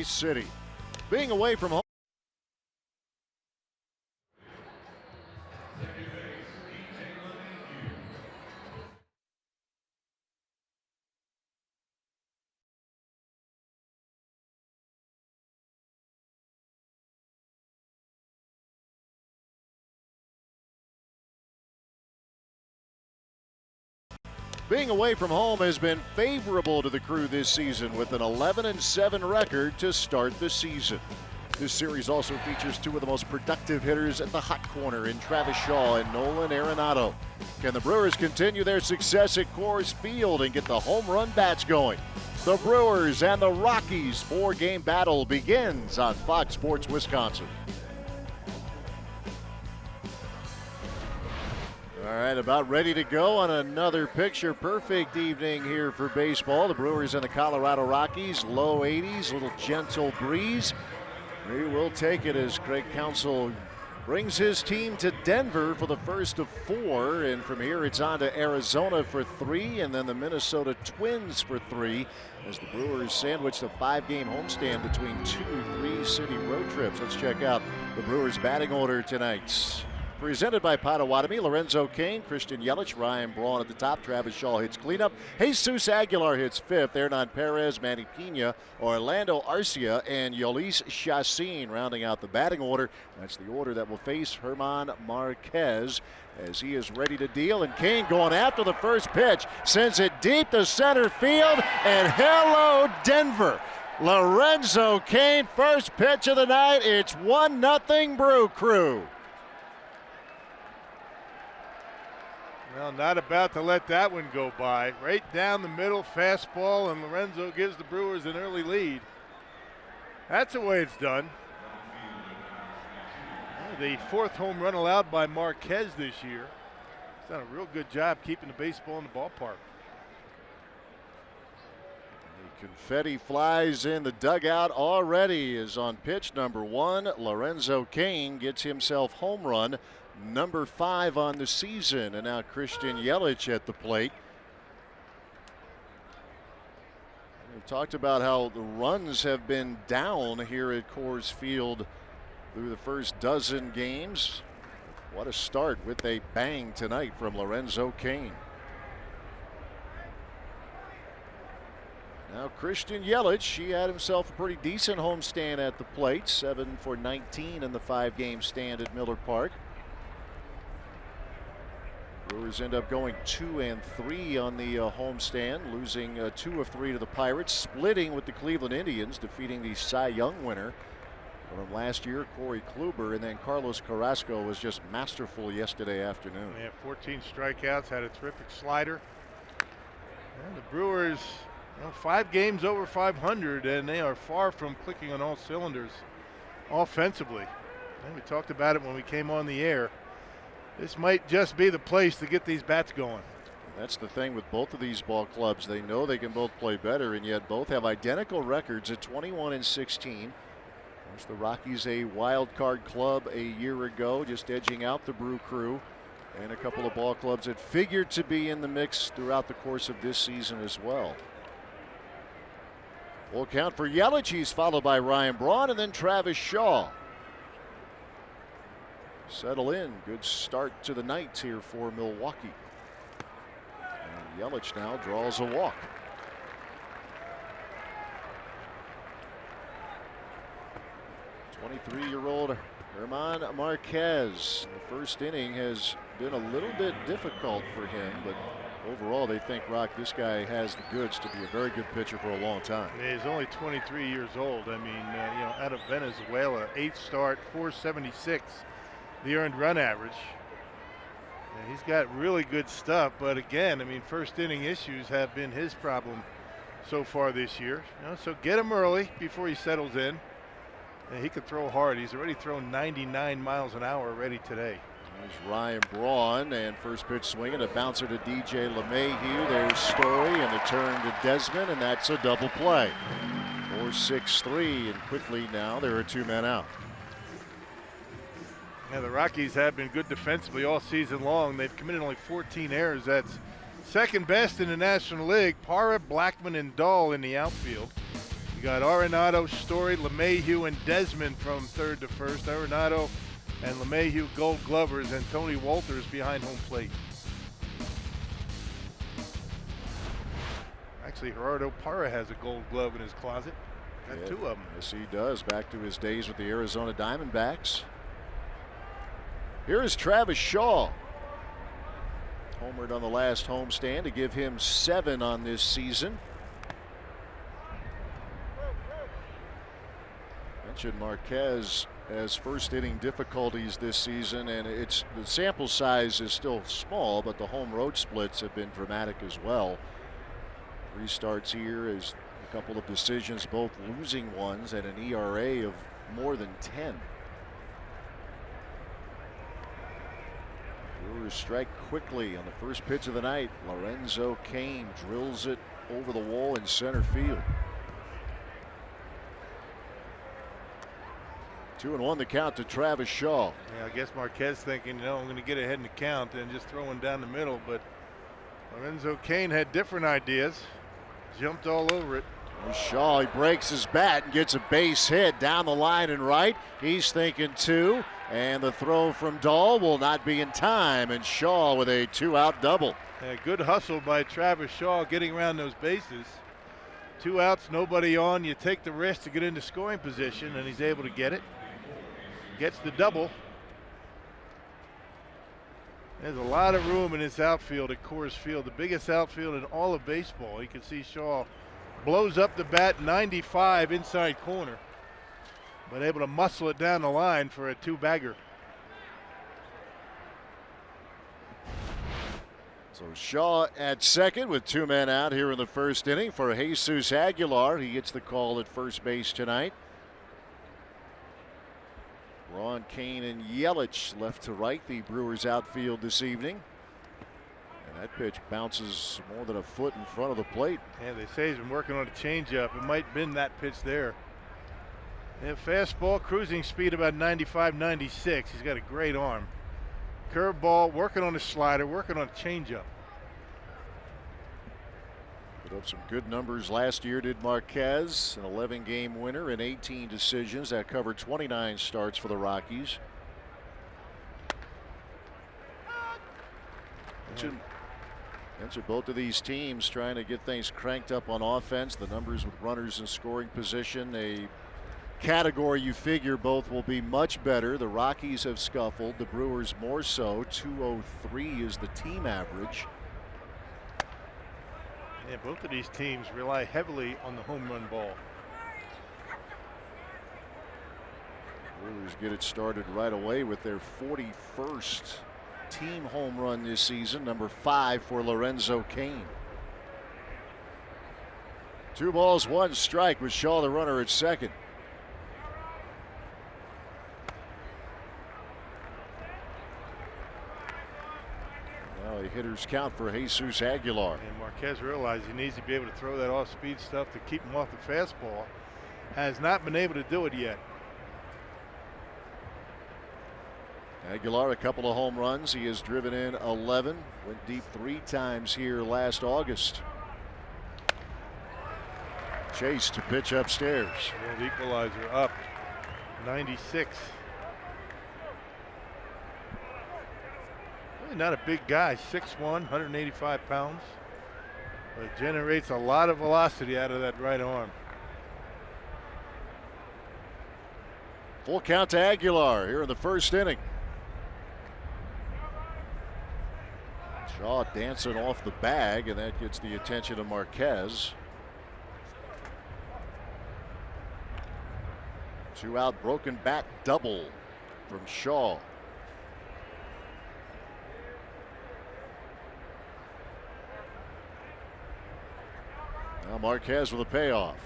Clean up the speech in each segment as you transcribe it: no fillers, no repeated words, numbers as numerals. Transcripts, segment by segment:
City. Being away from home. Being away from home has been favorable to the Crew this season with an 11-7 record to start the season. This series also features two of the most productive hitters at the hot corner in Travis Shaw and Nolan Arenado. Can the Brewers continue their success at Coors Field and get the home run bats going? The Brewers and the Rockies 4-game battle begins on Fox Sports Wisconsin. All right, about ready to go on another picture-perfect evening here for baseball. The Brewers and the Colorado Rockies, low 80s, little gentle breeze. We will take it as Craig Counsell brings his team to Denver for the first of 4, and from here it's on to Arizona for 3, and then the Minnesota Twins for 3, as the Brewers sandwich the 5-game homestand between 2 3-city road trips. Let's check out the Brewers batting order tonight. Presented by Potawatomi, Lorenzo Cain, Christian Yelich, Ryan Braun at the top. Travis Shaw hits cleanup. Jesus Aguilar hits 5th. Hernan Perez, Manny Pena, Orlando Arcia, and Yolis Chacin rounding out the batting order. That's the order that will face German Marquez as he is ready to deal. And Cain going after the first pitch, sends it deep to center field, and hello, Denver. Lorenzo Cain, first pitch of the night. It's 1-0 Brew Crew. Well, not about to let that one go by. Right down the middle, fastball, and Lorenzo gives the Brewers an early lead. That's the way it's done. The 4th home run allowed by Marquez this year. He's done a real good job keeping the baseball in the ballpark. The confetti flies in the dugout already is on pitch number 1. Lorenzo Cain gets himself home run number 5 on the season, and now Christian Yelich at the plate. We talked about how the runs have been down here at Coors Field through the first dozen games. What a start with a bang tonight from Lorenzo Cain. Now Christian Yelich, he had himself a pretty decent homestand at the plate, 7 for 19 in the 5-game stand at Miller Park. Brewers end up going 2-3 on the homestand, losing 2 of 3 to the Pirates, splitting with the Cleveland Indians, defeating the Cy Young winner from last year, Corey Kluber, and then Carlos Carrasco was just masterful yesterday afternoon. Yeah, 14 strikeouts, had a terrific slider. And the Brewers, 5 games over 500, and they are far from clicking on all cylinders offensively. And we talked about it when we came on the air. This might just be the place to get these bats going. That's the thing with both of these ball clubs. They know they can both play better, and yet both have identical records at 21-16. Of course, the Rockies a wild card club a year ago, just edging out the Brew Crew, and a couple of ball clubs that figured to be in the mix throughout the course of this season as well. Full count for Yelich. He's followed by Ryan Braun and then Travis Shaw. Settle in. Good start to the night here for Milwaukee. And Yelich now draws a walk. '23-year-old German Marquez. The first inning has been a little bit difficult for him, but overall they think, Rock, this guy has the goods to be a very good pitcher for a long time. He's only 23 years old. I mean, out of Venezuela, 8th start, 476. The earned run average. And he's got really good stuff, but again, I mean, first inning issues have been his problem so far this year. So get him early before he settles in. And he could throw hard. He's already thrown 99 miles an hour already today. There's Ryan Braun, and first pitch swinging, a bouncer to DJ LeMahieu. There's Story, and a turn to Desmond, and that's a double play. 4-6-3, and quickly now there are 2 men out. Yeah, the Rockies have been good defensively all season long. They've committed only 14 errors. That's second best in the National League. Parra, Blackman, and Dahl in the outfield. got Arenado, Story, LeMahieu, and Desmond from third to first. Arenado and LeMahieu Gold Glovers, and Tony Walters behind home plate. Actually, Gerardo Parra has a Gold Glove in his closet. Got two of them. Yes, he does. Back to his days with the Arizona Diamondbacks. Here is Travis Shaw. Homered on the last homestand to give him 7 on this season. Mentioned Marquez as first inning difficulties this season, and the sample size is still small, but the home road splits have been dramatic as well. 3 starts here is a couple of decisions, both losing ones, and an ERA of more than 10. Brewers strike quickly on the first pitch of the night. Lorenzo Cain drills it over the wall in center field. 2-1 the count to Travis Shaw. Yeah, I guess Marquez thinking, I'm going to get ahead in the count and just throwing down the middle, but Lorenzo Cain had different ideas. Jumped all over it. Shaw, he breaks his bat and gets a base hit down the line and right. He's thinking 2, and the throw from Dahl will not be in time, and Shaw with a 2-out double. Yeah, good hustle by Travis Shaw getting around those bases. 2 outs, nobody on. You take the risk to get into scoring position, and he's able to get it. Gets the double. There's a lot of room in this outfield at Coors Field, the biggest outfield in all of baseball. You can see Shaw blows up the bat 95 inside corner, but able to muscle it down the line for a 2-bagger. So Shaw at second with 2 men out here in the first inning for Jesus Aguilar. He gets the call at first base tonight. Ron, Cain, and Yelich left to right, the Brewers outfield this evening. And that pitch bounces more than a foot in front of the plate. Yeah, they say he's been working on a changeup. It might have been that pitch there. Yeah, fastball, cruising speed about 95, 96. He's got a great arm. Curveball, working on a slider, working on a changeup. Put up some good numbers last year, did Marquez. An 11-game winner and 18 decisions. That covered 29 starts for the Rockies. Mentioned both of these teams trying to get things cranked up on offense. The numbers with runners in scoring position, a category you figure both will be much better. The Rockies have scuffled, the Brewers more so. 203 is the team average. Yeah, both of these teams rely heavily on the home run ball. Brewers get it started right away with their 41st team home run this season, number 5 for Lorenzo Cain. 2 balls, 1 strike with Shaw the runner at second. A hitter's count for Jesus Aguilar. And Marquez realized he needs to be able to throw that off-speed stuff to keep him off the fastball. Has not been able to do it yet. Aguilar, a couple of home runs. He has driven in 11. Went deep 3 times here last August. Chase to pitch upstairs. Yeah, the equalizer up 96. Not a big guy, 6'1", 185 pounds, but generates a lot of velocity out of that right arm. Full count to Aguilar here in the first inning. Shaw dancing off the bag, and that gets the attention of Marquez. 2-out broken bat double from Shaw. Now Marquez with a payoff,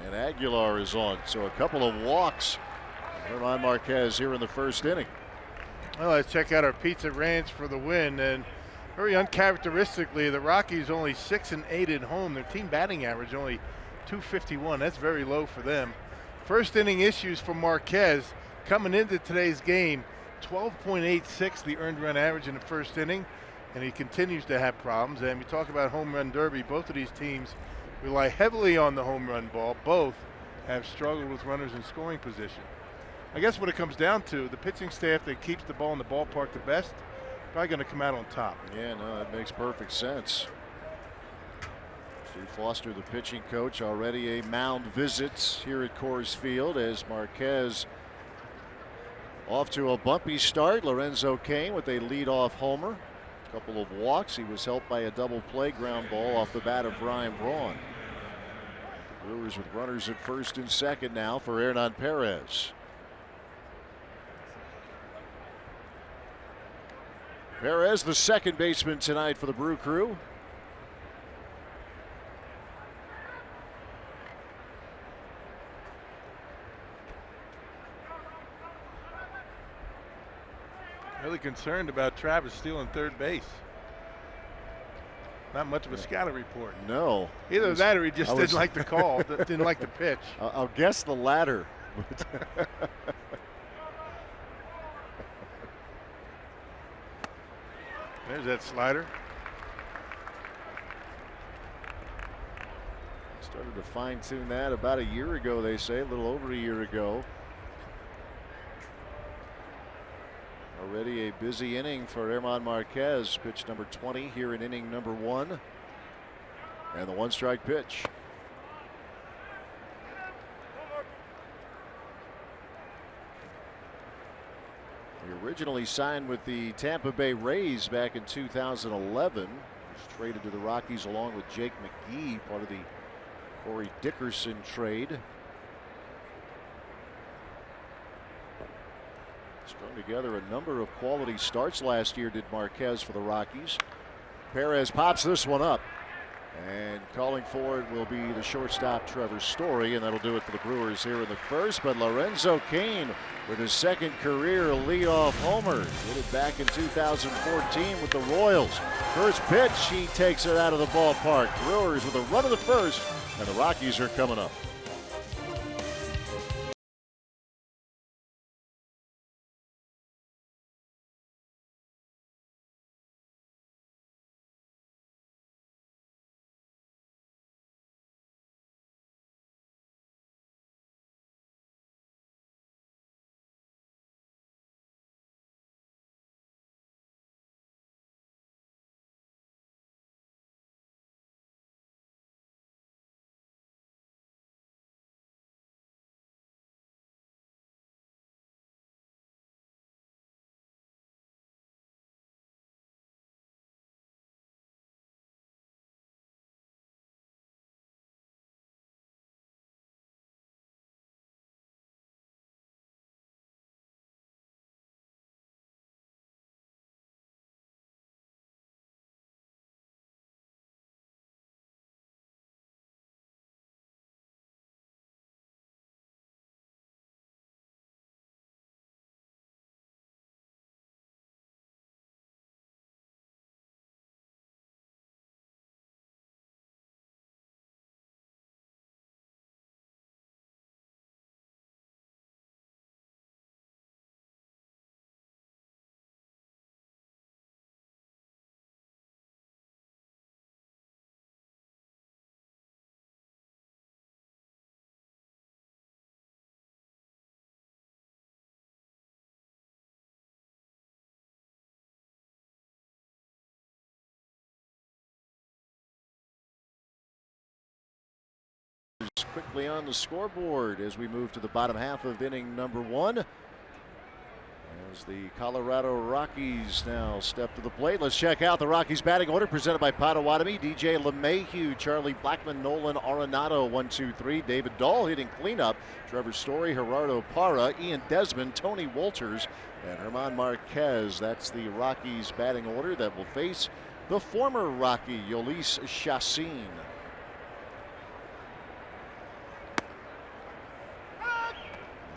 and Aguilar is on. So a couple of walks on Marquez here in the first inning. Well, let's check out our Pizza Ranch for the win. And very uncharacteristically, the Rockies only 6-8 at home. Their team batting average only .251. That's very low for them. First inning issues for Marquez coming into today's game. 12.86 the earned run average in the first inning, and he continues to have problems. And we talk about home run derby. Both of these teams rely heavily on the home run ball. Both have struggled with runners in scoring position. I guess what it comes down to, the pitching staff that keeps the ball in the ballpark the best, probably going to come out on top. Yeah, no, that makes perfect sense. Steve Foster, the pitching coach, already a mound visit here at Coors Field as Marquez off to a bumpy start. Lorenzo Cain with a leadoff homer. A couple of walks. He was helped by a double play ground ball off the bat of Ryan Braun. The Brewers with runners at first and second now for Hernan Perez. Perez, the second baseman tonight for the Brew Crew. Really concerned about Travis stealing third base. Not much of a scouting report. No. Either that or he just didn't like the call, didn't like the pitch. I'll guess the latter. There's that slider. Started to fine-tune that about a year ago, they say, a little over a year ago. Already a busy inning for Herman Marquez. Pitch number 20 here in inning number 1. And the one-strike pitch. He originally signed with the Tampa Bay Rays back in 2011. Was traded to the Rockies along with Jake McGee, part of the Corey Dickerson trade. Strung together a number of quality starts last year, did Marquez for the Rockies. Perez pops this one up. And calling for it will be the shortstop Trevor Story, and that'll do it for the Brewers here in the first. But Lorenzo Cain with his second career leadoff homer. Did it back in 2014 with the Royals. First pitch, he takes it out of the ballpark. Brewers with a run of the first, and the Rockies are coming up. Quickly on the scoreboard as we move to the bottom half of inning number 1. As the Colorado Rockies now step to the plate. Let's check out the Rockies batting order presented by Potawatomi. DJ LeMahieu, Charlie Blackmon, Nolan Arenado, 1, 2, 3. David Dahl hitting cleanup. Trevor Story, Gerardo Parra, Ian Desmond, Tony Wolters, and Herman Marquez. That's the Rockies batting order that will face the former Rocky, Yolis Chassin.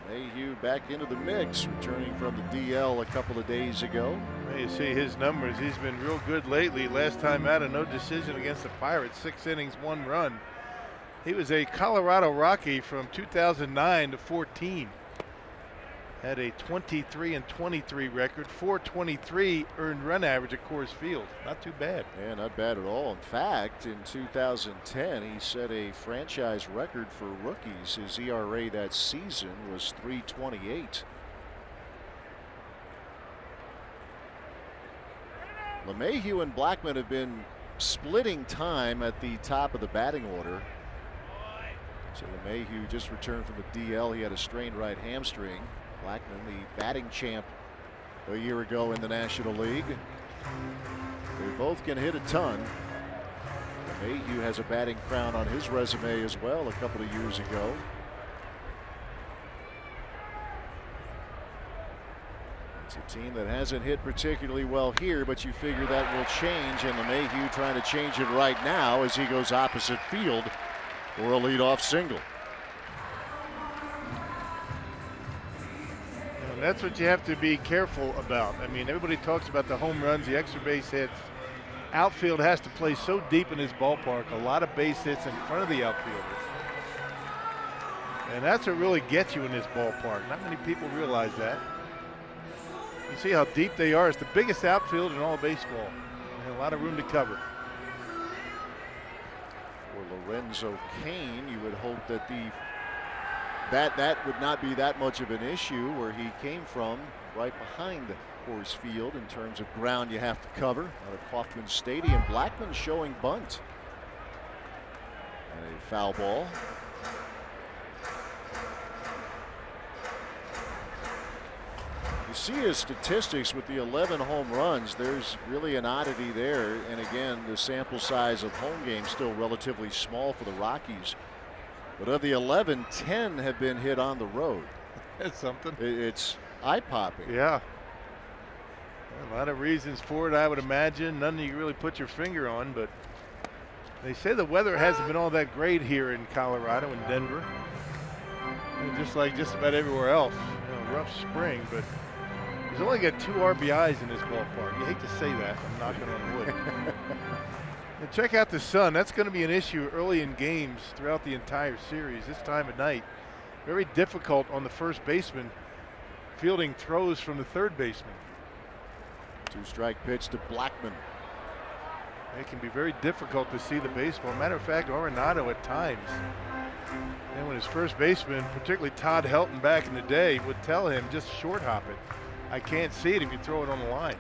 Mayhew back into the mix, returning from the DL a couple of days ago. You see his numbers. He's been real good lately. Last time out, a no decision against the Pirates, 6 innings, 1 run. He was a Colorado Rocky from 2009 to 14. had a 23-23 record, 423 earned run average at Coors Field. Not too bad. Yeah, not bad at all. In fact, in 2010, he set a franchise record for rookies. His ERA that season was 3.28. LeMahieu and Blackmon have been splitting time at the top of the batting order. So LeMahieu just returned from the DL. He had a strained right hamstring. Blackmon, the batting champ a year ago in the National League. They both can hit a ton. LeMahieu has a batting crown on his resume as well a couple of years ago. It's a team that hasn't hit particularly well here, but you figure that will change, and LeMahieu trying to change it right now as he goes opposite field for a leadoff single. And that's what you have to be careful about. I mean, everybody talks about the home runs, the extra base hits. Outfield has to play so deep in this ballpark, a lot of base hits in front of the outfielders. And that's what really gets you in this ballpark. Not many people realize that. You see how deep they are. It's the biggest outfield in all of baseball. And a lot of room to cover. For Lorenzo Cain, you would hope that that would not be that much of an issue where he came from, right behind Coors Field in terms of ground you have to cover out of Kauffman Stadium. Blackmon showing bunt. And a foul ball. You see his statistics with the 11 home runs. There's really an oddity there. And again, the sample size of home games still relatively small for the Rockies. But of the 11, 10 have been hit on the road. That's something. It's eye-popping. Yeah. A lot of reasons for it, I would imagine. None you really put your finger on, but they say the weather hasn't been all that great here in Colorado and Denver. And just like just about everywhere else. Rough spring, but he's only got 2 RBIs in this ballpark. You hate to say that. I'm knocking on wood. And check out the sun. That's going to be an issue early in games throughout the entire series. This time of night, very difficult on the first baseman. Fielding throws from the third baseman. 2-strike pitch to Blackmon. It can be very difficult to see the baseball. Matter of fact, Arenado at times. And when his first baseman, particularly Todd Helton back in the day, would tell him just short hop it. I can't see it if you throw it on the line.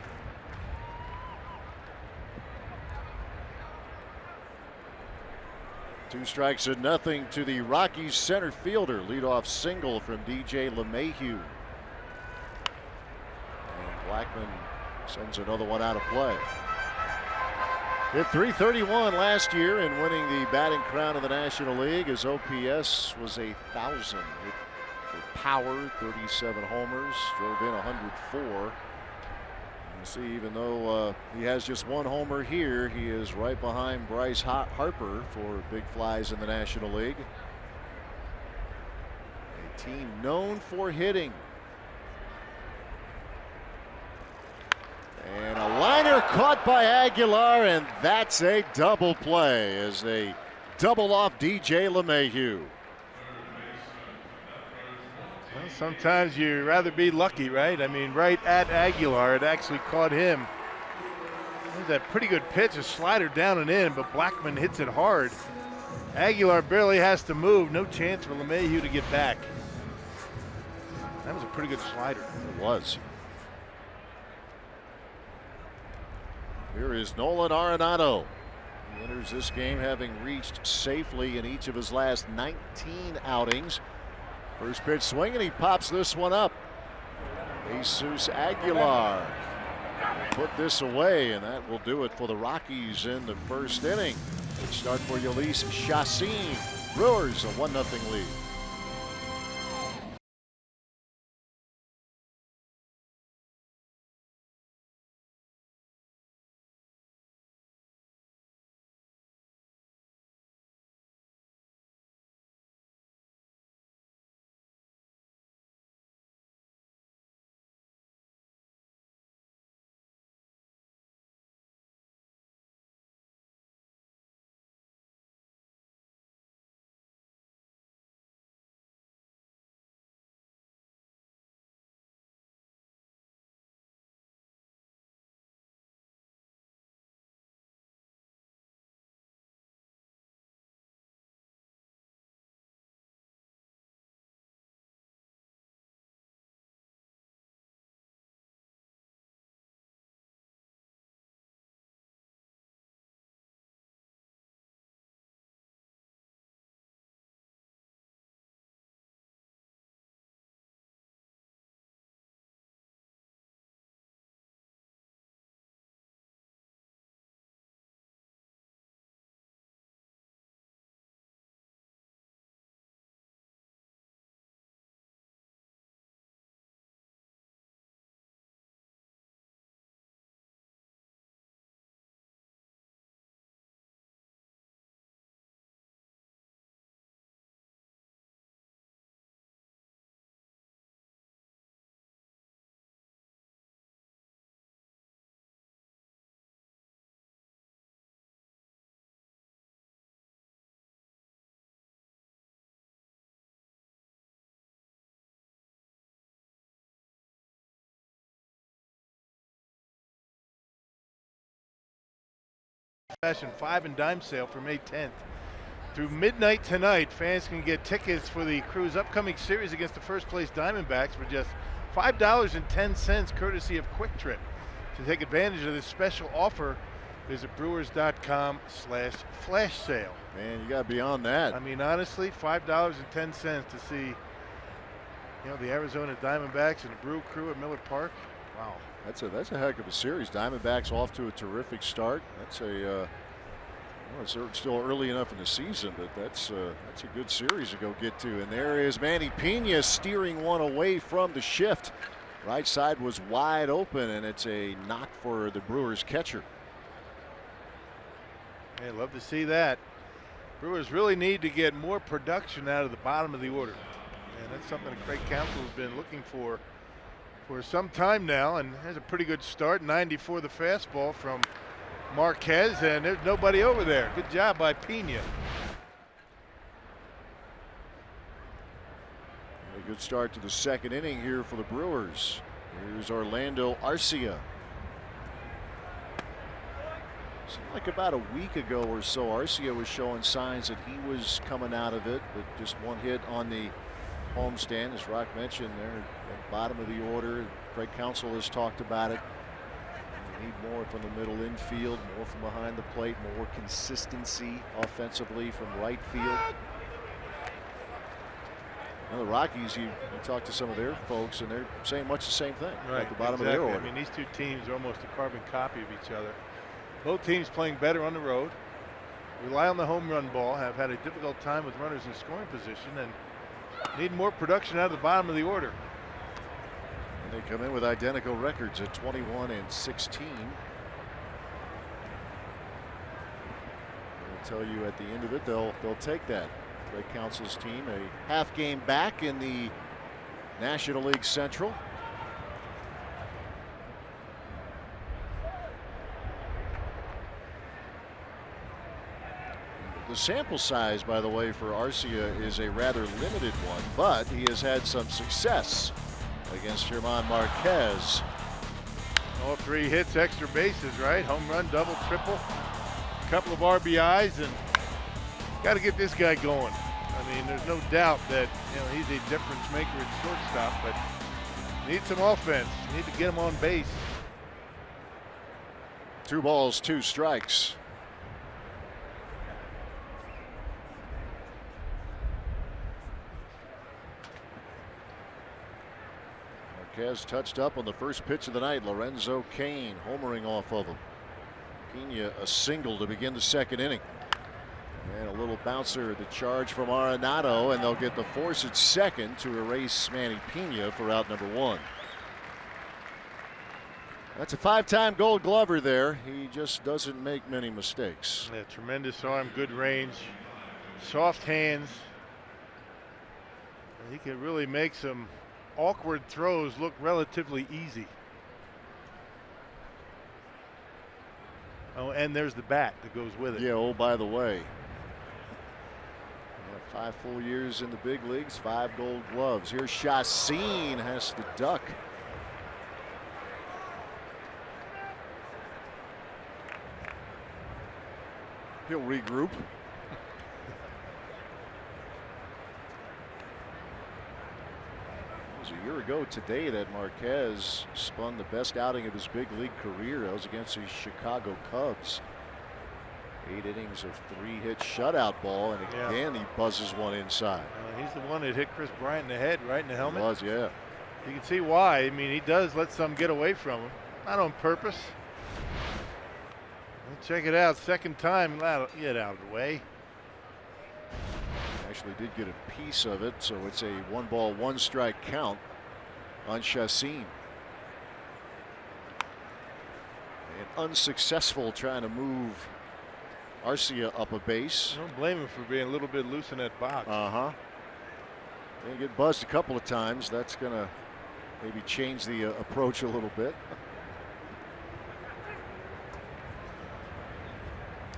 Two strikes and nothing to the Rockies center fielder. Leadoff single from DJ LeMahieu. And Blackmon sends another one out of play. Hit .331 last year and winning the batting crown of the National League. His OPS was 1,000. For power, 37 homers, drove in 104. You see, even though he has just 1 homer here, he is right behind Bryce Harper for big flies in the National League. A team known for hitting. And a liner caught by Aguilar, and that's a double play as they double off DJ LeMahieu. Well, sometimes you'd rather be lucky, right? I mean, right at Aguilar, it actually caught him. There's that pretty good pitch, a slider down and in, but Blackmon hits it hard. Aguilar barely has to move. No chance for LeMahieu to get back. That was a pretty good slider. It was. Here is Nolan Arenado. He enters this game having reached safely in each of his last 19 outings. First pitch swing, and he pops this one up. Jesus Aguilar put this away, and that will do it for the Rockies in the first inning. Good start for Yolis Chassin. Brewers a 1-0 lead. fashion 5 and dime sale for May 10th. Through midnight tonight, fans can get tickets for the Crew's upcoming series against the first place Diamondbacks for just $5.10, courtesy of Quick Trip. To take advantage of this special offer, visit brewers.com/flash sale. Man, you got to be on that. I mean, honestly, $5.10 to see, the Arizona Diamondbacks and the Brew Crew at Miller Park. Wow. That's a heck of a series. Diamondbacks off to a terrific start. That's it's still early enough in the season, but that's a good series to go get to. And there is Manny Pena steering one away from the shift. Right side was wide open, and it's a knock for the Brewers catcher. Hey, love to see that. Brewers really need to get more production out of the bottom of the order. And that's something that Craig Counsell has been looking for some time now. And has a pretty good start. 94 the fastball from Marquez, and there's nobody over there. Good job by Pena. A good start to the second inning here for the Brewers. Here's Orlando Arcia. Seemed like about a week ago or so, Arcia was showing signs that he was coming out of it, but just one hit on the homestand, as Rock mentioned there at the bottom of the order. Craig Counsell has talked about it. Need more from the middle infield, more from behind the plate, more consistency offensively from right field. Now the Rockies, you talk to some of their folks, and they're saying much the same thing at the bottom of their order. I mean, these two teams are almost a carbon copy of each other. Both teams playing better on the road, rely on the home run ball, have had a difficult time with runners in scoring position, and need more production out of the bottom of the order. And they come in with identical records at 21 and 16. I'll tell you at the end of it, they'll take that. Craig Counsell's team a half game back in the National League Central. The sample size, by the way, for Arcia is a rather limited one, but he has had some success against German Marquez. All 3 hits, extra bases, right? Home run, double, triple, a couple of RBIs, and got to get this guy going. I mean, there's no doubt that he's a difference maker at shortstop, but need some offense. Need to get him on base. 2 balls, 2 strikes. Marquez touched up on the first pitch of the night. Lorenzo Cain homering off of him. Pena a single to begin the second inning. And a little bouncer, the charge from Arenado, and they'll get the force at second to erase Manny Pena for out number 1. That's a 5-time Gold Glover there. He just doesn't make many mistakes. Yeah, tremendous arm, good range, soft hands. He can really make some awkward throws look relatively easy. Oh, and there's the bat that goes with it. Yeah, oh, by the way. 5 full years in the big leagues, 5 Gold Gloves. Here's Chacin, has to duck. He'll regroup. It was a year ago today that Marquez spun the best outing of his big league career. That was against the Chicago Cubs. 8 innings of 3-hit shutout ball, and again he buzzes one inside. He's the one that hit Chris Bryant in the head, right in the helmet. He was, yeah. You can see why. I mean, he does let some get away from him, not on purpose. Check it out, second time, get out of the way. Actually did get a piece of it, so it's a 1-ball, 1-strike count on Chacin. And unsuccessful trying to move Arcia up a base. I don't blame him for being a little bit loose in that box. They get buzzed a couple of times. That's going to maybe change the approach a little bit.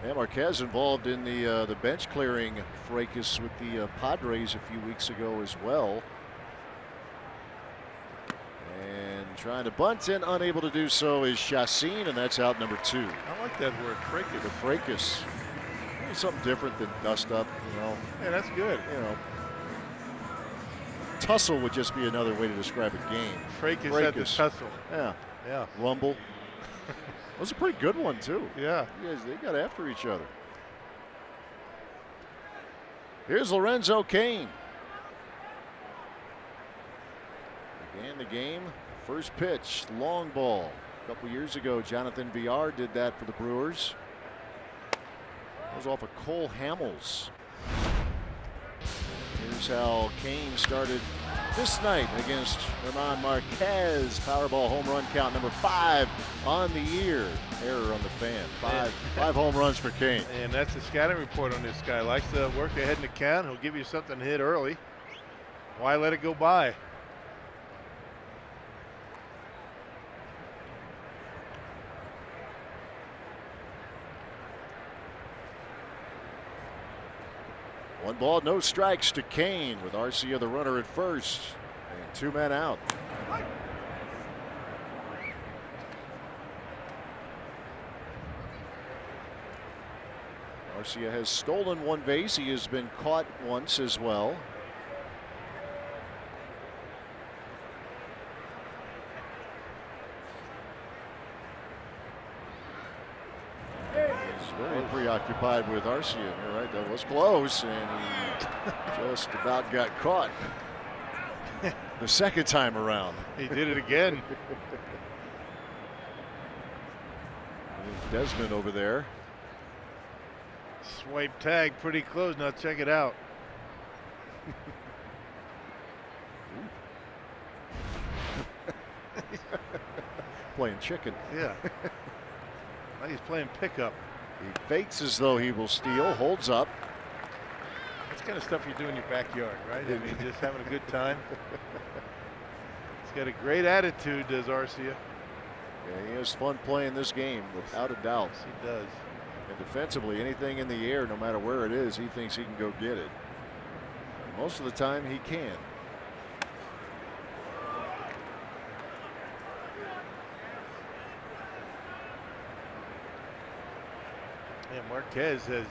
And Marquez involved in the bench clearing fracas with the Padres a few weeks ago as well. And trying to bunt and unable to do so is Chassin, and that's out number 2. I like that word, fracas. The fracas. Something different than dust up, Yeah, that's good. Tussle would just be another way to describe a game. Fracas at the tussle. Yeah. Yeah. Rumble. That was a pretty good one, too. Yeah. You guys, they got after each other. Here's Lorenzo Cain. Began the game. First pitch, long ball. A couple years ago, Jonathan Villar did that for the Brewers. That was off of Cole Hamels. Here's how Cain started this night against Herman Marquez. Powerball home run count number 5 on the year. Error on the fan. Five home runs for Cain. And that's the scouting report on this guy. Likes to work ahead in the count. He'll give you something to hit early. Why let it go by? One ball, no strikes to Cain with Arcia the runner at first and 2 men out. Arcia has stolen 1 base. He has been caught once as well. Very preoccupied with Arcia. You're right, that was close, and he just about got caught the second time around. He did it again. Desmond over there. Swipe tag pretty close. Now check it out. Playing chicken. Yeah. Now he's playing pickup. He fakes as though he will steal, holds up. That's kind of stuff you do in your backyard, right? I mean, just having a good time. He's got a great attitude, does Arcia. Yeah, he has fun playing this game, without a doubt. Yes, he does. And defensively, anything in the air, no matter where it is, he thinks he can go get it. And most of the time, he can. Yeah, Marquez has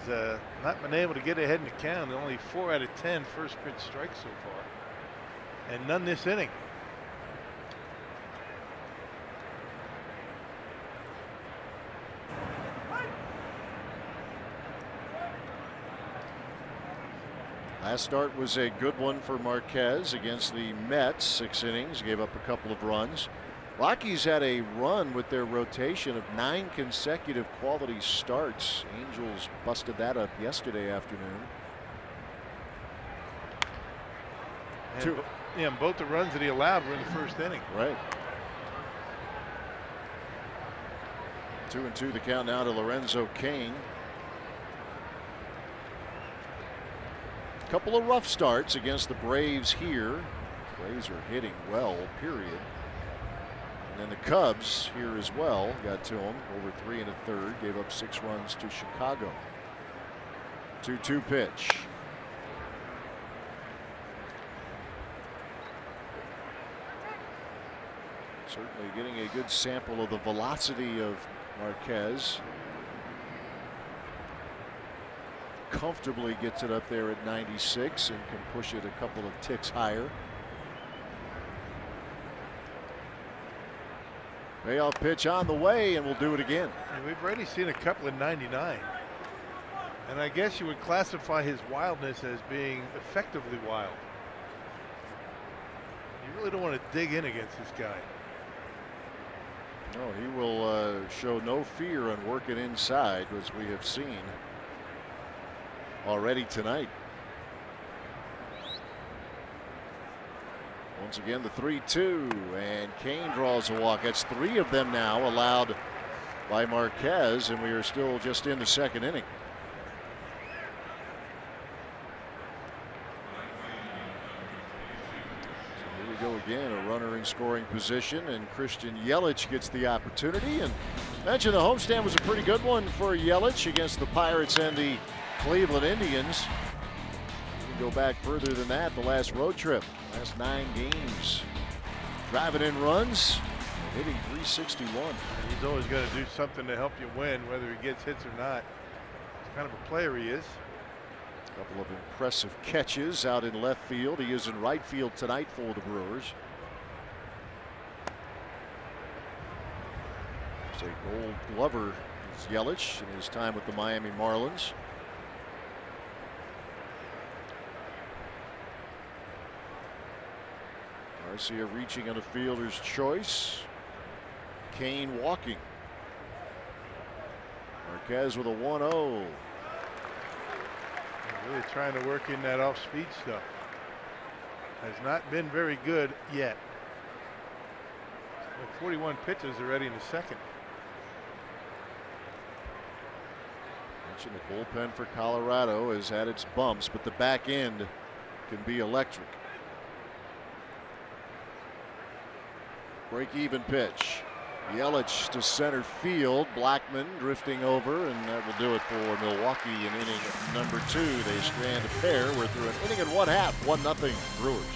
not been able to get ahead in the count. Only 4 out of 10 first pitch strikes so far, and none this inning. Last start was a good one for Marquez against the Mets. 6 innings, gave up a couple of runs. Rockies had a run with their rotation of 9 consecutive quality starts. Angels busted that up yesterday afternoon. And both the runs that he allowed were in the first inning. Right. 2-2 the count now to Lorenzo Cain. Couple of rough starts against the Braves here. Braves are hitting well, period. And then the Cubs here as well. Got to them over 3 1/3. Gave up 6 runs to Chicago. 2-2 pitch. Certainly getting a good sample of the velocity of Marquez. Comfortably gets it up there at 96 and can push it a couple of ticks higher. Payoff pitch on the way, and we'll do it again. And we've already seen a couple of 99. And I guess you would classify his wildness as being effectively wild. You really don't want to dig in against this guy. No, he will show no fear on working inside, as we have seen already tonight. Once again, the 3-2, and Cain draws a walk. That's 3 of them now allowed by Marquez, and we are still just in the second inning. So here we go again, a runner in scoring position, and Christian Yelich gets the opportunity. And mentioned the homestand was a pretty good one for Yelich against the Pirates and the Cleveland Indians. You can go back further than that. The last road trip, last 9 games, driving in runs, hitting .361. And he's always got to do something to help you win, whether he gets hits or not. It's kind of a player he is. A couple of impressive catches out in left field. He is in right field tonight for the Brewers. There's a Gold Glover, is Yelich, in his time with the Miami Marlins. Garcia reaching on a fielder's choice. Kane walking. Marquez with a 1-0. Really trying to work in that off-speed stuff. Has not been very good yet. 41 pitches already in the second. Mentioned the bullpen for Colorado has had its bumps, but the back end can be electric. Break-even pitch. Yelich to center field. Blackman drifting over, and that will do it for Milwaukee in inning number 2. They strand a pair. We're through an inning and 1/2. 1-0 Brewers.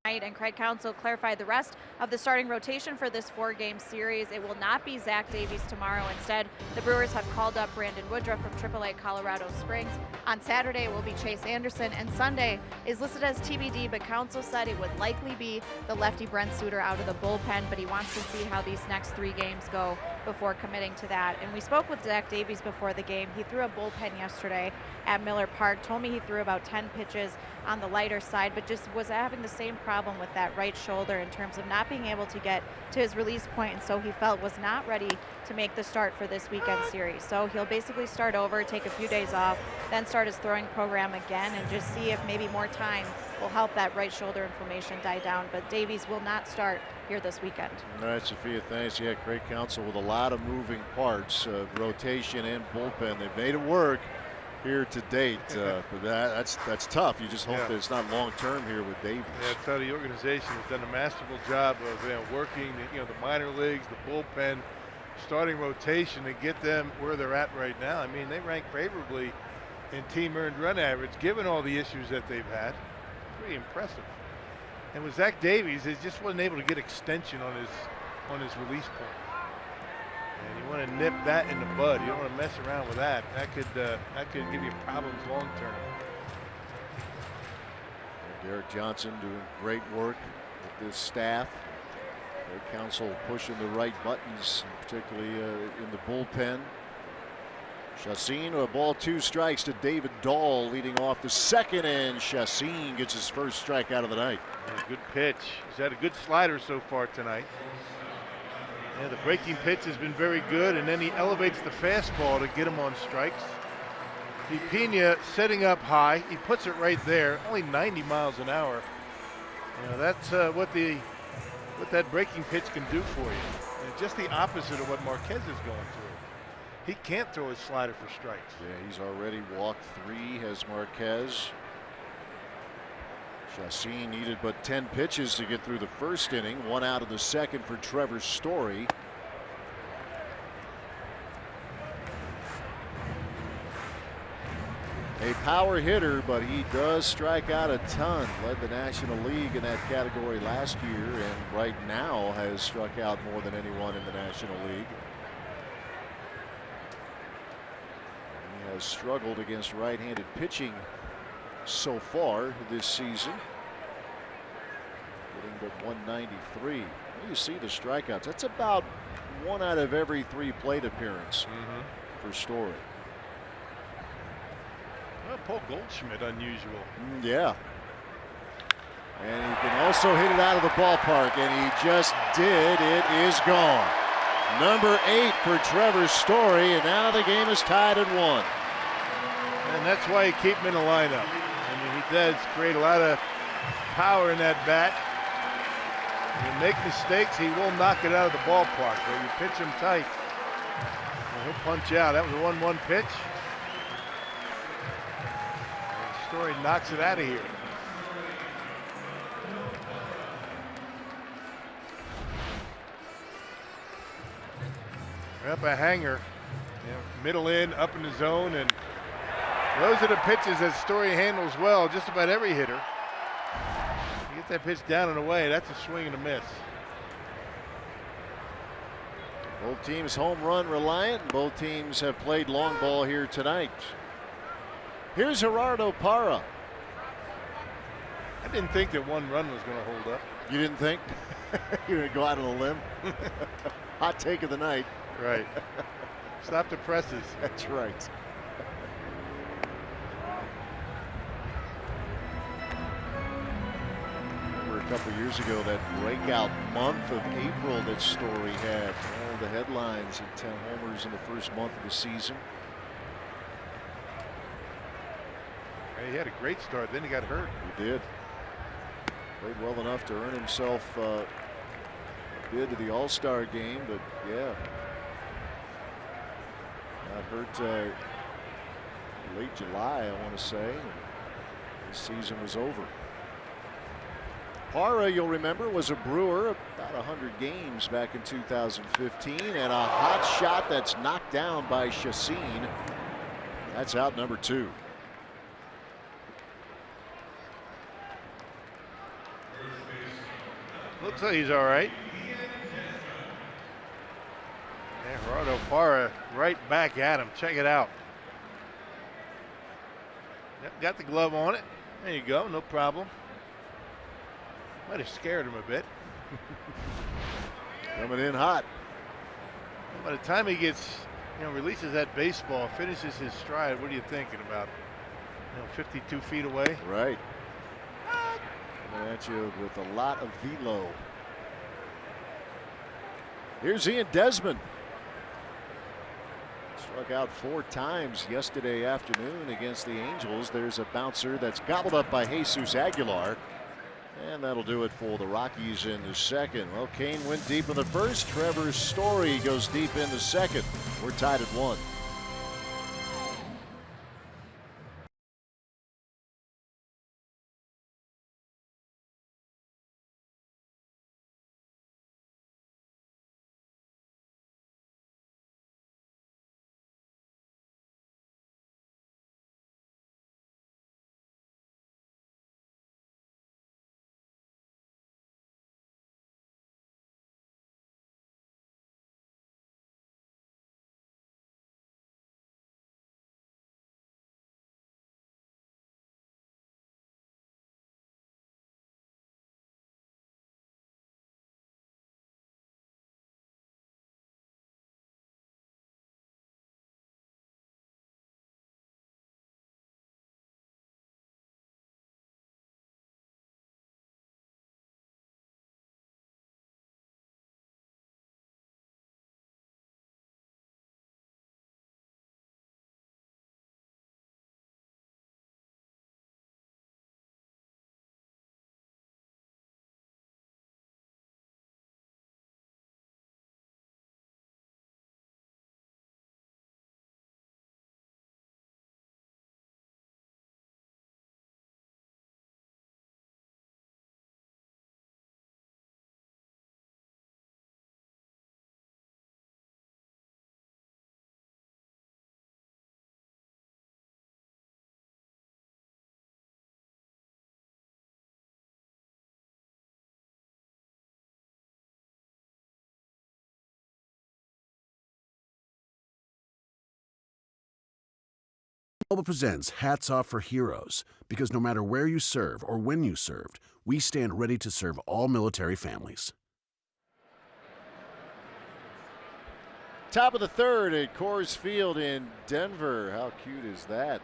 And Craig Counsell clarified the rest of the starting rotation for this 4-game series. It will not be Zach Davies tomorrow. Instead, the Brewers have called up Brandon Woodruff from AAA Colorado Springs. On Saturday, it will be Chase Anderson, and Sunday is listed as TBD, but Counsell said it would likely be the lefty Brent Suter out of the bullpen, but he wants to see how these next 3 games go before committing to that. And we spoke with Zach Davies before the game. He threw a bullpen yesterday at Miller Park, told me he threw about 10 pitches on the lighter side, but just was having the same problem with that right shoulder in terms of not being able to get to his release point, and so he felt was not ready to make the start for this weekend series. So he'll basically start over, take a few days off, then start his throwing program again and just see if maybe more time will help that right shoulder inflammation die down. But Davies will not start here this weekend. All right, Sophia, thanks. Yeah, Craig Counsell with a lot of moving parts, rotation and bullpen. They've made it work here to date, but that's tough. You just hope that it's not long term here with Davies. Yeah, I tell you, the organization has done a masterful job of working the minor leagues, the bullpen, starting rotation, and get them where they're at right now. I mean, they rank favorably in team earned run average, given all the issues that they've had. Pretty impressive. And with Zach Davies, he just wasn't able to get extension on his release point. And you want to nip that in the bud. You don't want to mess around with that. That could give you problems long term. Derek Johnson doing great work with this staff. Craig Counsell pushing the right buttons, particularly in the bullpen. Chacin, a ball, 2 strikes to David Dahl, leading off the second, and Chacin gets his first strikeout of the night. Yeah, good pitch. He's had a good slider so far tonight. Yeah, the breaking pitch has been very good, and then he elevates the fastball to get him on strikes. Pena setting up high, he puts it right there, only 90 miles an hour. You know, that's what that breaking pitch can do for you. And just the opposite of what Marquez is going through. He can't throw his slider for strikes. Yeah, he's already walked 3, has Marquez. Chassin needed but 10 pitches to get through the first inning. 1 out of the second for Trevor Story. A power hitter, but he does strike out a ton. Led the National League in that category last year, and right now has struck out more than anyone in the National League. He has struggled against right-handed pitching so far this season. Getting but 193. You see the strikeouts. That's about 1 out of every 3 plate appearance for Story. Well, Paul Goldschmidt, unusual. Yeah. And he can also hit it out of the ballpark, and he just did. It is gone. Number 8 for Trevor Story, and now the game is tied at 1. And that's why you keep him in the lineup. I mean, he does create a lot of power in that bat. When you make mistakes, he will knock it out of the ballpark. But you pitch him tight, and he'll punch out. That was a 1-1 pitch. And Story knocks it out of here. Up a hanger, middle in, up in the zone, and those are the pitches that Story handles well. Just about every hitter. You get that pitch down and away, that's a swing and a miss. Both teams home run reliant. Both teams have played long ball here tonight. Here's Gerardo Parra. I didn't think that 1 run was going to hold up. You didn't think? You're going to go out on a limb? Hot take of the night. Right. Stop the presses. That's right. Remember a couple years ago that breakout month of April that Story had. All the headlines and 10 homers in the first month of the season. He had a great start, then he got hurt. He did. Played well enough to earn himself a bid to the All-Star game, but yeah. Got hurt late July, I want to say. The season was over. Parra, you'll remember, was a Brewer about 100 games back in 2015, and a hot shot that's knocked down by Chassin. That's out number 2. Looks like he's all right. And Gerardo Parra right back at him. Check it out. Yep, got the glove on it. There you go, no problem. Might have scared him a bit. Coming in hot. By the time he gets, releases that baseball, finishes his stride, what are you thinking about? 52 feet away? Right. Coming at you with a lot of velo. Here's Ian Desmond. Struck out 4 times yesterday afternoon against the Angels. There's a bouncer that's gobbled up by Jesus Aguilar. And that'll do it for the Rockies in the second. Well, Kane went deep in the first. Trevor Story goes deep in the second. We're tied at 1. presents Hats Off for Heroes, because no matter where you serve or when you served, we stand ready to serve all military families. Top of the third at Coors Field in Denver. How cute is that?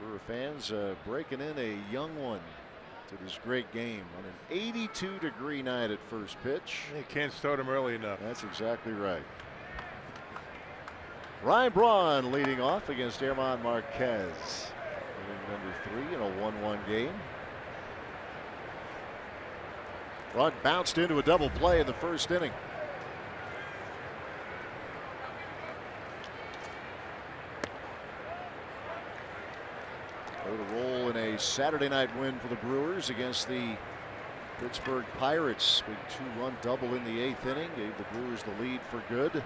Brewer fans breaking in a young one to this great game on an 82-degree night at first pitch. You can't start him early enough. That's exactly right. Ryan Braun leading off against Herman Marquez. Inning number 3 in a 1-1 game. Braun bounced into a double play in the first inning. Played a role in a Saturday night win for the Brewers against the Pittsburgh Pirates. Big 2-run double in the 8th inning gave the Brewers the lead for good.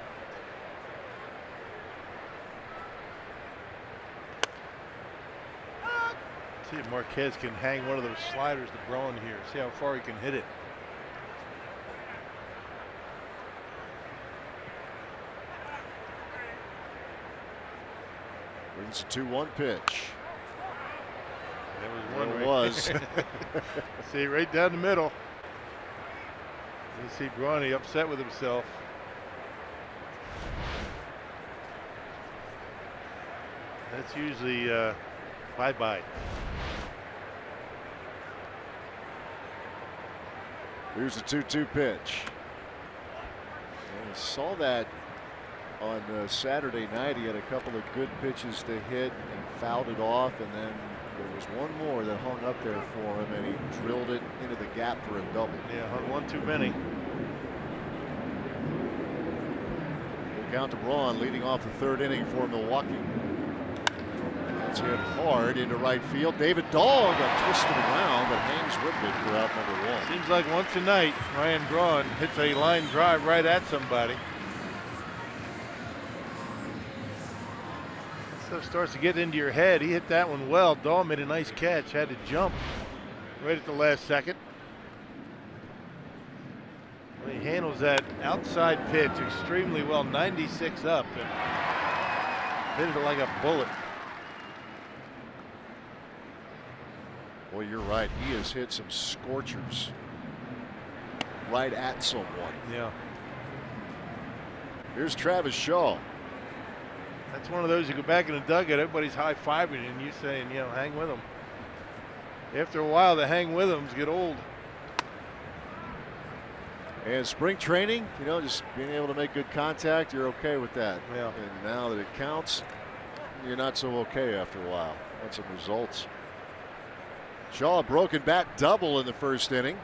See if Marquez can hang one of those sliders to Braun here. See how far he can hit it. Brings a 2-1 pitch. That was one. It was. See, right down the middle. You see Braun upset with himself. That's usually bye-bye. Here's a 2-2 pitch. I saw that on Saturday night. He had a couple of good pitches to hit and fouled it off, and then there was one more that hung up there for him, and he drilled it into the gap for a double. Yeah, hung one too many. Count to Braun leading off the 3rd inning for Milwaukee. That's hit hard into right field. David Dahl got twisted around, but hangs with it for out number 1. Seems like once a night, Ryan Braun hits a line drive right at somebody. That stuff starts to get into your head. He hit that one well. Dahl made a nice catch, had to jump right at the last second. He handles that outside pitch extremely well, 96 up, and hit it like a bullet. Well, you're right. He has hit some scorchers right at someone. Yeah. Here's Travis Shaw. That's one of those you go back in the dugout, everybody's high-fiving and you saying, you know, hang with them. After a while, the hang with them's get old. And spring training, you know, just being able to make good contact, you're okay with that. Yeah. And now that it counts, you're not so okay after a while. That's some results. Shaw, broken bat double in the first inning.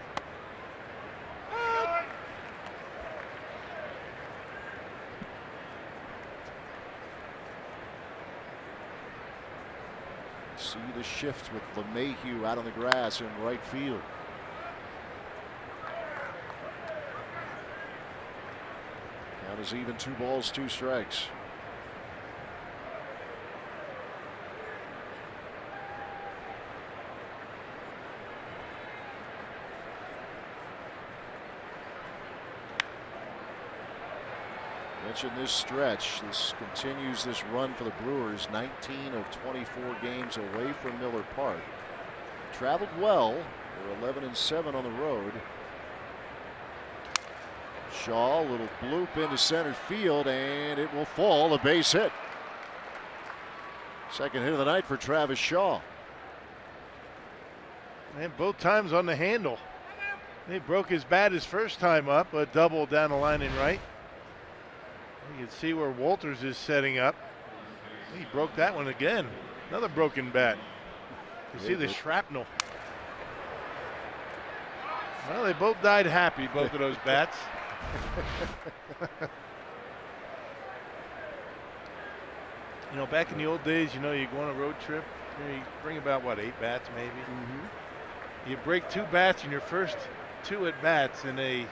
See the shift with LeMahieu out on the grass in right field. Count is even, 2 balls, 2 strikes. Mentioned this stretch. This continues this run for the Brewers. 19 of 24 games away from Miller Park. Traveled well. They're 11-7 on the road. Shaw, a little bloop into center field, and it will fall. A base hit. Second hit of the night for Travis Shaw. And both times on the handle. He broke his bat his first time up, a double down the line in right. You can see where Walters is setting up. He broke that one again. Another broken bat. You see the shrapnel. Well, they both died happy, both of those bats. You know, back in the old days, you know, you go on a road trip, you bring about, what, 8 bats maybe? Mm-hmm. You break 2 bats in your first 2 at bats in a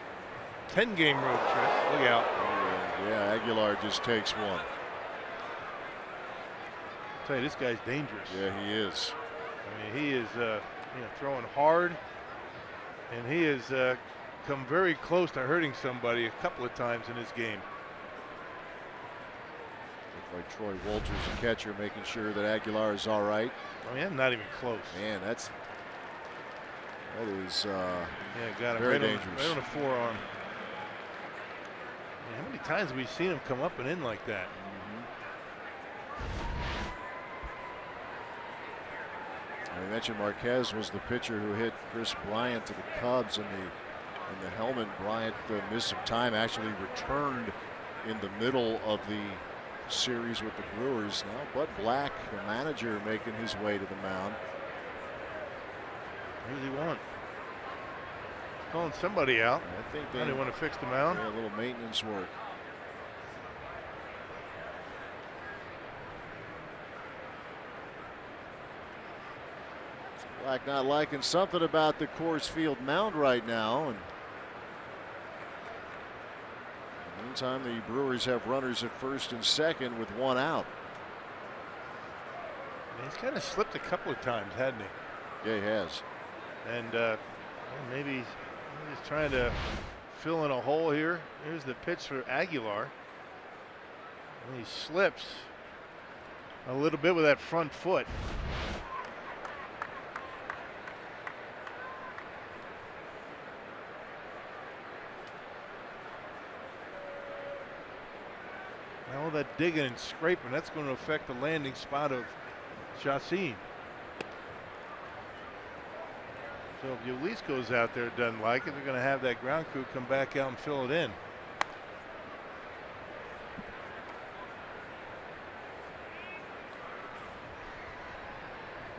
10-game road trip. Look out. Yeah, Aguilar just takes one. I'll tell you, this guy's dangerous. Yeah, he is. I mean, he is you know, throwing hard, and he has come very close to hurting somebody a couple of times in this game. Like Troy Walters, the catcher, making sure that Aguilar is all right. I mean, I'm not even close. Man, that is got him very right dangerous. Right on the forearm. How many times have we seen him come up and in like that? I mentioned Marquez was the pitcher who hit Chris Bryant to the Cubs in the helmet. Bryant missed some time, actually returned in the middle of the series with the Brewers. Now Bud Black, the manager, making his way to the mound. Who does he want? Calling somebody out. I think they want to fix the mound. Yeah, a little maintenance work. Black not liking something about the Coors Field mound right now. And in the meantime, the Brewers have runners at first and second with one out. He's kind of slipped a couple of times, hadn't he? Yeah, he has. And maybe he's trying to fill in a hole here. Here's the pitch for Aguilar. And he slips a little bit with that front foot. Now all that digging and scraping, that's going to affect the landing spot of Chacin. So if Ulisse goes out there and doesn't like it, they're going to have that ground crew come back out and fill it in.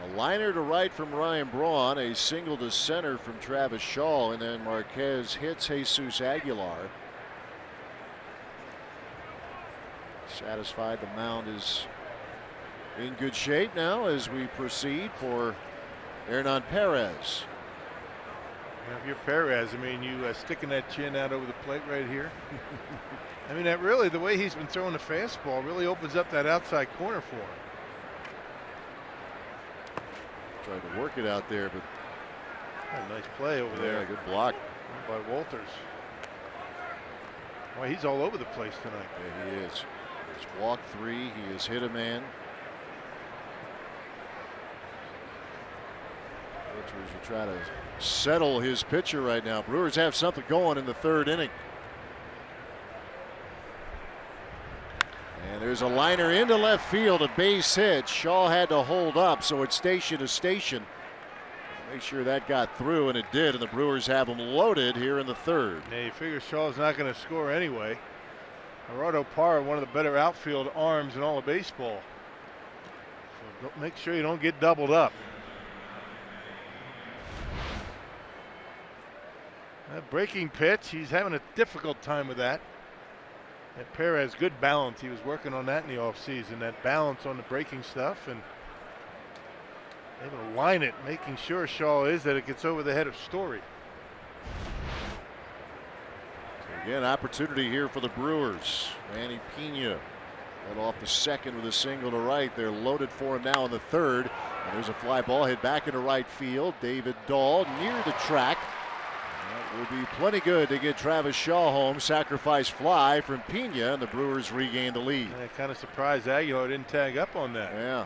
A liner to right from Ryan Braun, a single to center from Travis Shaw, and then Marquez hits Jesus Aguilar. Satisfied the mound is in good shape now as we proceed for Hernan Perez. Now if you're Perez, I mean, you sticking that chin out over the plate right here. I mean, that really, the way he's been throwing the fastball really opens up that outside corner for him. Tried to work it out there, but nice play over there. Good block by Walters. Boy, he's all over the place tonight. Yeah, he is. He's walked three. He has hit a man. Walters will try to settle his pitcher right now. Brewers have something going in the third inning. And there's a liner into left field, a base hit. Shaw had to hold up, so it's station to station. Make sure that got through, and it did, and the Brewers have them loaded here in the third. Yeah, you figure Shaw's not going to score anyway. Gerardo Parra, one of the better outfield arms in all of baseball. So make sure you don't get doubled up. That breaking pitch, he's having a difficult time with that. And Perez, good balance. He was working on that in the offseason, that balance on the breaking stuff, and able to line it, making sure Shaw is that it gets over the head of Story. So again, opportunity here for the Brewers. Manny Pena led off the second with a single to right. They're loaded for him now in the third. And there's a fly ball hit back into right field. David Dahl near the track. That will be plenty good to get Travis Shaw home. Sacrifice fly from Pena, and the Brewers regain the lead. Yeah, kind of surprised Aguilar didn't tag up on that. Yeah.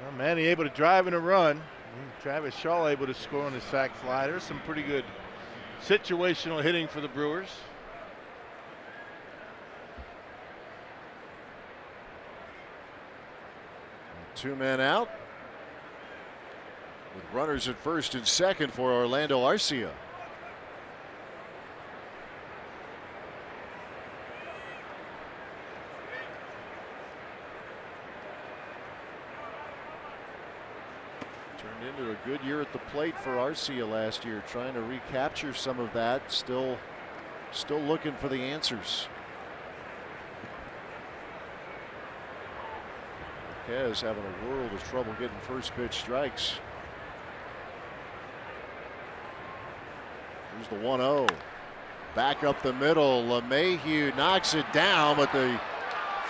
Well, Manny able to drive and a run. Travis Shaw able to score on the sac fly. There's some pretty good situational hitting for the Brewers. Two men out, with runners at first and second for Orlando Arcia. Turned into a good year at the plate for Arcia last year, trying to recapture some of that. Still looking for the answers. Marquez having a world of trouble getting first pitch strikes. Here's the 1-0. Back up the middle. LeMahieu knocks it down, but the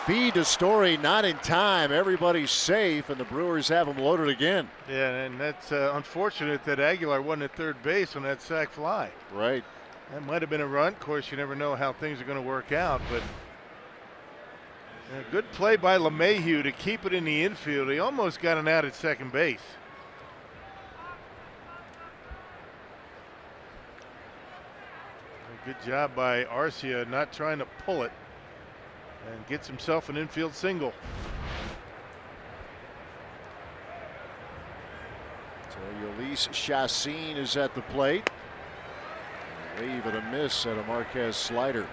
feed to Story not in time. Everybody's safe, and the Brewers have them loaded again. Yeah, and that's unfortunate that Aguilar wasn't at third base on that sac fly. Right. That might have been a run. Of course, you never know how things are going to work out, but A good play by LeMahieu to keep it in the infield. He almost got an out at second base. Good job by Arcia not trying to pull it, and gets himself an infield single. So Yolis Chassin is at the plate. Wave and a miss at a Marquez slider.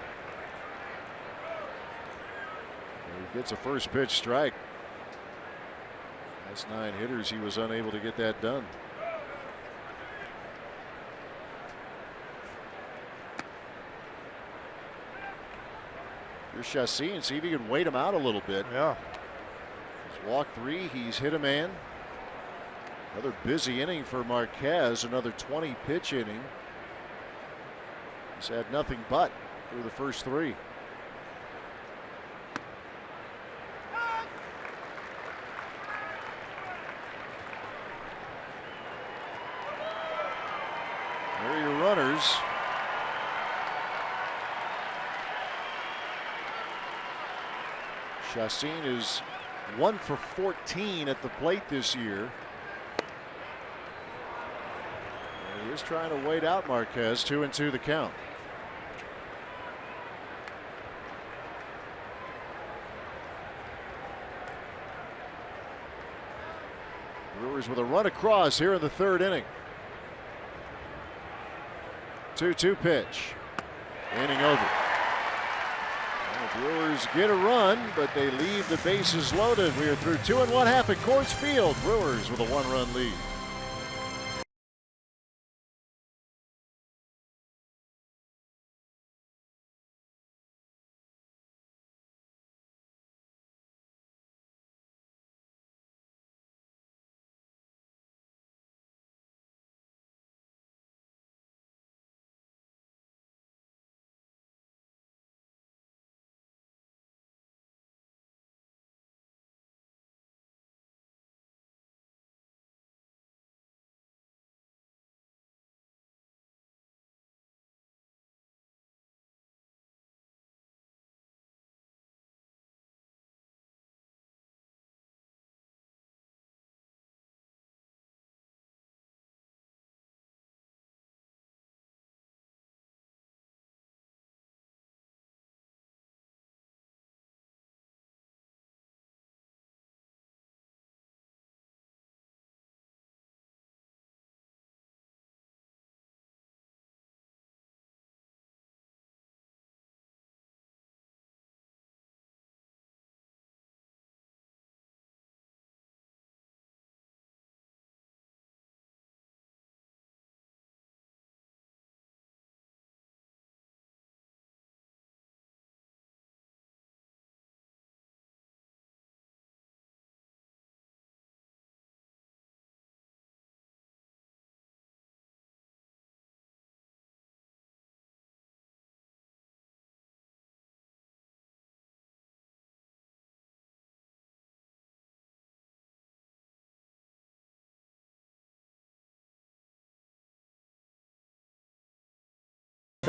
He gets a first pitch strike. Last 9 hitters, he was unable to get that done. Here's Chassin, see if he can wait him out a little bit. Yeah. He's walked 3, he's hit a man. Another busy inning for Marquez, another 20 pitch inning. He's had nothing but through the first 3. There are your runners. Chassin is 1 for 14 at the plate this year. And he is trying to wait out Marquez. 2-2 the count. Brewers with a run across here in the 3rd inning. 2-2 pitch. Inning over. The Brewers get a run, but they leave the bases loaded. We are through 2 1/2 at Coors Field. Brewers with a 1-run lead.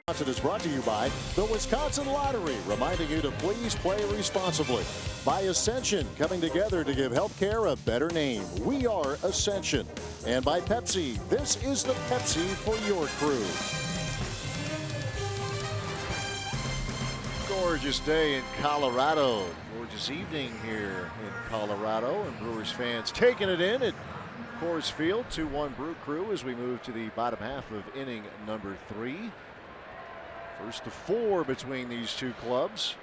Wisconsin is brought to you by the Wisconsin Lottery, reminding you to please play responsibly. By Ascension, coming together to give healthcare a better name. We are Ascension. And by Pepsi, this is the Pepsi for your crew. Gorgeous day in Colorado. Gorgeous evening here in Colorado. And Brewers fans taking it in at Coors Field. 2-1 Brew Crew as we move to the bottom half of inning number 3. First to 4 between these two clubs.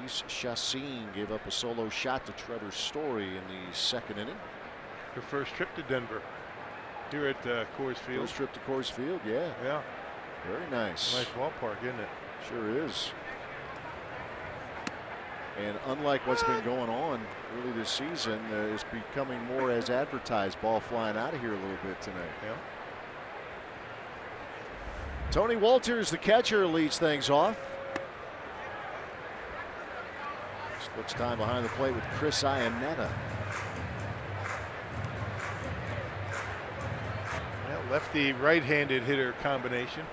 Yolis Chassin gave up a solo shot to Treader Story in the 2nd inning. Her first trip to Denver here at Coors Field. First trip to Coors Field, yeah. Yeah. Very nice. Nice ballpark, isn't it? Sure is. And unlike what's been going on early this season, it's becoming more as advertised. Ball flying out of here a little bit tonight. Yeah. Tony Walters, the catcher, leads things off. Splits time behind the plate with Chris Iannetta. Well, lefty right-handed hitter combination.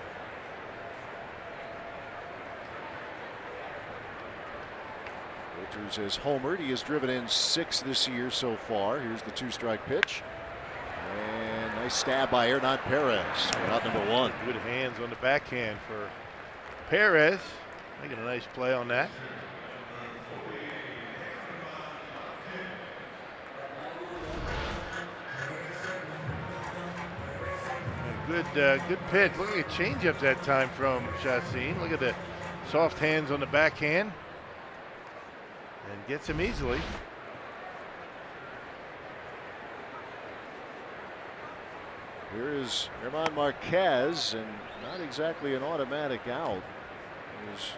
Walters has homered. He has driven in 6 this year so far. Here's the 2-strike pitch. And nice stab by Hernan Perez for out number 1. Good hands on the backhand for Perez. Making a nice play on that. Good pitch. Look at the changeup that time from Chacín. Look at the soft hands on the backhand. And gets him easily. Here is German Marquez, and not exactly an automatic out. Here's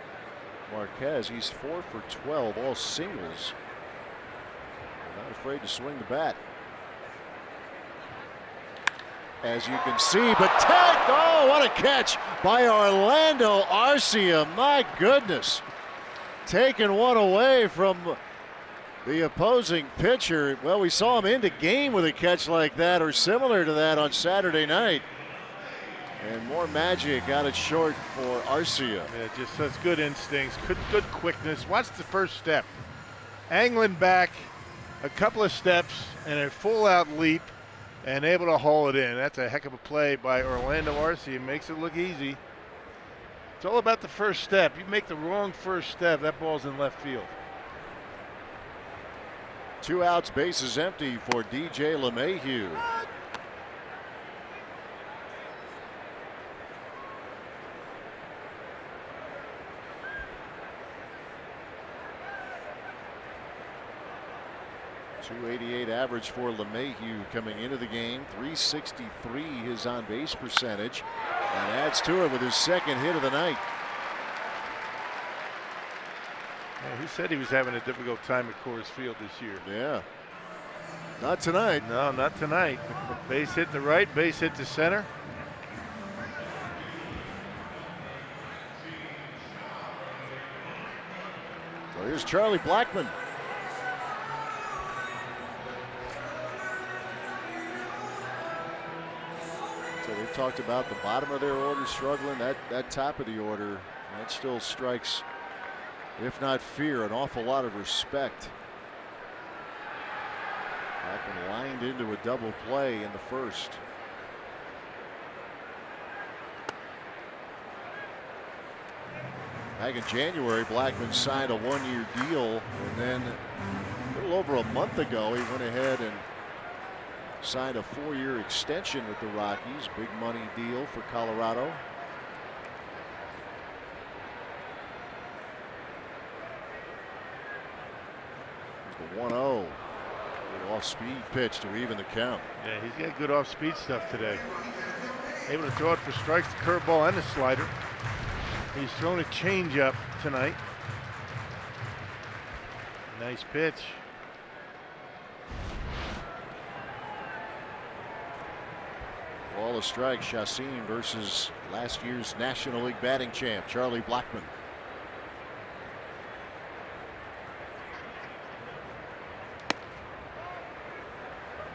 Marquez. He's 4 for 12, all singles. Not afraid to swing the bat. As you can see, but tagged. Oh, what a catch by Orlando Arcia. My goodness. Taking one away from the opposing pitcher. Well, we saw him end a game with a catch like that or similar to that on Saturday night. And more magic got it short for Arcia. Yeah, just such good instincts, good quickness. Watch the first step. Angling back a couple of steps and a full out leap and able to haul it in. That's a heck of a play by Orlando Arcia. Makes it look easy. It's all about the first step. You make the wrong first step, that ball's in left field. 2 outs, bases empty for DJ LeMahieu. .288 average for LeMahieu coming into the game. .363 his on-base percentage, and adds to it with his 2nd hit of the night. Yeah, he said he was having a difficult time at Coors Field this year. Yeah. Not tonight. No, not tonight. Base hit to right, base hit to center. So here's Charlie Blackmon. So they talked about the bottom of their order struggling. That top of the order, that still strikes, if not fear, an awful lot of respect. Blackmon lined into a double play in the first. Back in January, Blackmon signed a 1-year deal, and then a little over a month ago, he went ahead and signed a 4-year extension with the Rockies. Big money deal for Colorado. Here's the 1-0. Good off-speed pitch to even the count. Yeah, he's got good off-speed stuff today. Able to throw it for strikes, the curveball and the slider. He's thrown a changeup tonight. Nice pitch. Ball a strike. Chacín versus last year's National League batting champ Charlie Blackmon.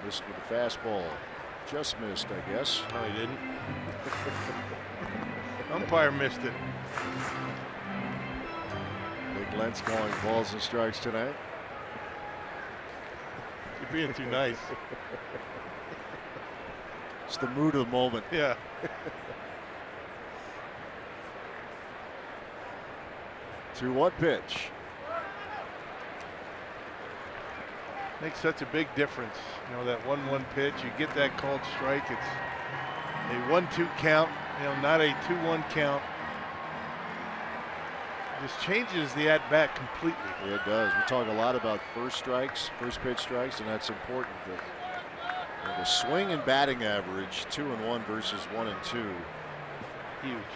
Missed with the fastball. Just missed, I guess. No, he didn't. Umpire missed it. Big Lentz calling balls and strikes tonight. You're being too nice. It's the mood of the moment. Yeah. To 1 pitch. Makes such a big difference. You know, that 1-1 pitch, you get that called strike. It's a 1-2 count, you know, not a 2-1 count. Just changes the at-bat completely. Yeah, it does. We talk a lot about first pitch strikes, and that's important. But the swing and batting average, 2-1 versus 1-2. Huge.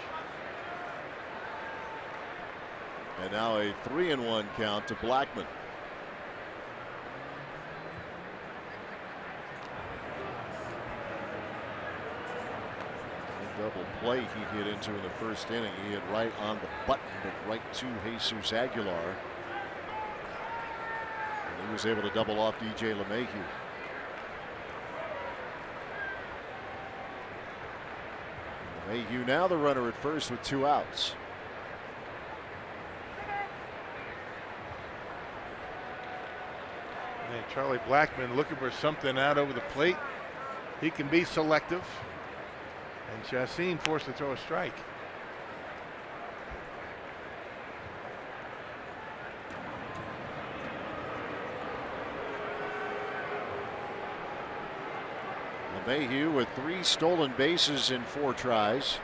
And now a 3-1 count to Blackmon. Double play he hit into in the first inning. He hit right on the button, but right to Jesus Aguilar. And he was able to double off DJ LeMahieu. LeMahieu now the runner at first with 2 outs. Charlie Blackmon looking for something out over the plate. He can be selective. And Chassin forced to throw a strike. LeMahieu with 3 stolen bases in 4 tries.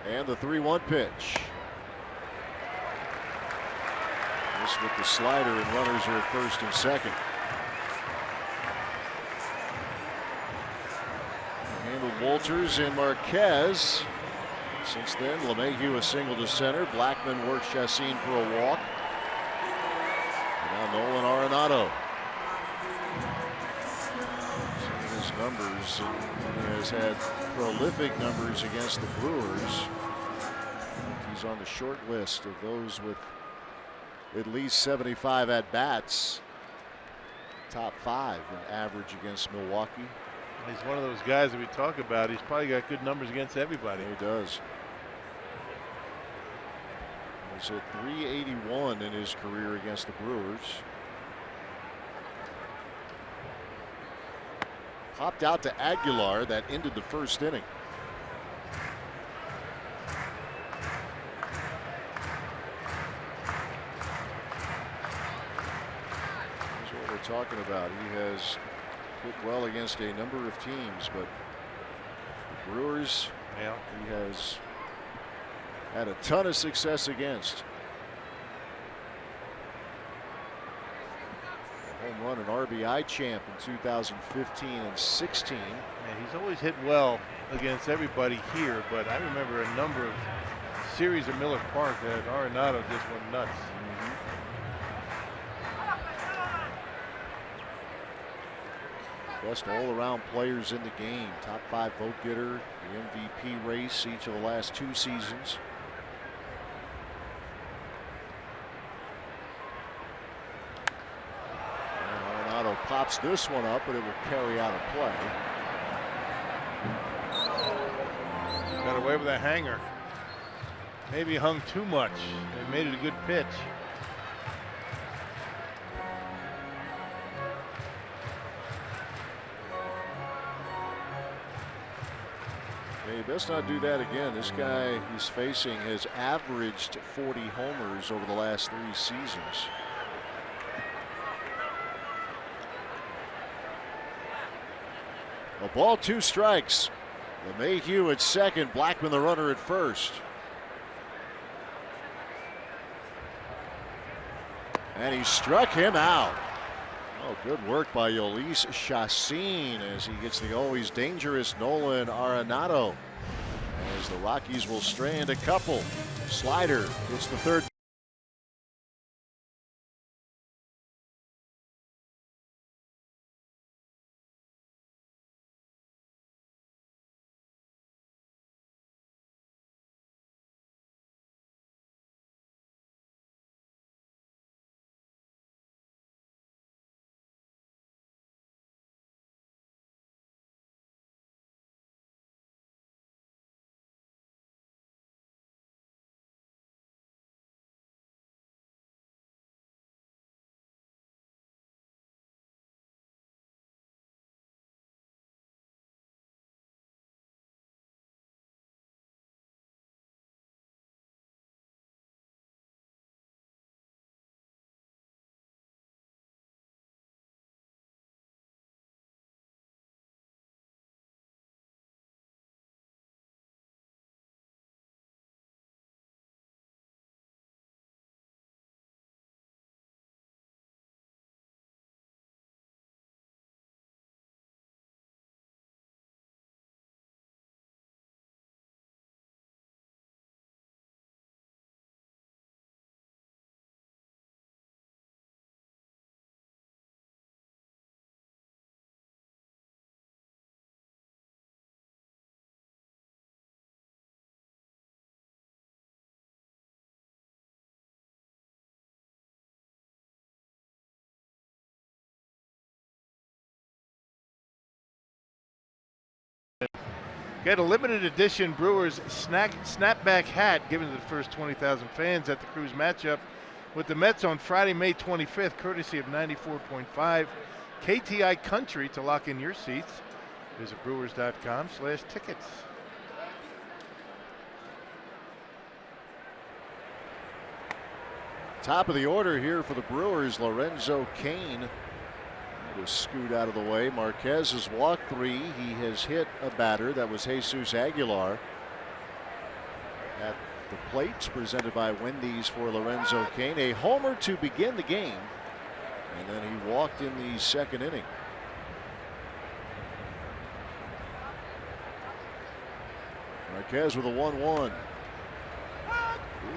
And the 3-1 pitch. This with the slider, and runners are at first and second. Handled Walters and Marquez. Since then, LeMahieu a single to center. Blackmon works Chassin for a walk. And now Nolan Arenado. Seeing his numbers, and he has had prolific numbers against the Brewers. He's on the short list of those with at least 75 at-bats. Top 5 in average against Milwaukee. He's one of those guys that we talk about. He's probably got good numbers against everybody. He does. He's at 381 in his career against the Brewers. Popped out to Aguilar. That ended the first inning. That's what we're talking about. He has hit well against a number of teams, but the Brewers, yeah, he has had a ton of success against. Home run and RBI champ in 2015 and 16. Yeah, he's always hit well against everybody here, but I remember a number of series at Miller Park that Arenado just went nuts. Best all-around players in the game. Top 5 vote getter, the MVP race each of the last 2 seasons. And Arenado pops this one up, but it will carry out a play. Got away with a hanger. Maybe hung too much and made it a good pitch. You best not do that again. This guy he's facing has averaged 40 homers over the last 3 seasons. A ball, 2 strikes. LeMahieu at second, Blackmon the runner at first. And he struck him out. Oh, good work by Yolis Chassin as he gets the always dangerous Nolan Arenado. As the Rockies will strand a couple. Slider gets the third. Get a limited edition Brewers snapback hat given to the first 20,000 fans at the Cruise matchup with the Mets on Friday, May 25th, courtesy of 94.5 KTI Country. To lock in your seats, visit brewers.com/tickets. Top of the order here for the Brewers, Lorenzo Cain. Was scoot out of the way. Marquez has walked 3. He has hit a batter. That was Jesus Aguilar. At the plates, presented by Wendy's for Lorenzo Cain. A homer to begin the game. And then he walked in the second inning. Marquez with a 1-1.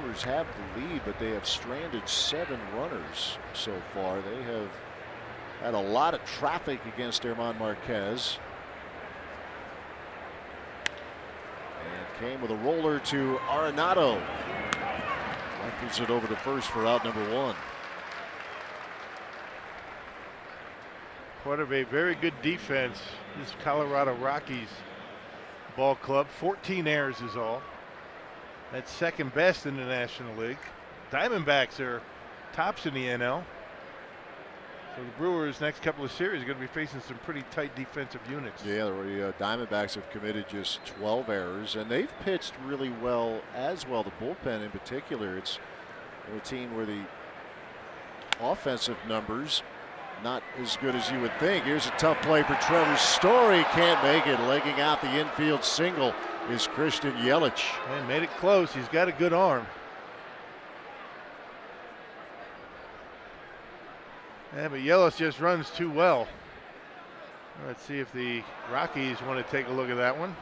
Brewers have the lead, but they have stranded 7 runners so far. They have had a lot of traffic against German Marquez. And came with a roller to Arenado. Rifles it over to first for out number 1. Part of a very good defense, this Colorado Rockies ball club. 14 errors is all. That's second best in the National League. Diamondbacks are tops in the NL. So the Brewers' next couple of series are going to be facing some pretty tight defensive units. Yeah, the Diamondbacks have committed just 12 errors, and they've pitched really well as well. The bullpen in particular, it's a team where the offensive numbers not as good as you would think. Here's a tough play for Trevor Story. Can't make it. Legging out the infield single is Christian Yelich. And made it close. He's got a good arm. Yeah, but Yelich just runs too well. Let's see if the Rockies want to take a look at that one.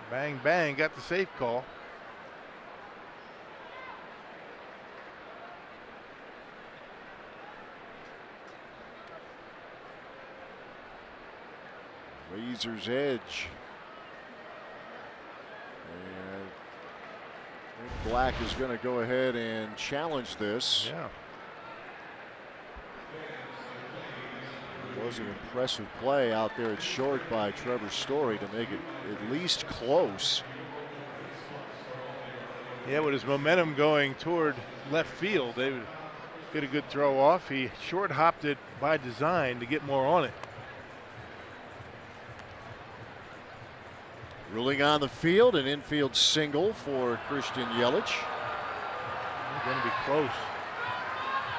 Bang, bang, got the safe call. Razor's edge. And Black is going to go ahead and challenge this. Yeah. It was an impressive play out there at short by Trevor Story to make it at least close. Yeah, with his momentum going toward left field, they would get a good throw off. He short hopped it by design to get more on it. Ruling on the field, an infield single for Christian Yelich. Going to be close.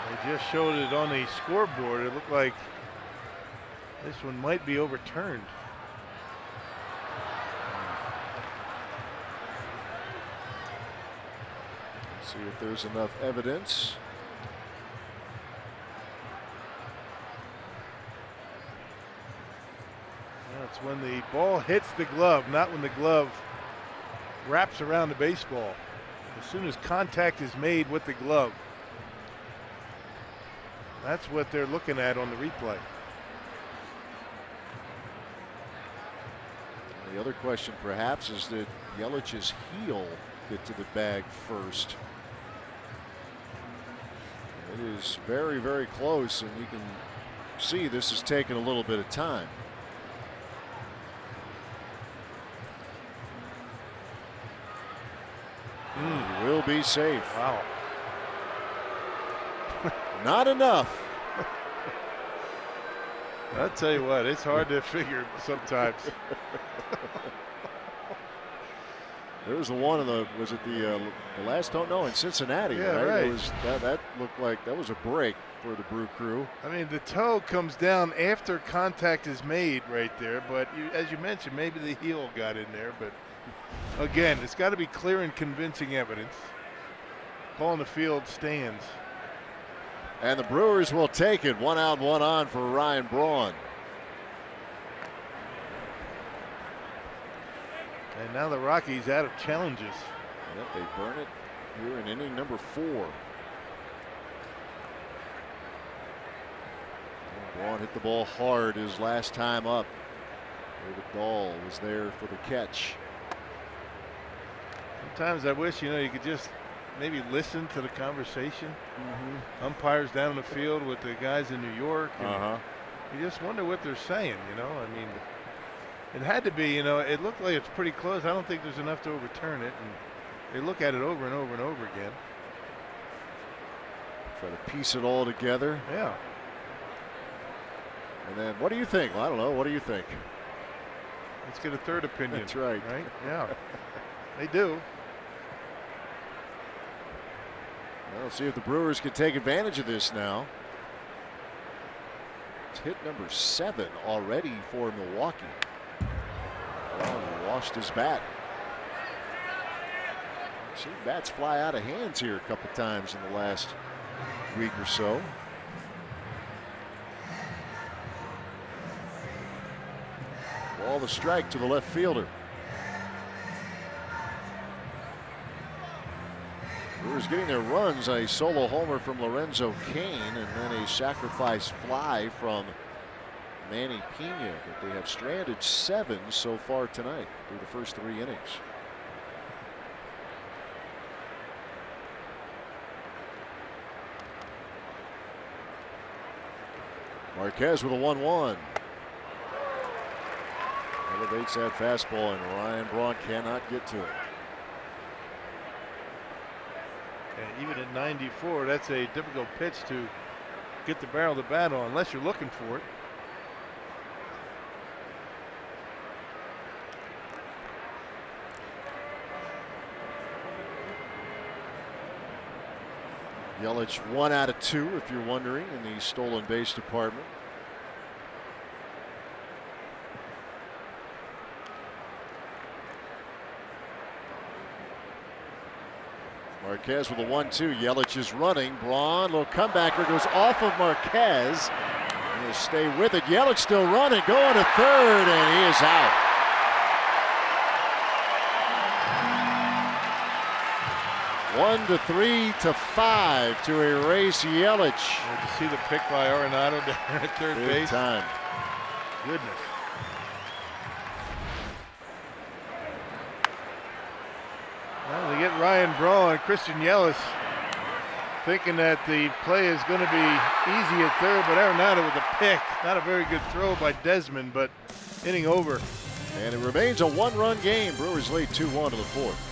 They just showed it on the scoreboard. It looked like this one might be overturned. Let's see if there's enough evidence. That's when the ball hits the glove, not when the glove wraps around the baseball. As soon as contact is made with the glove, that's what they're looking at on the replay. The other question perhaps is that Yelich's heel get to the bag first. It is very, very close, and you can see this is taking a little bit of time. He will be safe. Wow. Not enough. I'll tell you what, it's hard to figure sometimes. There was the one in the, was it the last home? No, in Cincinnati, Yeah, right? right. It was, that looked like that was a break for the Brew Crew. I mean, the toe comes down after contact is made right there, but as you mentioned, maybe the heel got in there, but again, it's got to be clear and convincing evidence. Ball in the field stands. And the Brewers will take it. 1 out, 1 on for Ryan Braun. And now the Rockies out of challenges. Yep, they burn it here in inning number 4. Braun hit the ball hard his last time up. David Dahl was there for the catch. Sometimes I wish, you could just maybe listen to the conversation. Umpires down in the field with the guys in New York. And You just wonder what they're saying, you know. I mean, it had to be, you know, it looked like it's pretty close. I don't think there's enough to overturn it. And they look at it over and over and over again. Try to piece it all together. Yeah. And then, what do you think? Well, I don't know. What do you think? Let's get a third opinion. That's right. Right? Yeah. They do. Well, let's see if the Brewers can take advantage of this now. It's hit number 7 already for Milwaukee. Well, he washed his bat. I've seen bats fly out of hands here a couple times in the last week or so. Ball the strike to the left fielder. Brewers getting their runs, a solo homer from Lorenzo Cain and then a sacrifice fly from Manny Pena. But they have stranded 7 so far tonight through the first 3 innings. Marquez with a 1-1. Elevates that fastball and Ryan Braun cannot get to it. And even at 94, that's a difficult pitch to get the barrel of the bat on unless you're looking for it. Yelich 1 out of 2, if you're wondering, in the stolen base department. Marquez with a 1-2. Yelich is running. Braun, little comebacker, goes off of Marquez. He'll stay with it. Yelich still running, going to third, and he is out. One to 3 to 5 to erase Yelich. Did you see the pick by Arenado down at third Big base? time. Goodness. Well, they get Ryan Braun, Christian Yelich thinking that the play is going to be easy at third, but Arenado with a pick. Not a very good throw by Desmond, but inning over. And it remains a 1-run game. Brewers lead 2-1 to the 4th.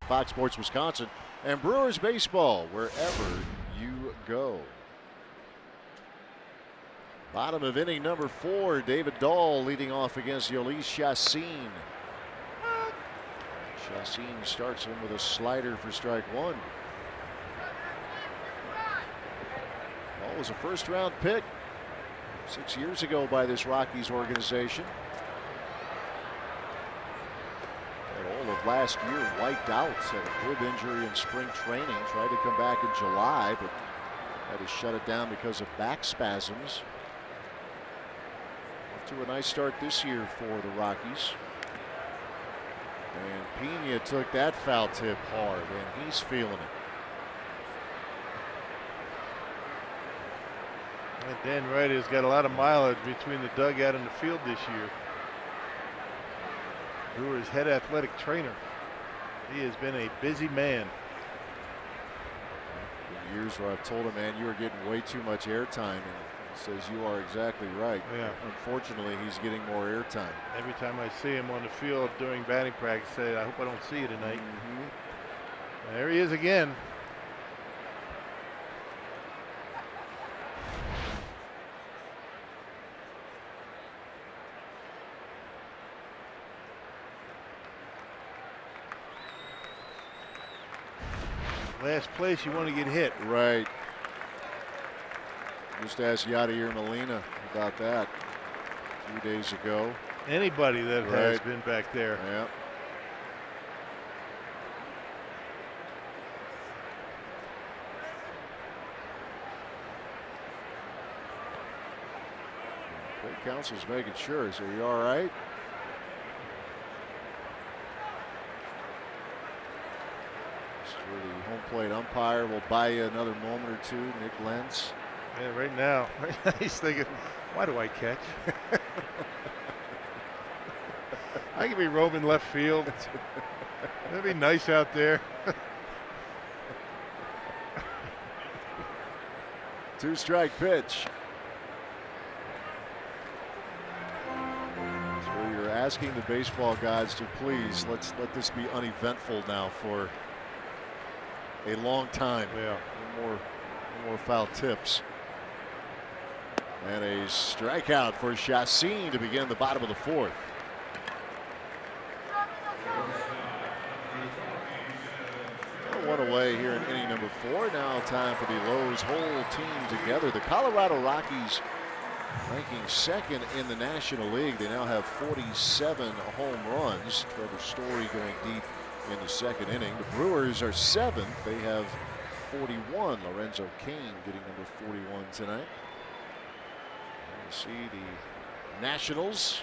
Fox Sports Wisconsin and Brewers baseball wherever you go. Bottom of inning number 4, David Dahl leading off against Yolis Chacin. Chacin starts him with a slider for strike 1. Dahl was a first-round pick 6 years ago by this Rockies organization. Had all of of last year, wiped out. Had a rib injury in spring training. Tried to come back in July, but had to shut it down because of back spasms. Off to a nice start this year for the Rockies. And Pena took that foul tip hard, and he's feeling it. And Dan Wright has got a lot of mileage between the dugout and the field this year. Brewers head athletic trainer. He has been a busy man. In years where I've told him, man, you are getting way too much airtime, and he says you are exactly right. Yeah. Unfortunately, he's getting more airtime. Every time I see him on the field during batting practice, I say, I hope I don't see you tonight. There he is again. Last place you want to get hit. Right. Just asked Yadier Molina about that a few days ago. Anybody that has been back there. Yeah. Play counsel's making sure. So you all right? The home plate umpire will buy you another moment or two. Nick Lentz. Yeah, right now he's thinking, why do I catch? I could be roaming left field. That'd be nice out there. 2-strike pitch. So you're asking the baseball gods to please let this be uneventful now for a long time. Yeah. No more foul tips. And a strikeout for Chassin to begin the bottom of the fourth. One away here in inning number 4. Now time for the Lowe's whole team together. The Colorado Rockies ranking second in the National League. They now have 47 home runs. Trevor Story going deep in the second inning. The Brewers are 7th. They have 41. Lorenzo Cain getting number 41 tonight. You see the Nationals,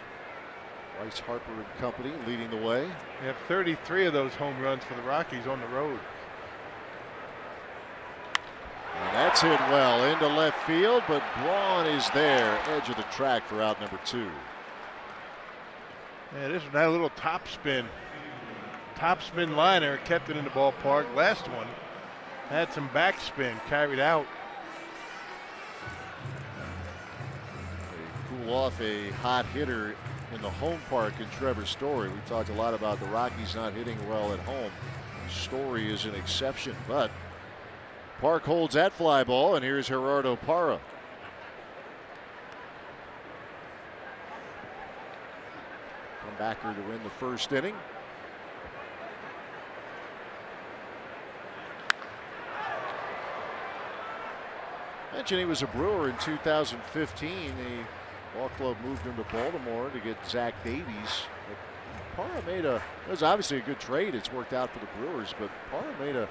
Bryce Harper and company leading the way. You have 33 of those home runs for the Rockies on the road. And that's hit well into left field, but Braun is there, edge of the track for out number 2. Yeah, this is that little top spin liner, kept it in the ballpark. Last one had some backspin, carried out. They cool off a hot hitter in the home park in Trevor Story. We talked a lot about the Rockies not hitting well at home. Story is an exception, but Park holds that fly ball, and here's Gerardo Parra. Comebacker to win the first inning. Mentioned he was a Brewer in 2015. The ball club moved him to Baltimore to get Zach Davies. But Parra made it was obviously a good trade. It's worked out for the Brewers, but Parra made a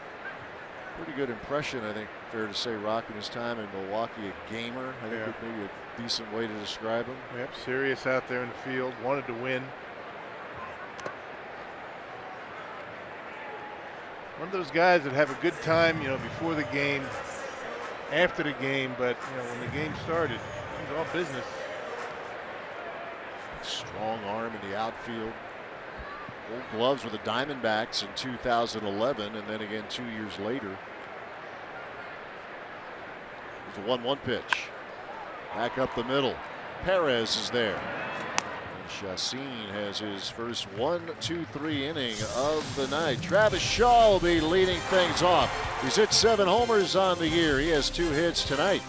pretty good impression, I think, fair to say, rocking his time in Milwaukee. A gamer, I think, would maybe a decent way to describe him. Yep, serious out there in the field, wanted to win. One of those guys that have a good time, before the game, after the game, but when the game started, it was all business. Strong arm in the outfield. Gold gloves with the Diamondbacks in 2011, and then again 2 years later. There's a 1-1 pitch. Back up the middle. Perez is there. And Chassin has his first 1-2-3 inning of the night. Travis Shaw will be leading things off. He's hit 7 homers on the year. He has 2 hits tonight.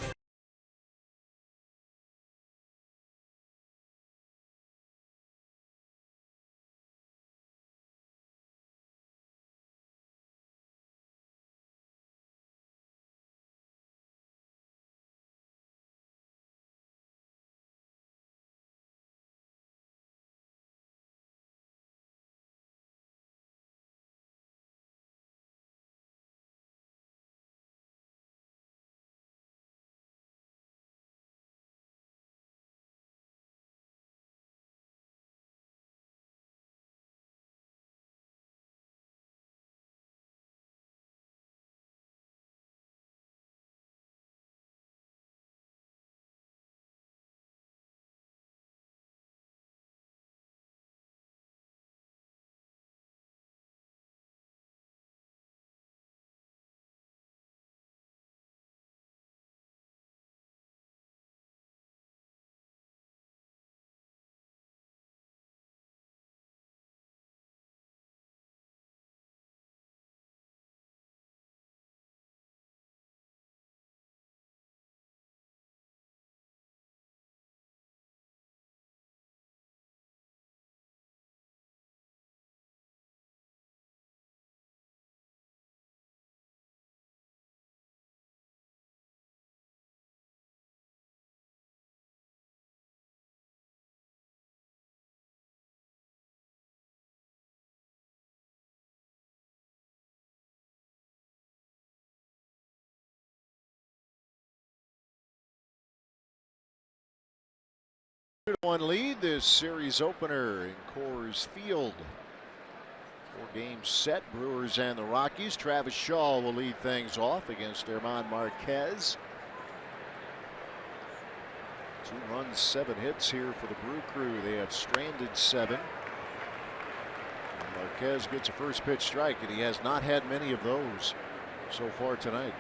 2-1 lead this series opener in Coors Field. 4-game set, Brewers and the Rockies. Travis Shaw will lead things off against German Marquez. 2 runs, 7 hits here for the Brew Crew. They have stranded 7. Marquez gets a first pitch strike, and he has not had many of those so far tonight.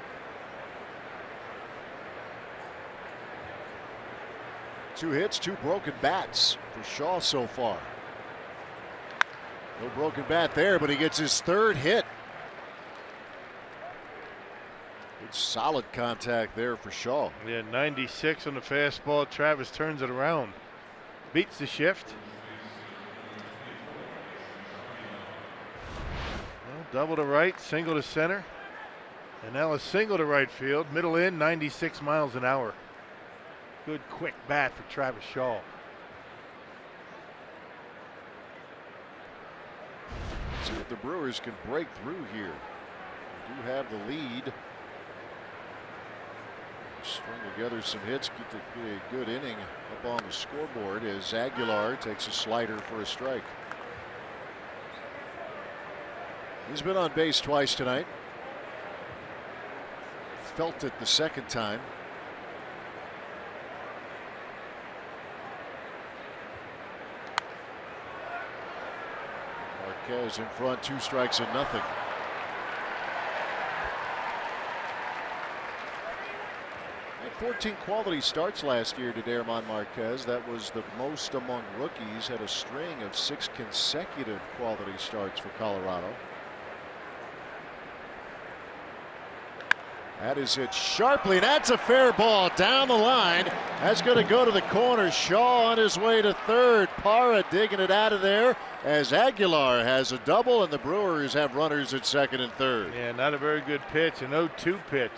2 hits, 2 broken bats for Shaw so far. No broken bat there, but he gets his 3rd hit. Good solid contact there for Shaw. Yeah, 96 on the fastball. Travis turns it around. Beats the shift. Well, double to right, single to center. And now a single to right field. Middle in, 96 miles an hour. Good quick bat for Travis Shaw. See if the Brewers can break through here. They do have the lead. String together some hits, get a good inning up on the scoreboard as Aguilar takes a slider for a strike. He's been on base twice tonight. Felt it the second time. Marquez in front, 2 strikes and nothing. Had 14 quality starts last year to German Marquez. That was the most among rookies. Had a string of 6 consecutive quality starts for Colorado. That is hit sharply. That's a fair ball down the line. That's going to go to the corner. Shaw on his way to third. Parra digging it out of there as Aguilar has a double, and the Brewers have runners at second and third. Yeah, not a very good pitch, an 0-2 pitch.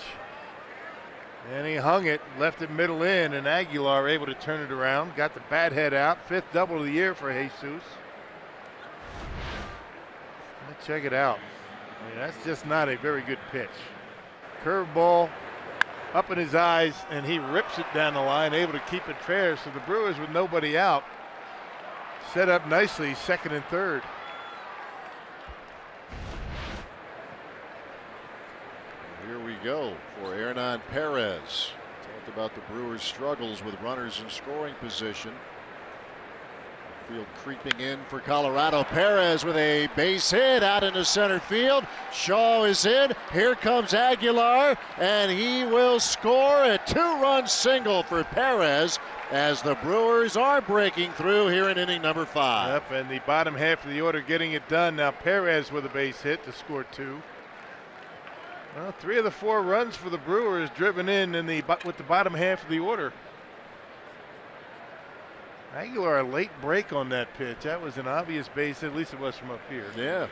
And he hung it, left it middle in, and Aguilar able to turn it around. Got the bat head out. 5th double of the year for Jesus. Let's check it out. I mean, that's just not a very good pitch. Curveball up in his eyes, and he rips it down the line, able to keep it fair. So the Brewers, with nobody out, set up nicely, second and third. Here we go for Hernan Perez. Talked about the Brewers' struggles with runners in scoring position. Field creeping in for Colorado. Perez with a base hit out into center field. Shaw is in. Here comes Aguilar, and he will score a 2-run single for Perez as the Brewers are breaking through here in inning number 5. Yep, and the bottom half of the order getting it done. Now Perez with a base hit to score 2. Well, 3 of the 4 runs for the Brewers driven in with the bottom half of the order. Aguilar, a late break on that pitch. That was an obvious base hit, at least it was from up here. Yeah.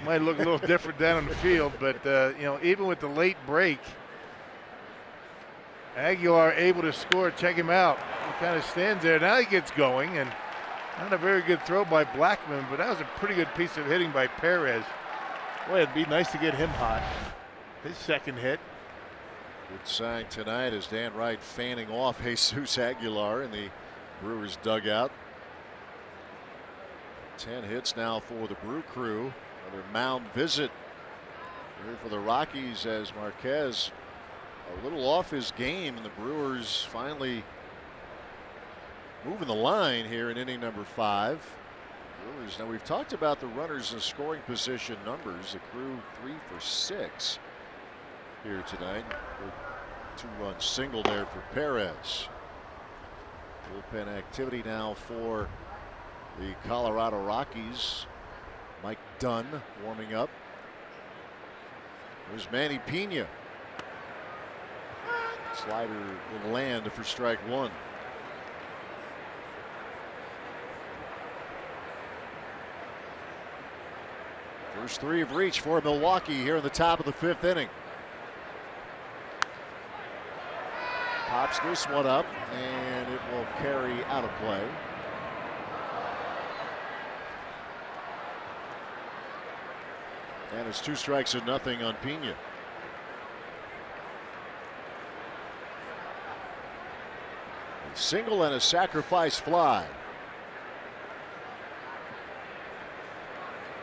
Might look a little different down on the field, but you know, even with the late break, Aguilar able to score. Check him out. He kind of stands there. Now he gets going, and not a very good throw by Blackman, but that was a pretty good piece of hitting by Perez. Boy, it'd be nice to get him hot. His second hit. Good sign tonight as Dan Wright fanning off Jesus Aguilar in the Brewers dugout. 10 hits now for the Brew Crew. Another mound visit here for the Rockies as Marquez a little off his game, and the Brewers finally moving the line here in inning number 5. Brewers, now we've talked about the runners in scoring position numbers. The Crew 3 for 6 here tonight. Good 2-run single there for Perez. Bullpen activity now for the Colorado Rockies. Mike Dunn warming up. There's Manny Pena. Slider will land for strike 1. First 3 have reached for Milwaukee here in the top of the 5th inning. Pops this one up, and it will carry out of play. And it's 2 strikes and nothing on Pena. Single and a sacrifice fly.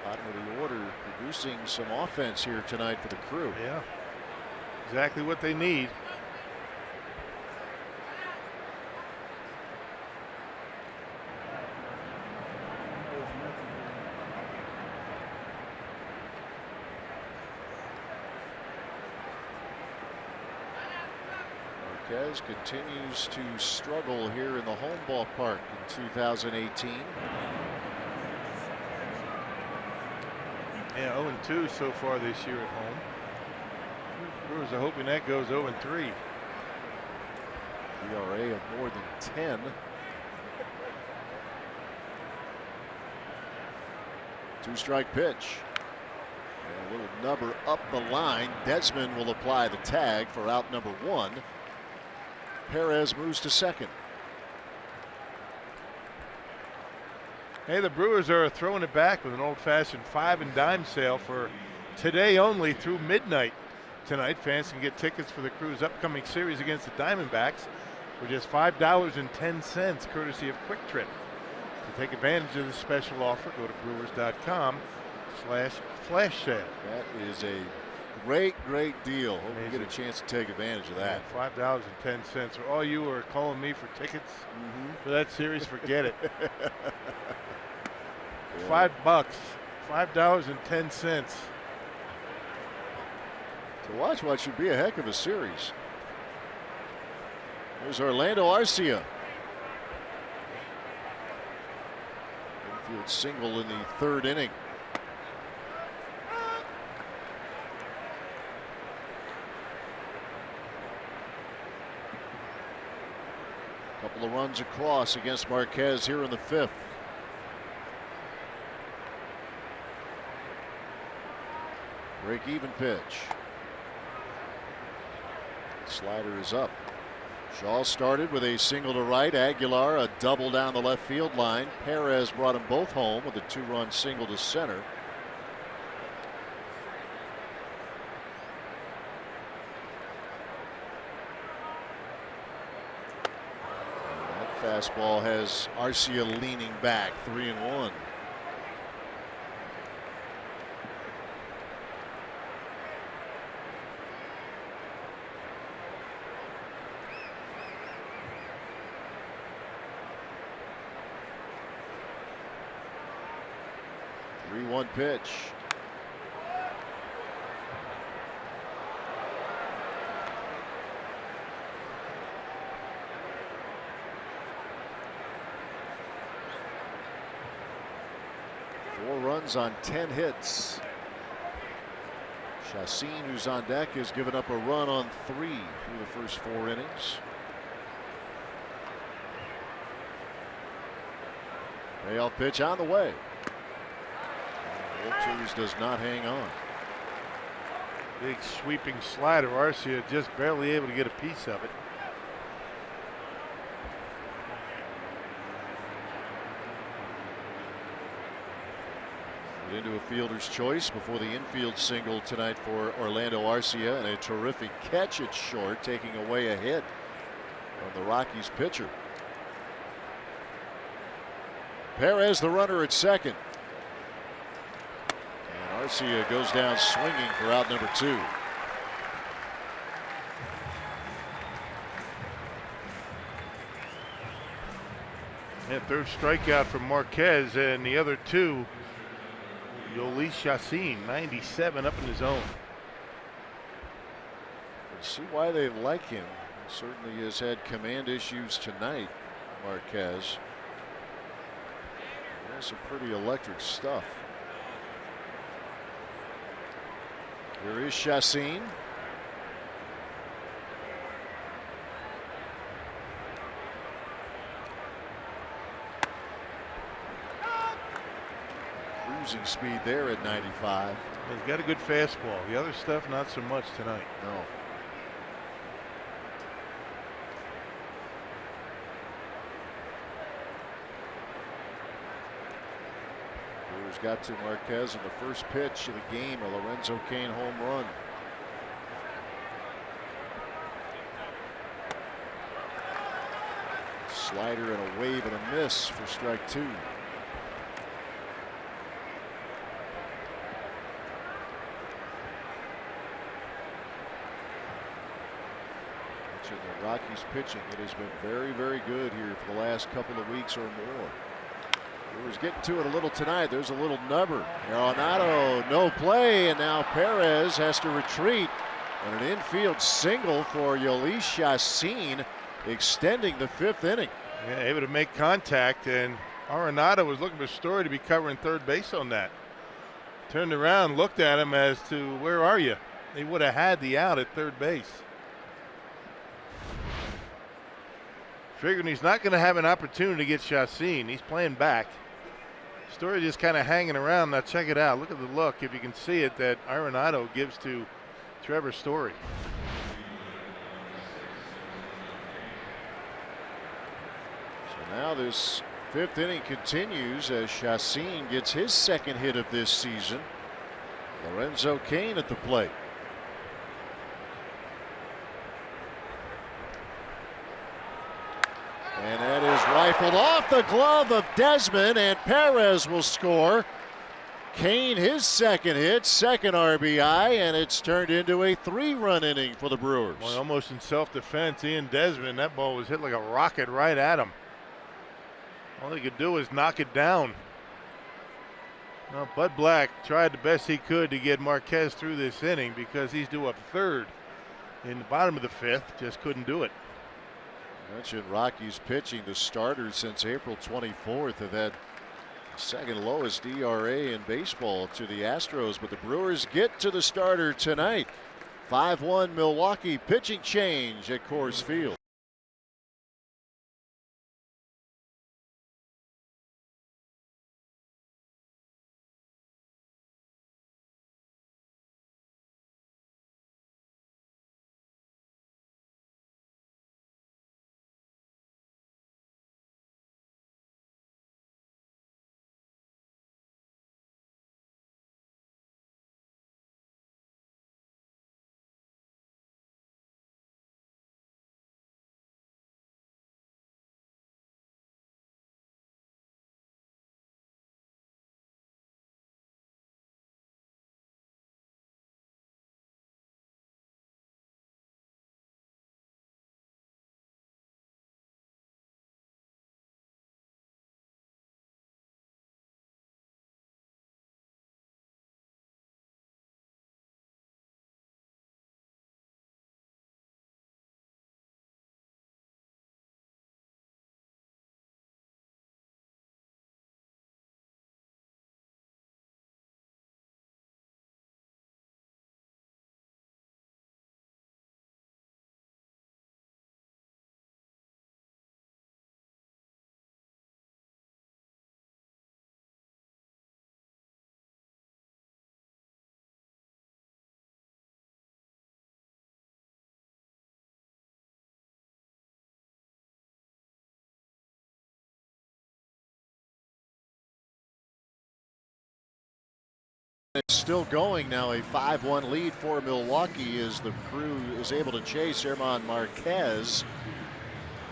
Bottom of the order, producing some offense here tonight for the Crew. Yeah, exactly what they need. Marquez continues to struggle here in the home ballpark in 2018. Yeah, 0-2 so far this year at home. Brewers are hoping that goes 0-3. ERA of more than 10. Two-strike pitch. And a little nubber up the line. Desmond will apply the tag for out number 1. Perez moves to second. Hey, the Brewers are throwing it back with an old-fashioned 5 and dime sale for today only through midnight tonight. Fans can get tickets for the Crew's upcoming series against the Diamondbacks for just $5.10, courtesy of Quick Trip. To take advantage of this special offer, go to brewers.com/flash sale. That is a great deal. Hope you get a chance to take advantage of that. Yeah, $5.10. For all you who are calling me for tickets for that series, forget it. Yeah. $5, $5.10. To watch what should be a heck of a series. There's Orlando Arcia. Infield single in the 3rd inning. Couple of runs across against Marquez here in the 5th. Break-even pitch. Slider is up. Shaw started with a single to right. Aguilar a double down the left field line. Perez brought them both home with a 2-run single to center. And that fastball has Arcia leaning back, 3-1. Pitch. Four runs on 10 hits. Chassin, who's on deck, has given up a run on 3 through the first 4 innings. Payoff pitch on the way. Walters does not hang on. Big sweeping slider. Arcia just barely able to get a piece of it. Get into a fielder's choice before the infield single tonight for Orlando Arcia, and a terrific catch at short, taking away a hit from the Rockies pitcher. Perez the runner at second. Arcia goes down swinging for out number 2. And 3rd strikeout from Marquez, and the other 2, Yolis Chassin, 97 up in the zone. See why they like him. He certainly has had command issues tonight, Marquez. That's some pretty electric stuff. Here is Chassin. Cruising speed there at 95. He's got a good fastball. The other stuff, not so much tonight. No. Got to Marquez in the first pitch of the game, a Lorenzo Cain home run. Slider and a wave and a miss for strike 2. The Rockies pitching, it has been very, very good here for the last couple of weeks or more. Brewers getting to it a little tonight. There's a little nubber. Arenado, no play, and now Perez has to retreat. And an infield single for Yoeli Chacin, extending the 5th inning. Yeah, able to make contact, and Arenado was looking for Story to be covering third base on that. Turned around, looked at him as to, where are you? He would have had the out at third base. Figuring he's not going to have an opportunity to get Chacin. He's playing back. Story just kind of hanging around. Now check it out. Look at the look, if you can see it, that Arenado gives to Trevor Story. So now this 5th inning continues as Chacin gets his 2nd hit of this season. Lorenzo Cain at the plate. And that is rifled off the glove of Desmond, and Perez will score. Cain his 2nd hit, 2nd RBI, and it's turned into a 3-run inning for the Brewers. Well, almost in self-defense, Ian Desmond, that ball was hit like a rocket right at him. All he could do was knock it down. Well, Bud Black tried the best he could to get Marquez through this inning because he's due up 3rd in the bottom of the 5th, just couldn't do it. Mentioned Rockies pitching. The starters since April 24th have had the 2nd lowest ERA in baseball to the Astros, but the Brewers get to the starter tonight. 5-1 Milwaukee pitching change at Coors Field. It's still going now, a 5-1 lead for Milwaukee as the crew is able to chase German Marquez.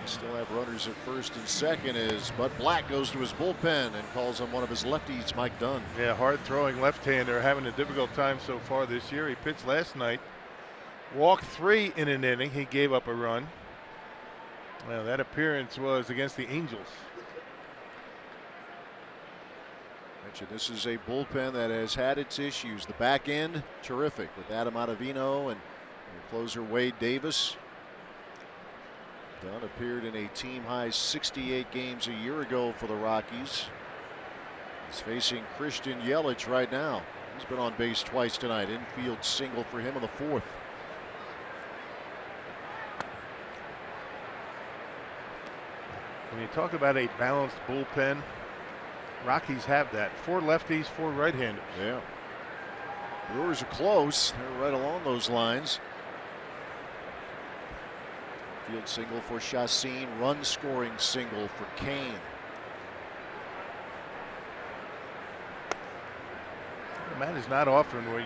Still have runners at 1st and 2nd as Bud Black goes to his bullpen and calls on one of his lefties, Mike Dunn. Yeah, hard-throwing left-hander having a difficult time so far this year. He pitched last night, walked 3 in an inning. He gave up a run. Well, that appearance was against the Angels. This is a bullpen that has had its issues. The back end, terrific with Adam Ottavino and closer Wade Davis. Dunn appeared in a team-high 68 games a year ago for the Rockies. He's facing Christian Yelich right now. He's been on base twice tonight. Infield single for him in the 4th. When you talk about a balanced bullpen, Rockies have that. 4 lefties, 4 right-handers. Yeah. Brewers are close. They're right along those lines. Field single for Chacin. Run scoring single for Cain. That is not often where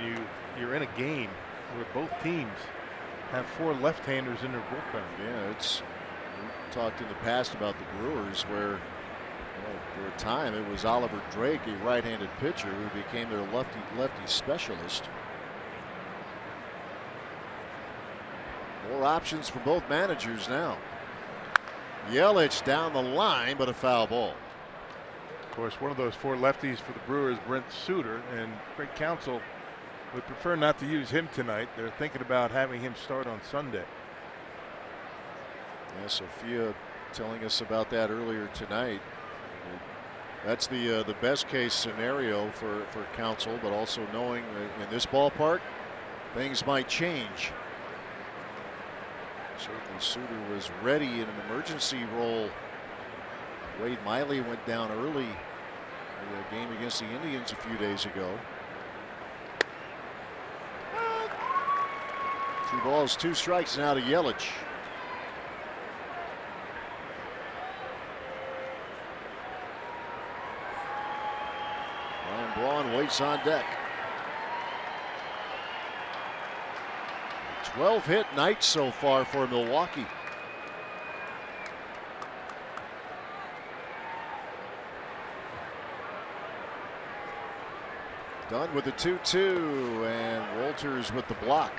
you're in a game where both teams have 4 left-handers in their bullpen. Yeah, it's We talked in the past about the Brewers where for a time it was Oliver Drake, a right-handed pitcher, who became their lefty specialist. More options for both managers now. Yelich down the line, but a foul ball. Of course, one of those 4 lefties for the Brewers, Brent Suter, and Craig Counsell would prefer not to use him tonight. They're thinking about having him start on Sunday. Yeah, Sophia telling us about that earlier tonight. That's the best case scenario for Counsell, but also knowing that in this ballpark things might change. Certainly Suter was ready in an emergency role. Wade Miley went down early in the game against the Indians a few days ago. 2 balls, 2 strikes now to Yelich. Ryan Braun waits on deck. 12-hit night so far for Milwaukee. Dunn with the 2-2, and Walters with the block.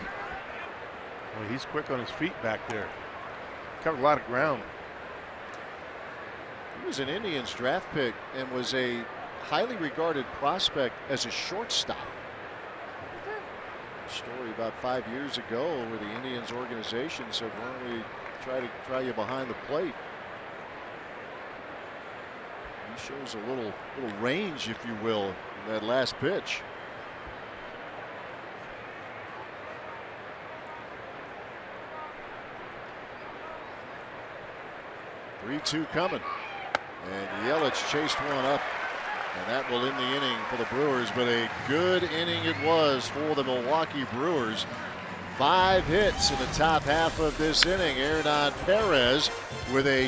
Well, he's quick on his feet back there. Covered a lot of ground. He was an Indians draft pick and was a highly regarded prospect as a shortstop. Story about 5 years ago where the Indians organization said, why don't we try you behind the plate. He shows a little range, if you will, in that last pitch. Three-2 coming, and Yelich chased one up, and that will end the inning for the Brewers. But a good inning it was for the Milwaukee Brewers. 5 hits in the top half of this inning. Hernan Perez with a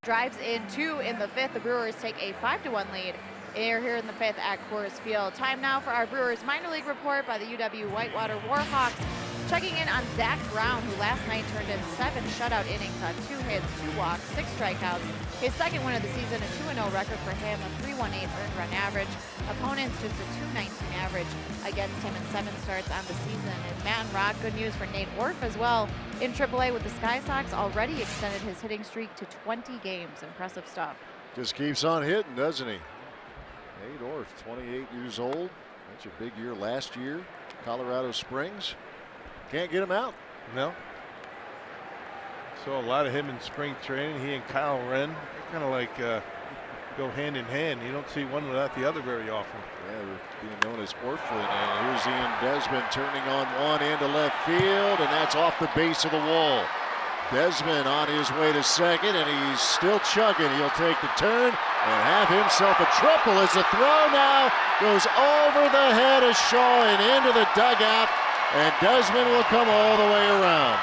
drives in 2 in the 5th. The Brewers take a 5-1 lead here in the 5th at Coors Field. Time now for our Brewers minor league report by the UW Whitewater Warhawks. Checking in on Zach Brown, who last night turned in 7 shutout innings on 2 hits, 2 walks, 6 strikeouts. His second win of the season, a 2-0 record for him, a 3.18 earned run average. Opponents just a 2.19 average against him in 7 starts on the season. And Matt and Rock, good news for Nate Worf as well. In AAA with the Sky Sox, already extended his hitting streak to 20 games. Impressive stuff. just keeps on hitting, doesn't he? Nate Orf, 28 years old. That's a big year last year. Colorado Springs. Can't get him out. No. Saw a lot of him in spring training. He and Kyle Wren, kind of like go hand in hand. You don't see one without the other very often. Yeah, they're being known as orphan. And here's Ian Desmond turning on one into left field, and that's off the base of the wall. Desmond on his way to second, and he's still chugging. He'll take the turn and have himself a triple as the throw now goes over the head of Shaw and into the dugout, and Desmond will come all the way around.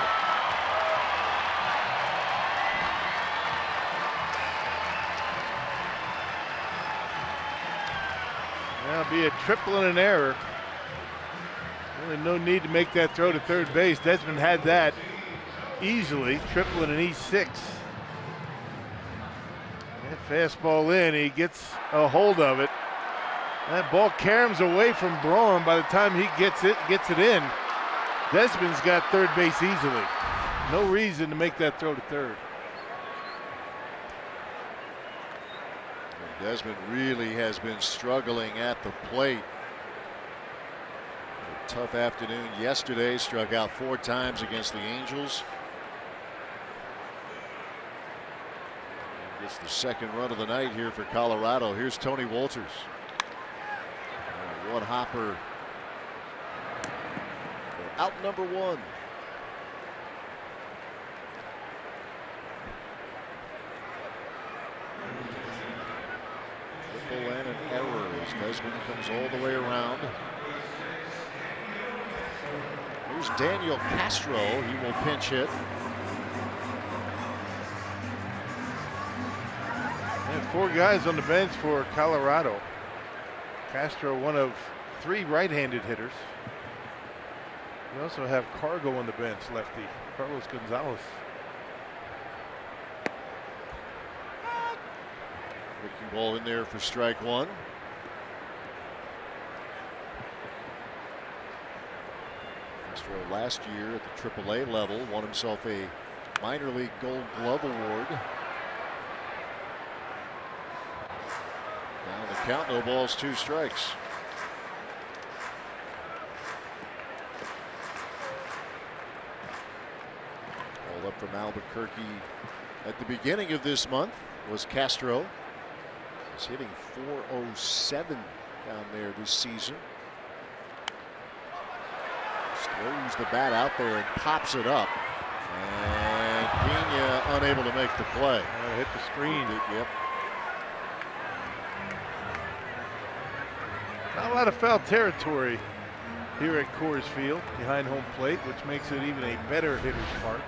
That'll be a triple and an error. Really no need to make that throw to third base. Desmond had that easily, triple and an E6. That fastball in, he gets a hold of it. That ball caroms away from Braun. By the time he gets it in, Desmond's got third base easily. No reason to make that throw to third. Desmond really has been struggling at the plate. A tough afternoon yesterday, struck out 4 times against the Angels. Gets the second run of the night here for Colorado. Here's Tony Wolters. One hopper for out number 1. Triple and an error as Desmond comes all the way around. Here's Daniel Castro. He will pinch hit. And 4 guys on the bench for Colorado. Castro, one of 3 right-handed hitters. We also have Cargo on the bench, lefty, Carlos Gonzalez. Breaking ball in there for strike 1. Castro last year at the AAA level won himself a minor league Gold Glove award. Now the count, no balls, 2 strikes. Called up from Albuquerque at the beginning of this month was Castro. He's hitting .407 down there this season. Just throws the bat out there and pops it up. And Pena unable to make the play. Hit the screen. Yep. Not a lot of foul territory here at Coors Field behind home plate, which makes it even a better hitter's park.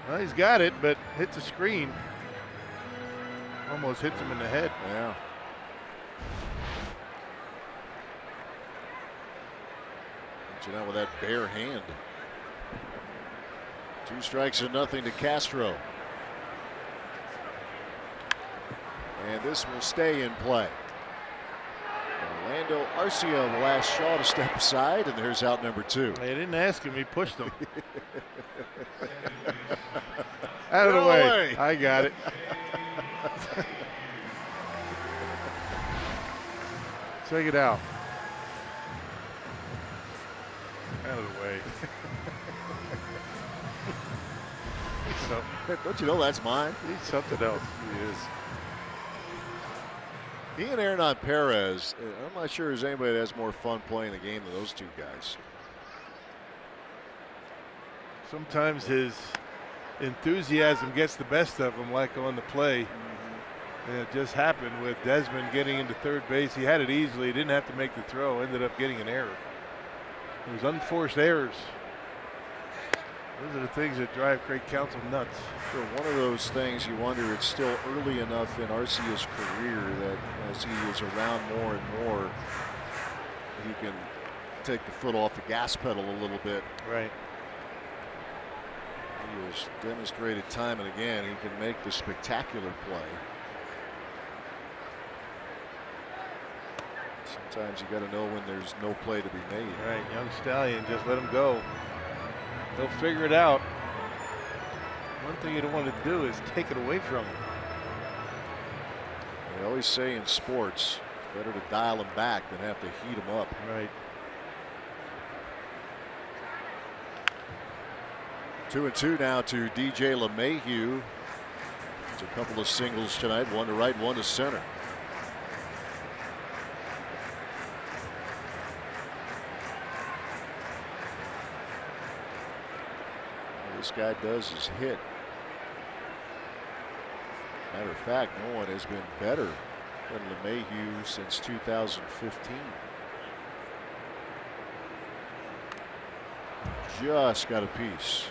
Well, he's got it, but hits the screen. Almost hits him in the head. Yeah. Reaching out with that bare hand. 2 strikes and nothing to Castro. And this will stay in play. Orlando Arcia will ask Shaw to step aside, and there's out number 2. They didn't ask him, he pushed him. Out of the No way. way. I got it. Check it out. Out of the way. So, Don't you know that's mine? he's something else. He is. He and Hernan Perez, I'm not sure there's anybody that has more fun playing the game than those 2 guys. Sometimes his enthusiasm gets the best of him, like on the play. And it just happened with Desmond getting into third base. He had it easily, didn't have to make the throw, ended up getting an error. It was unforced errors. Those are the things that drive Craig Counsell nuts. So one of those things you wonder, it's still early enough in Arcia's career that as he is around more and more, he can take the foot off the gas pedal a little bit. Right. He has demonstrated time and again he can make the spectacular play. Sometimes you got to know when there's no play to be made. Right, young stallion, just let him go. They'll figure it out. One thing you don't want to do is take it away from him. They always say in sports, it's better to dial him back than have to heat him up. Right. 2-2 now to DJ LeMahieu. It's a couple of singles tonight, one to right, one to center. All this guy does is hit. Matter of fact, no one has been better than LeMahieu since 2015. Just got a piece.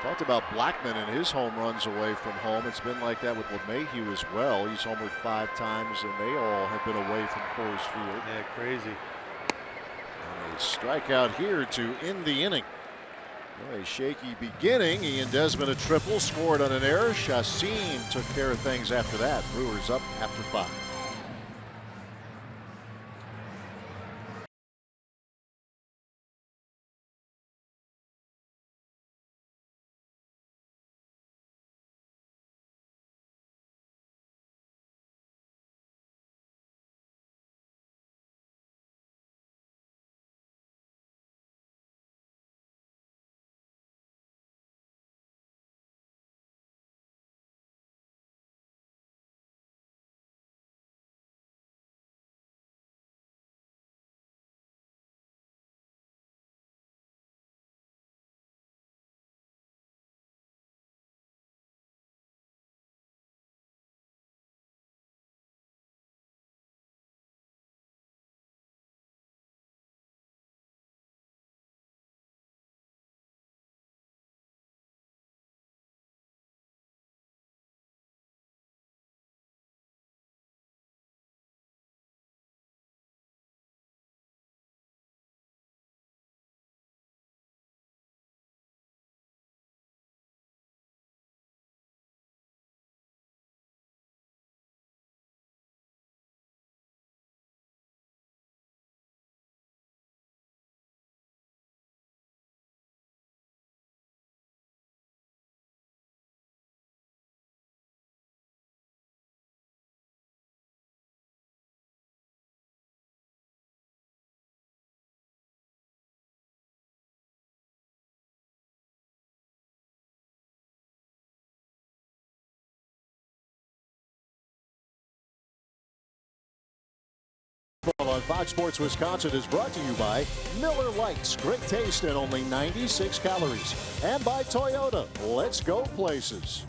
Talked about Blackman and his home runs away from home. It's been like that with LeMahieu as well. He's homered 5 times, and they all have been away from Coors Field. Yeah, crazy. And a strikeout here to end the inning. Well, a shaky beginning. Ian Desmond a triple, scored on an error. Chassin took care of things after that. Brewers up after 5. On Fox Sports Wisconsin is brought to you by Miller Lights, great taste and only 96 calories, and by Toyota. Let's go places.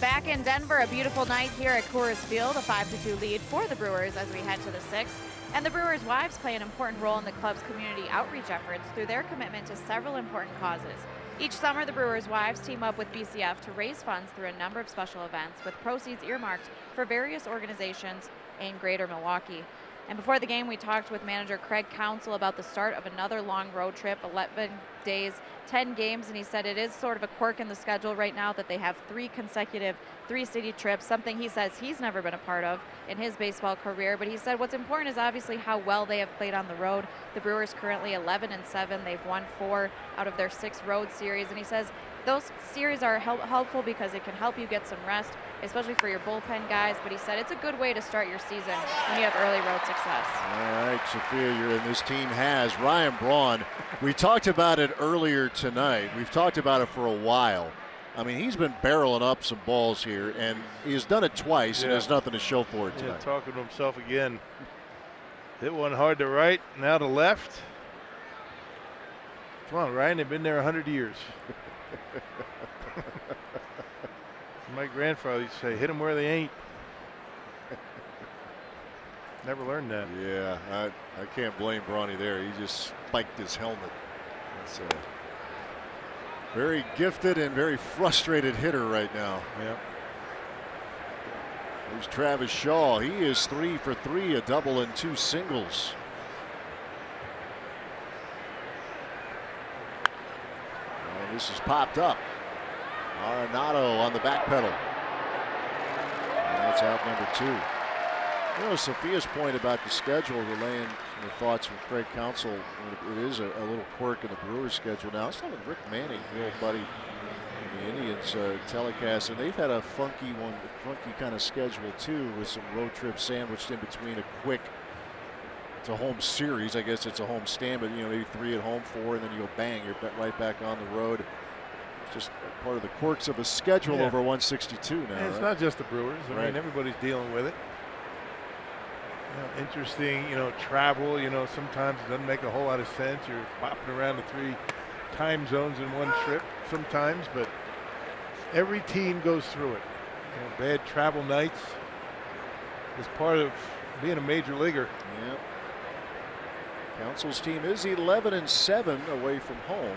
Back in Denver, a beautiful night here at Coors Field, a 5-2 lead for the Brewers as we head to the 6th. And the Brewers' wives play an important role in the club's community outreach efforts through their commitment to several important causes. Each summer, the Brewers' wives team up with BCF to raise funds through a number of special events, with proceeds earmarked for various organizations in Greater Milwaukee. And before the game, we talked with manager Craig Counsell about the start of another long road trip, 11 days, 10 games, and he said it is sort of a quirk in the schedule right now that they have 3 consecutive 3-city trips, something he says he's never been a part of in his baseball career. But he said what's important is obviously how well they have played on the road. The Brewers currently 11-7. They've won 4 out of their 6 road series, and he says those series are helpful because it can help you get some rest, especially for your bullpen guys. But he said it's a good way to start your season when you have early road success. All right, Sophia, and this team has Ryan Braun. We talked about it earlier tonight. We've talked about it for a while. I mean, he's been barreling up some balls here, and he has done it twice, and there's nothing to show for it tonight. Yeah, talking to himself again. Hit one hard to right, now to left. Come on, Ryan, they've been there 100 years. My grandfather used to say, hit them where they ain't. Never learned that. Yeah, I can't blame Bronny there. He just spiked his helmet. That's a very gifted and very frustrated hitter right now. Yep. There's Travis Shaw. He is 3 for 3, a double and 2 singles. And this is popped up. Arenado on the back pedal. And that's out number 2. You know, Sophia's point about the schedule, relaying the thoughts from Craig Counsell. It is a little quirk in the Brewers schedule now. I was talking with Rick Manning, the old buddy in the Indians telecast, and they've had a funky kind of schedule too, with some road trips sandwiched in between a quick it's a home series. I guess it's a home stand, but maybe 3 at home, 4, and then you go bang, you're right back on the road. It's just part of the quirks of the schedule over 162 now. And it's not just the Brewers. I mean, everybody's dealing with it. Interesting, travel. Sometimes it doesn't make a whole lot of sense. You're bopping around the 3 time zones in one trip sometimes, but every team goes through it. Bad travel nights is part of being a major leaguer. Yep. Council's team is 11-7 away from home.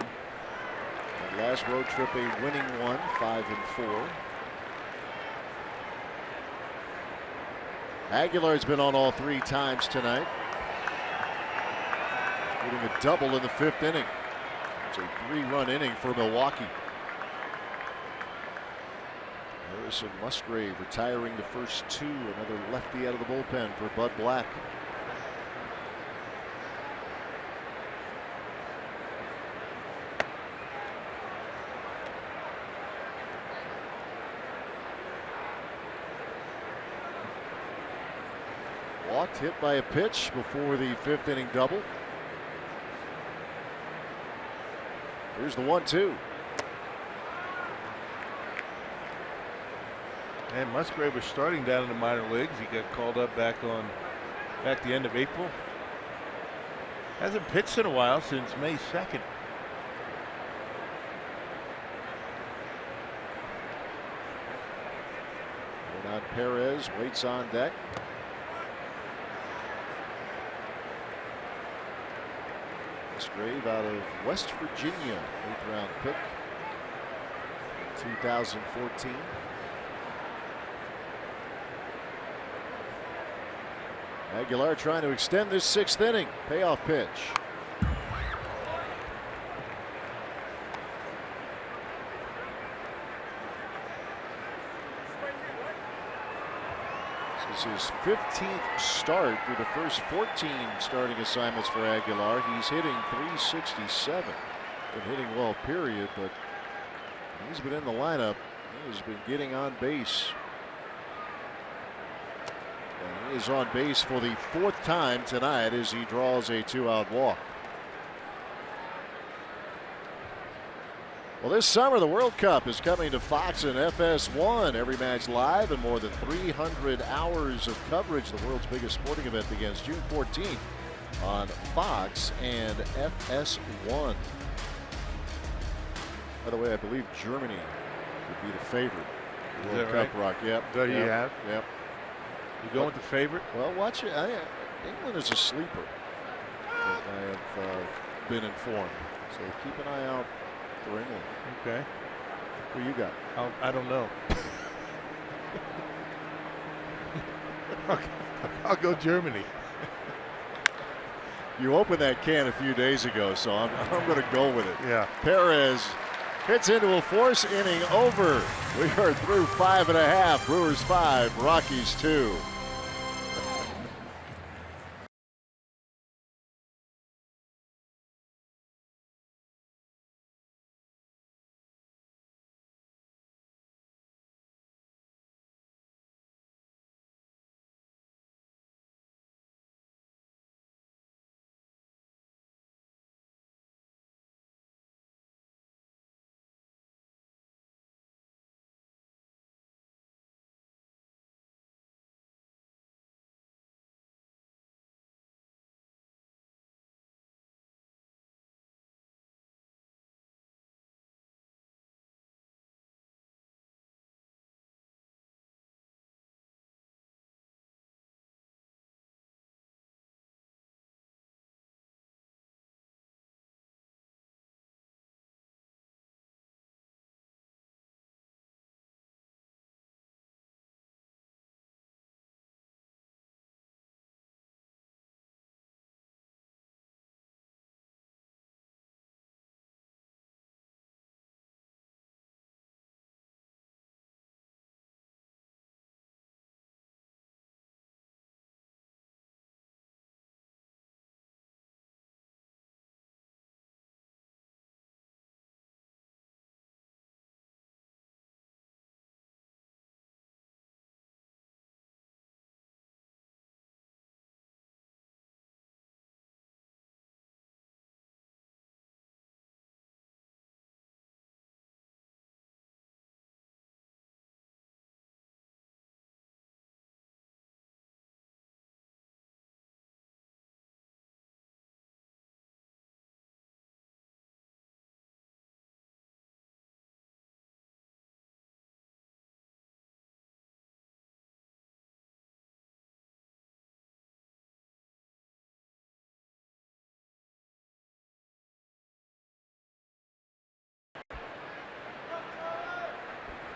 That last road trip a winning one, 5-4. Aguilar's been on all 3 times tonight, getting a double in the 5th inning. It's a 3-run inning for Milwaukee. Harrison Musgrave retiring the first 2. Another lefty out of the bullpen for Bud Black. Walked, hit by a pitch before the 5th inning double. Here's the 1-2. And Musgrave was starting down in the minor leagues. He got called up back the end of April. Hasn't pitched in a while, since May 2nd. Ronald Perez waits on deck. Musgrave out of West Virginia, 8th round pick, 2014. Aguilar trying to extend this 6th inning. Payoff pitch. This is his 15th start through the first 14 starting assignments for Aguilar. He's hitting .367. Been hitting well, period, but he's been in the lineup. He has been getting on base. And he is on base for the 4th time tonight as he draws a 2-out walk. Well, this summer the World Cup is coming to Fox and FS1. Every match live and more than 300 hours of coverage. The world's biggest sporting event begins June 14th on Fox and FS1. By the way, I believe Germany would be the favorite. World Cup, right? Rock. Yep. There you have. Yep. You going with the favorite? Well, watch it. England is a sleeper, that I have been informed. So keep an eye out for England. Okay. Who you got? I don't know. I'll go Germany. You opened that can a few days ago, so I'm going to go with it. Yeah. Perez hits into a force inning over. We are through 5.5. Brewers 5, Rockies 2.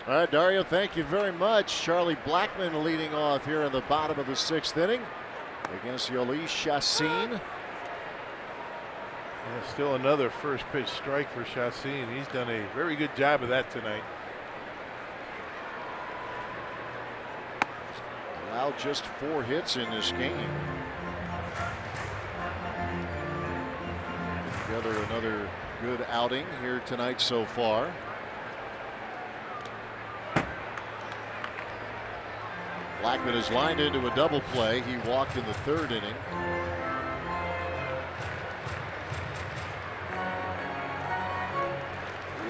All right, Dario, thank you very much. Charlie Blackmon leading off here in the bottom of the 6th inning against Yolis Chassin. Yeah, still another first pitch strike for Chassin. He's done a very good job of that tonight. Allowed just 4 hits in this game. Together another good outing here tonight so far. Blackmon is lined into a double play. He walked in the 3rd inning.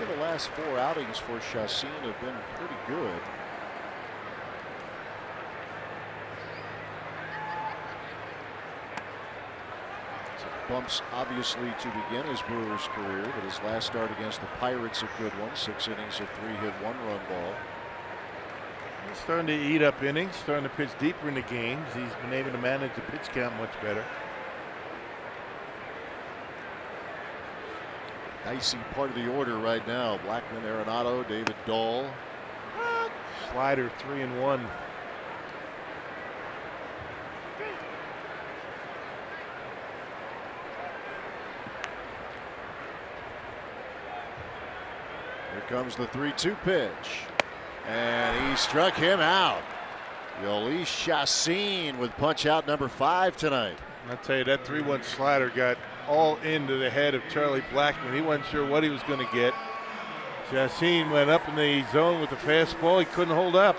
The last 4 outings for Chassin have been pretty good. Bumps obviously to begin his Brewers career, but his last start against the Pirates a good one. 6 innings of 3-hit 1-run ball. He's starting to eat up innings, starting to pitch deeper into games. He's been able to manage the pitch count much better. Dicey part of the order right now. Blackmon, Arenado, David Dahl. Slider 3-1. Here comes the 3-2 pitch. And he struck him out. Yolis Chassin with punch out number 5 tonight. I'll tell you, that 3-1 slider got all into the head of Charlie Blackmon. He wasn't sure what he was going to get. Chassin went up in the zone with the fastball. He couldn't hold up.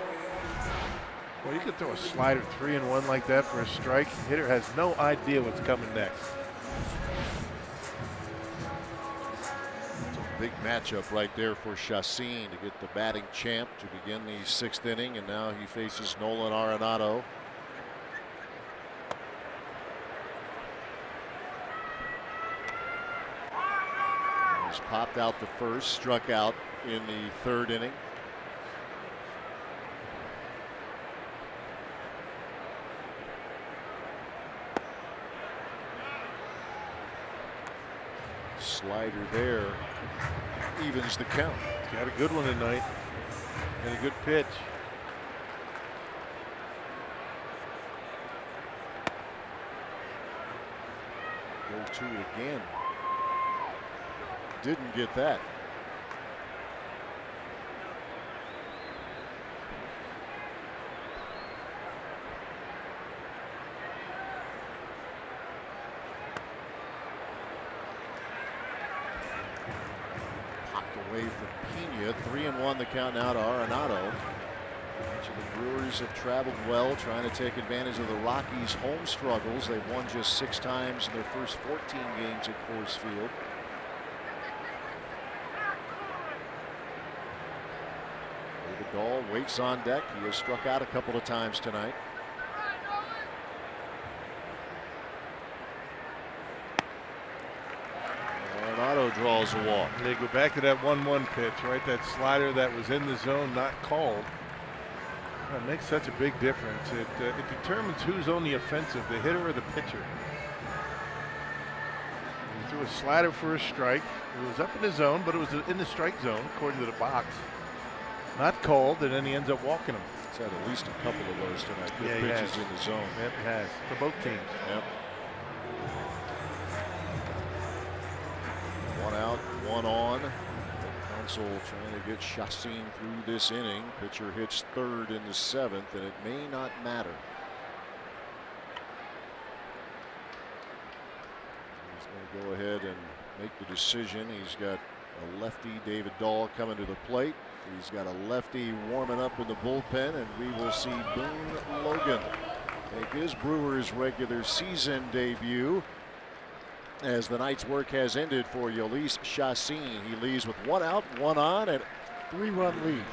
Well, you could throw a slider 3-1 like that for a strike. The hitter has no idea what's coming next. It's a big matchup right there for Chassin to get the batting champ to begin the 6th inning, and now he faces Nolan Arenado. He's popped out the first, struck out in the 3rd inning. Slider there evens the count. He's got a good one tonight and a good pitch. Go to it again. Didn't get that. Popped away from Pena. 3-1 the count now to Arenado. The Brewers have traveled well, trying to take advantage of the Rockies' home struggles. They've won just 6 times in their first 14 games at Coors Field. David Dahl waits on deck. He has struck out a couple of times tonight. Arenado draws a walk. They go back to that 1-1 pitch, right? That slider that was in the zone, not called. It makes such a big difference. It determines who's on the offensive, the hitter or the pitcher. He threw a slider for a strike. It was up in the zone, but it was in the strike zone, according to the box. Not called, and then he ends up walking him. He's had at least a couple of those tonight. Good Yeah, pitches in the zone. Yep, he has. For both teams. Yep. 1 out, 1 on. Counsell trying to get Chassin through this inning. Pitcher hits 3rd in the 7th, and it may not matter. He's going to go ahead and make the decision. He's got a lefty, David Dahl, coming to the plate. He's got a lefty warming up in the bullpen, and we will see Boone Logan make his Brewers regular season debut as the night's work has ended for Yolis Chassin. He leaves with 1 out, 1 on, and 3-run lead.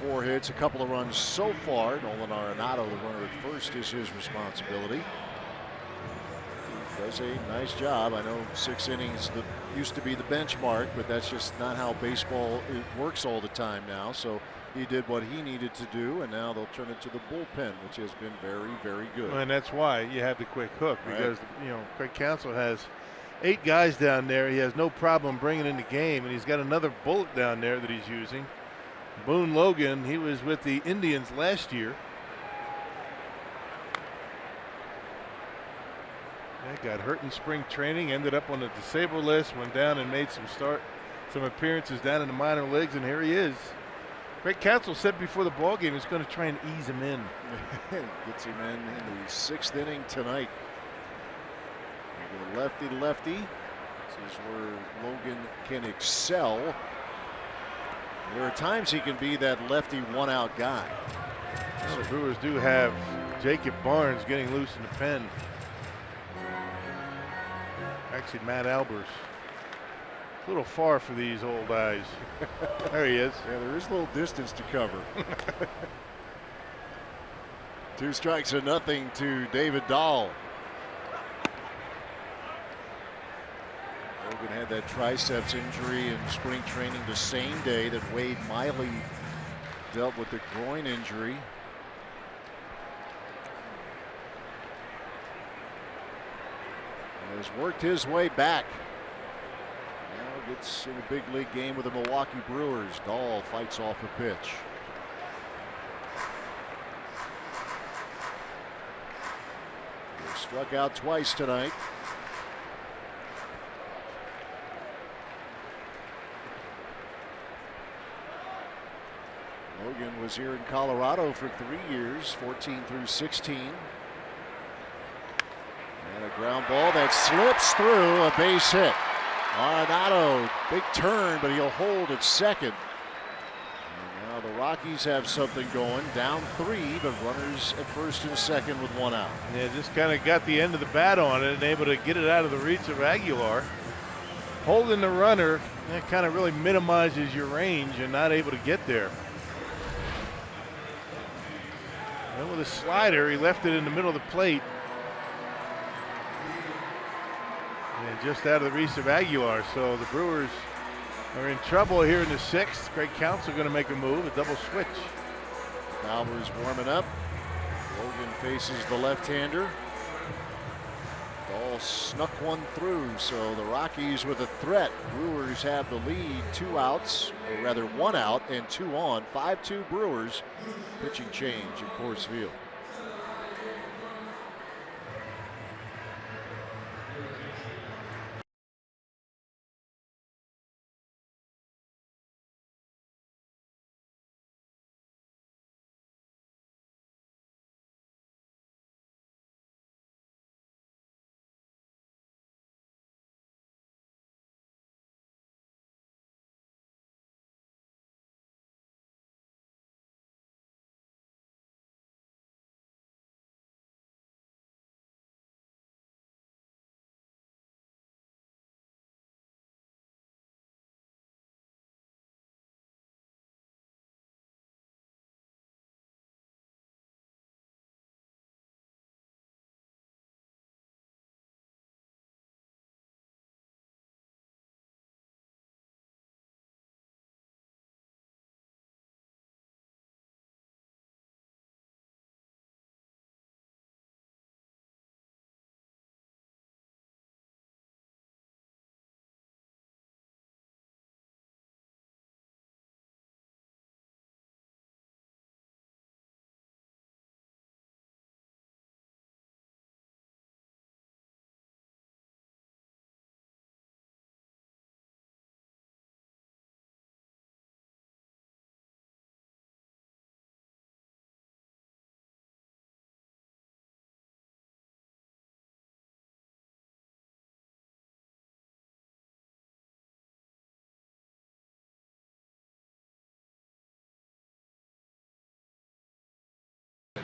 4 hits, a couple of runs so far. Nolan Arenado, the runner at first, is his responsibility. He does a nice job. I know 6 innings used to be the benchmark, but that's just not how baseball works all the time now. So he did what he needed to do, and now they'll turn it to the bullpen, which has been very, very good. And that's why you have the quick hook, because right. Craig Counsell has 8 guys down there. He has no problem bringing in the game, and he's got another bullet down there that he's using. Boone Logan, he was with the Indians last year. Got hurt in spring training, ended up on the disabled list, went down and made some appearances down in the minor leagues, and here he is. Craig Counsell said before the ball game he's going to try and ease him in. Gets him in the 6th inning tonight. Lefty. This is where Logan can excel. There are times he can be that lefty one-out guy. Well, the Brewers do have Jacob Barnes getting loose in the pen. Actually, Matt Albers. A little far for these old eyes. There he is. Yeah, there is a little distance to cover. 2 strikes to nothing to David Dahl. Logan had that triceps injury in spring training the same day that Wade Miley dealt with the groin injury. Has worked his way back. Now gets in a big league game with the Milwaukee Brewers. Dahl fights off a pitch. He struck out twice tonight. Logan was here in Colorado for 3 years, 14 through 16. And a ground ball that slips through, a base hit. Arenado, big turn, but he'll hold at second. And now the Rockies have something going, down 3, but runners at first and second with 1 out. Yeah, just kind of got the end of the bat on it and able to get it out of the reach of Aguilar. Holding the runner, that kind of really minimizes your range and not able to get there. And with a slider, he left it in the middle of the plate. And just out of the reach of Aguilar. So the Brewers are in trouble here in the 6th. Craig Counsell going to make a move, a double switch. Albers warming up. Logan faces the left-hander. Dahl snuck one through, so the Rockies with a threat. Brewers have the lead, 2 outs, or rather 1 out and 2 on. 5-2 Brewers. Pitching change at Coors Field.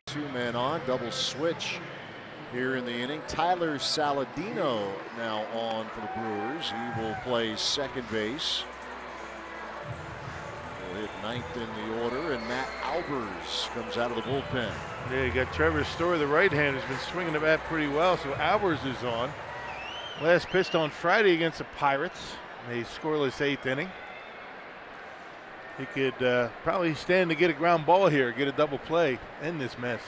Two men on, double switch here in the inning. Tyler Saladino now on for the Brewers. He will play second base. He'll hit at ninth in the order, and Matt Albers comes out of the bullpen. Yeah, you got Trevor Story, the right-hander, who's been swinging the bat pretty well, so Albers is on. Last pitched on Friday against the Pirates, a scoreless 8th inning. He could probably stand to get a ground ball here, get a double play, end this mess.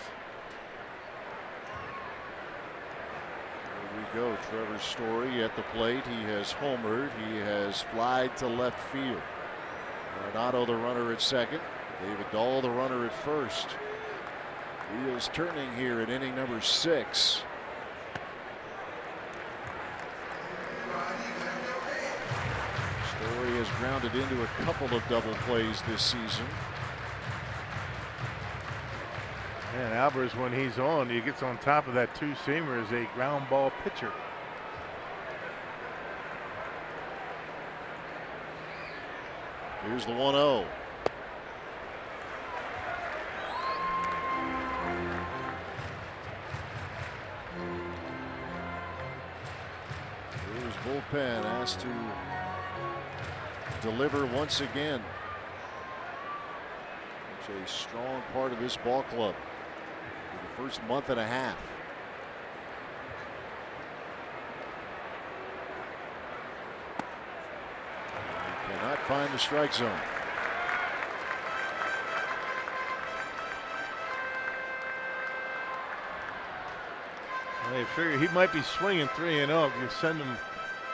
Here we go, Trevor Story at the plate. He has homered. He has flied to left field. Arenado, the runner at second. David Dahl, the runner at first. Wheels turning here in inning number 6. Story has grounded into a couple of double plays this season. And Albers, when he's on, he gets on top of that two-seamer as a ground ball pitcher. Here's the 1-0. Brewers bullpen asked to deliver once again. It's a strong part of this ball club for the first month and a half. He cannot find the strike zone. They figure he might be swinging 3-0. If you send him,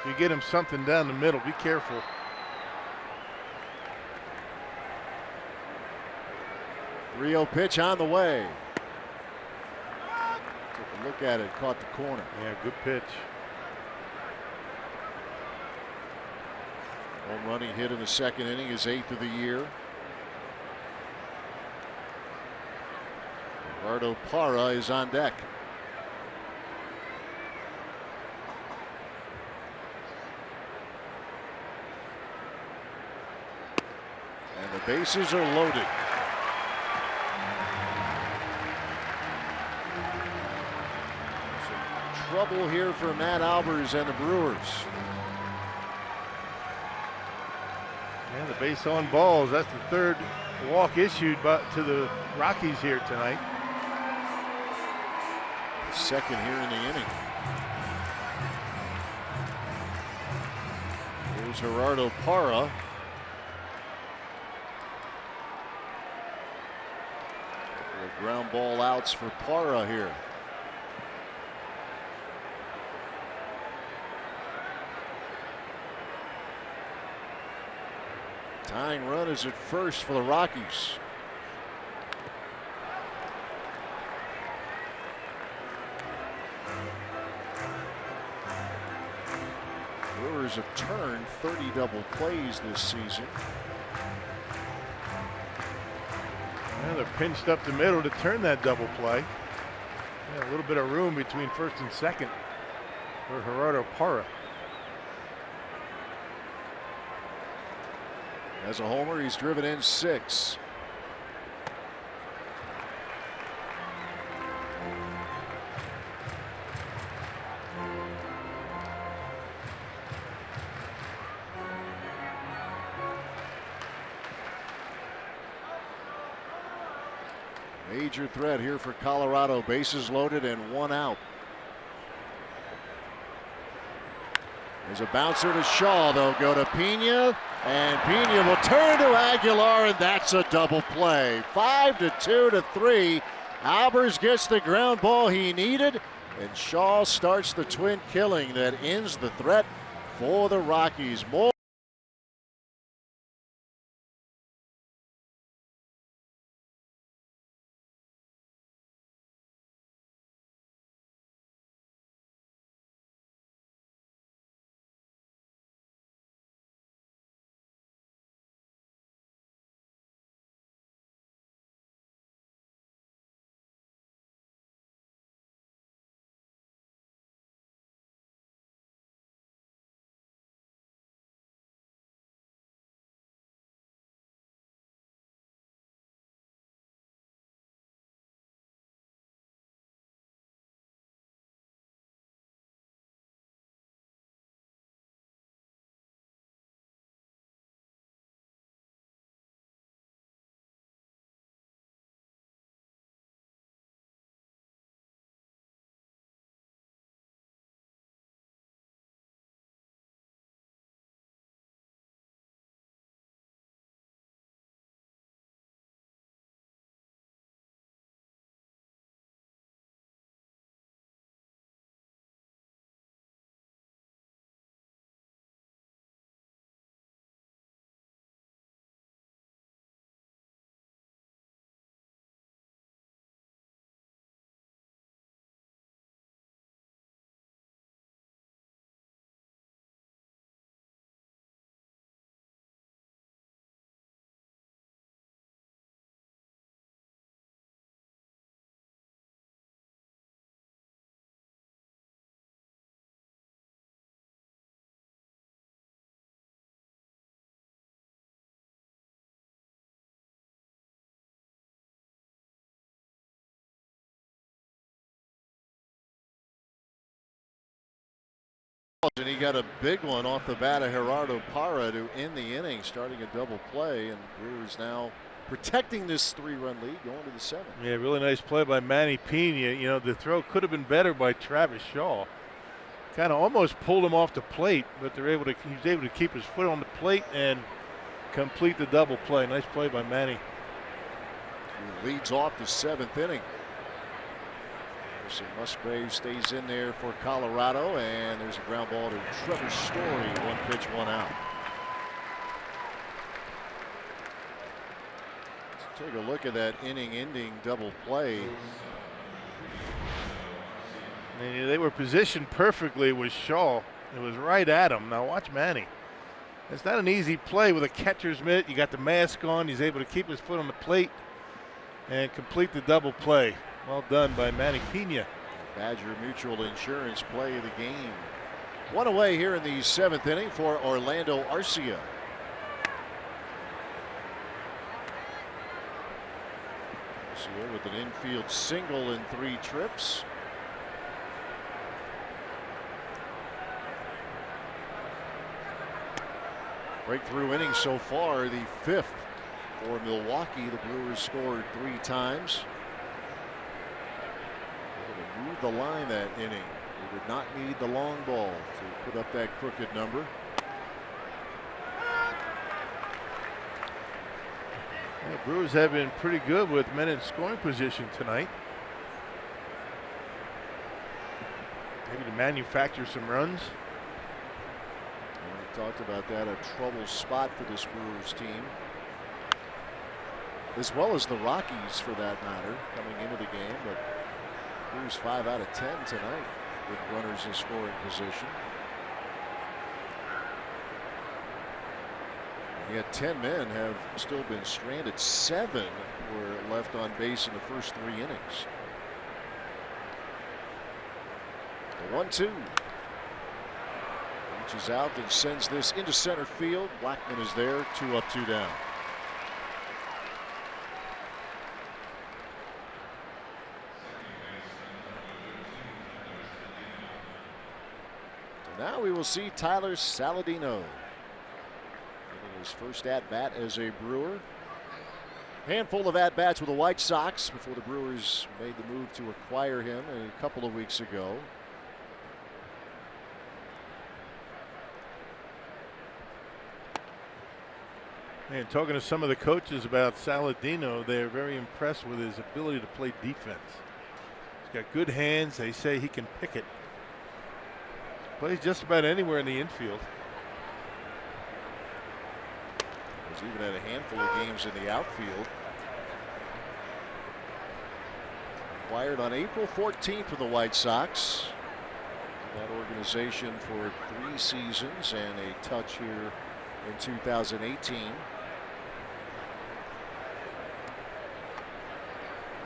you get him something down the middle. Be careful. Rio pitch on the way. Took a look at it, caught the corner. Yeah, good pitch. Home run he hit in the second inning, his 8th of the year. Gerardo Parra is on deck. And the bases are loaded. Some trouble here for Matt Albers and the Brewers. And the base on balls. That's the third walk issued to the Rockies here tonight. Second here in the inning. Here's Gerardo Parra. Ground ball outs for Parra here. Tying run is at first for the Rockies. Brewers have turned 30 double plays this season. And they're pinched up the middle to turn that double play. Yeah, a little bit of room between first and second for Gerardo Parra. As a homer, he's driven in 6. Major threat here for Colorado. Bases loaded and 1 out. There's a bouncer to Shaw. They'll go to Pena, and Pena will turn to Aguilar, and that's a double play. 5-2 to 3. Albers gets the ground ball he needed, and Shaw starts the twin killing that ends the threat for the Rockies. More and he got a big one off the bat of Gerardo Parra to end the inning, starting a double play, and Brewers now protecting this 3-run lead going to the 7th. Yeah, really nice play by Manny Pena. You know, the throw could have been better by Travis Shaw. Kind of almost pulled him off the plate, but he was able to keep his foot on the plate and complete the double play. Nice play by Manny. He leads off the 7th inning. So Musgrave stays in there for Colorado, and there's a ground ball to Trevor Story. 1 pitch, 1 out. Let's take a look at that inning-ending double play. And they were positioned perfectly with Shaw. It was right at him. Now watch Manny. It's not an easy play with a catcher's mitt. You got the mask on. He's able to keep his foot on the plate and complete the double play. Well done by Manny Pena. Badger Mutual Insurance play of the game. 1 away here in the 7th inning for Orlando Arcia. Arcia with an infield single in 3 trips. Breakthrough inning so far, the 5th for Milwaukee. The Brewers scored 3 times. Moved the line that inning. They did not need the long ball to put up that crooked number. The Brewers have been pretty good with men in scoring position tonight. Maybe to manufacture some runs. We talked about that, a trouble spot for this Brewers team, as well as the Rockies for that matter, coming into the game. But Brewers 5 out of 10 tonight with runners in scoring position. Yet 10 men have still been stranded. 7 were left on base in the first 3 innings. The 1-2. Reaches out and sends this into center field. Blackman is there. 2 up, 2 down. Now we will see Tyler Saladino getting his first at-bat as a Brewer. Handful of at-bats with the White Sox before the Brewers made the move to acquire him a couple of weeks ago. And talking to some of the coaches about Saladino, they're very impressed with his ability to play defense. He's got good hands. They say he can pick it. Plays just about anywhere in the infield. He's even had a handful of games in the outfield. Acquired on April 14th for the White Sox. That organization for 3 seasons and a touch here in 2018.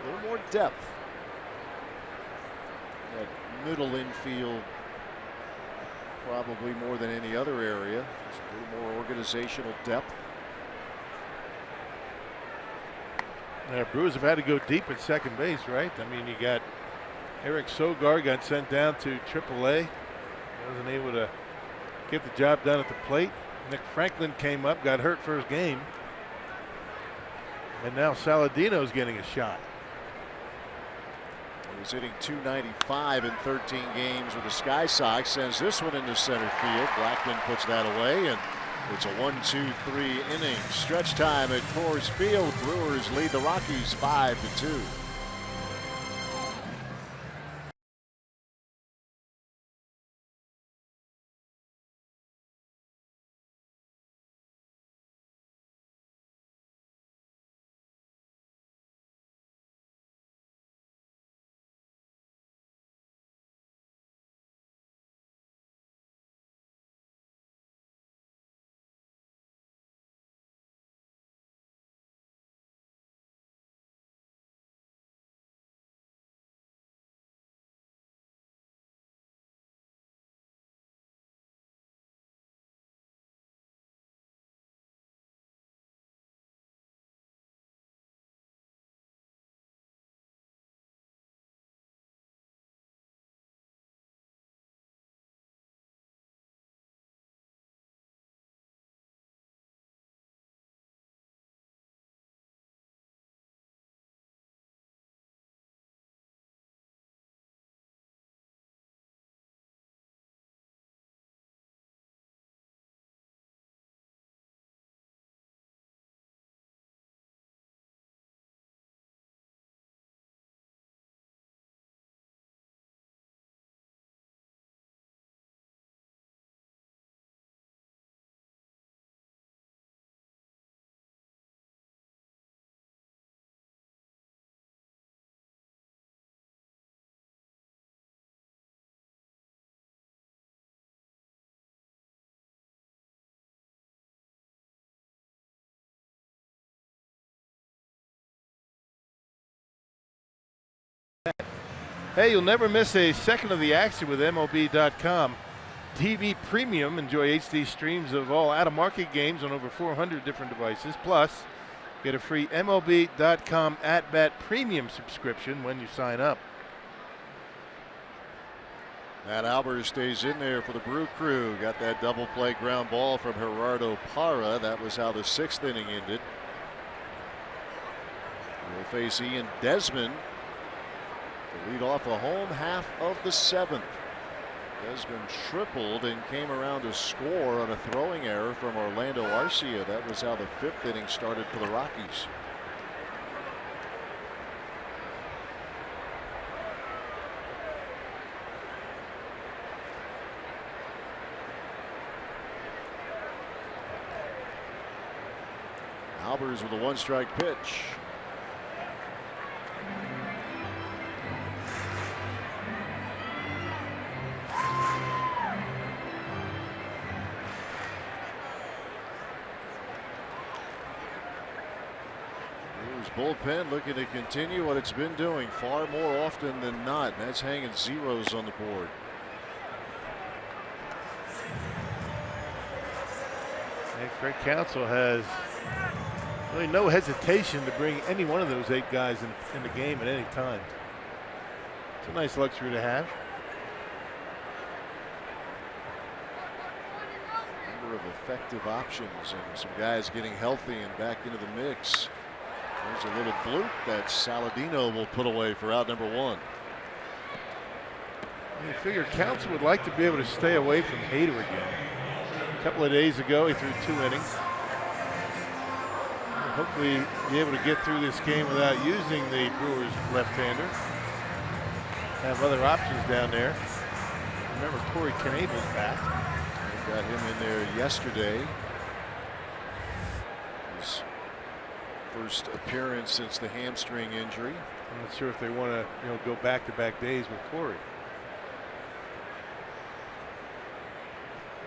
A little more depth. That middle infield, probably more than any other area. Just a little more organizational depth. Yeah, Brewers have had to go deep at second base, right? I mean, you got Eric Sogar got sent down to AAA. Wasn't able to get the job done at the plate. Nick Franklin came up, got hurt first game. And now Saladino's getting a shot. He was hitting .295 in 13 games with the Sky Sox. Sends this one into center field. Blackman puts that away, and it's a 1-2-3 inning stretch time at Coors Field. Brewers lead the Rockies 5-2. Hey, you'll never miss a second of the action with MLB.com. TV Premium. Enjoy HD streams of all out-of-market games on over 400 different devices. Plus, get a free MLB.com at-bat premium subscription when you sign up. Matt Albers stays in there for the Brew Crew. Got that double play ground ball from Gerardo Parra. That was how the 6th inning ended. We'll face Ian Desmond to lead off a home half of the 7th. Desmond tripled and came around to score on a throwing error from Orlando Arcia. That was how the 5th inning started for the Rockies. Albers with a 1-strike pitch. Bullpen looking to continue what it's been doing far more often than not, and that's hanging zeros on the board. And Craig Counsell has really no hesitation to bring any one of those 8 guys in the game at any time. It's a nice luxury to have. Number of effective options and some guys getting healthy and back into the mix. There's a little bloop that Saladino will put away for out number 1. You figure Counsell would like to be able to stay away from Hader again. A couple of days ago, he threw 2 innings. Hopefully, be able to get through this game without using the Brewers left-hander. Have other options down there. Remember, Corey Knebel's back. They got him in there yesterday. His first appearance since the hamstring injury. I'm not sure if they want to, go back-to-back days with Corey.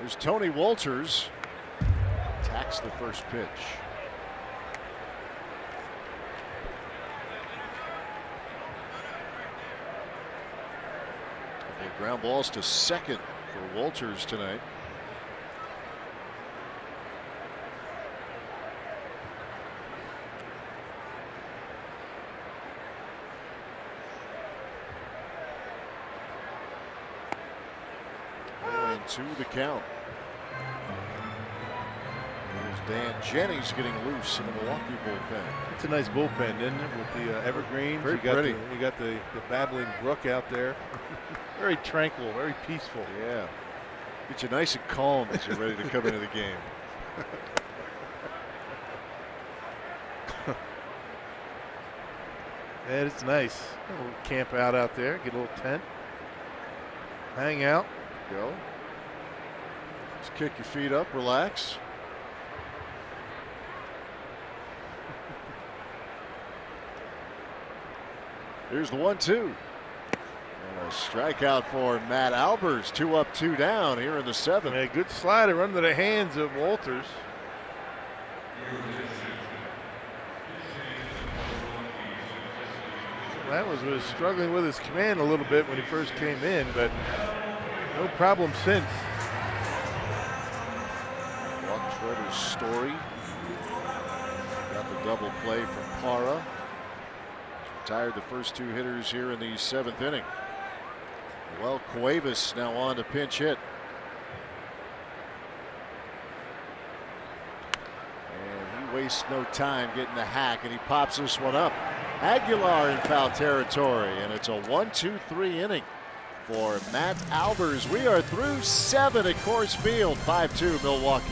There's Tony Wolters. Attacks the first pitch. Couple of ground balls to second for Wolters tonight. To the count. There's Dan Jennings getting loose in the Milwaukee bullpen. It's a nice bullpen, isn't it? With the evergreens. Very pretty. You got the babbling brook out there. Very tranquil, very peaceful. Yeah. Get you nice and calm as you're ready to come into the game. And it's nice. A little camp out there, get a little tent, hang out. Go. Just kick your feet up, relax. Here's the 1-2. And a strikeout for Matt Albers. 2 up, 2 down here in the 7th. A good slider under the hands of Wolters. That was struggling with his command a little bit when he first came in, but no problem since. Walk Schroeder's Story. Got the double play from Parra. He's retired the first 2 hitters here in the 7th inning. Well, Cuevas now on to pinch hit. And he wastes no time getting the hack, and he pops this one up. Aguilar in foul territory, and it's a 1-2-3 inning for Matt Albers. We are through 7 at Coors Field, 5-2 Milwaukee.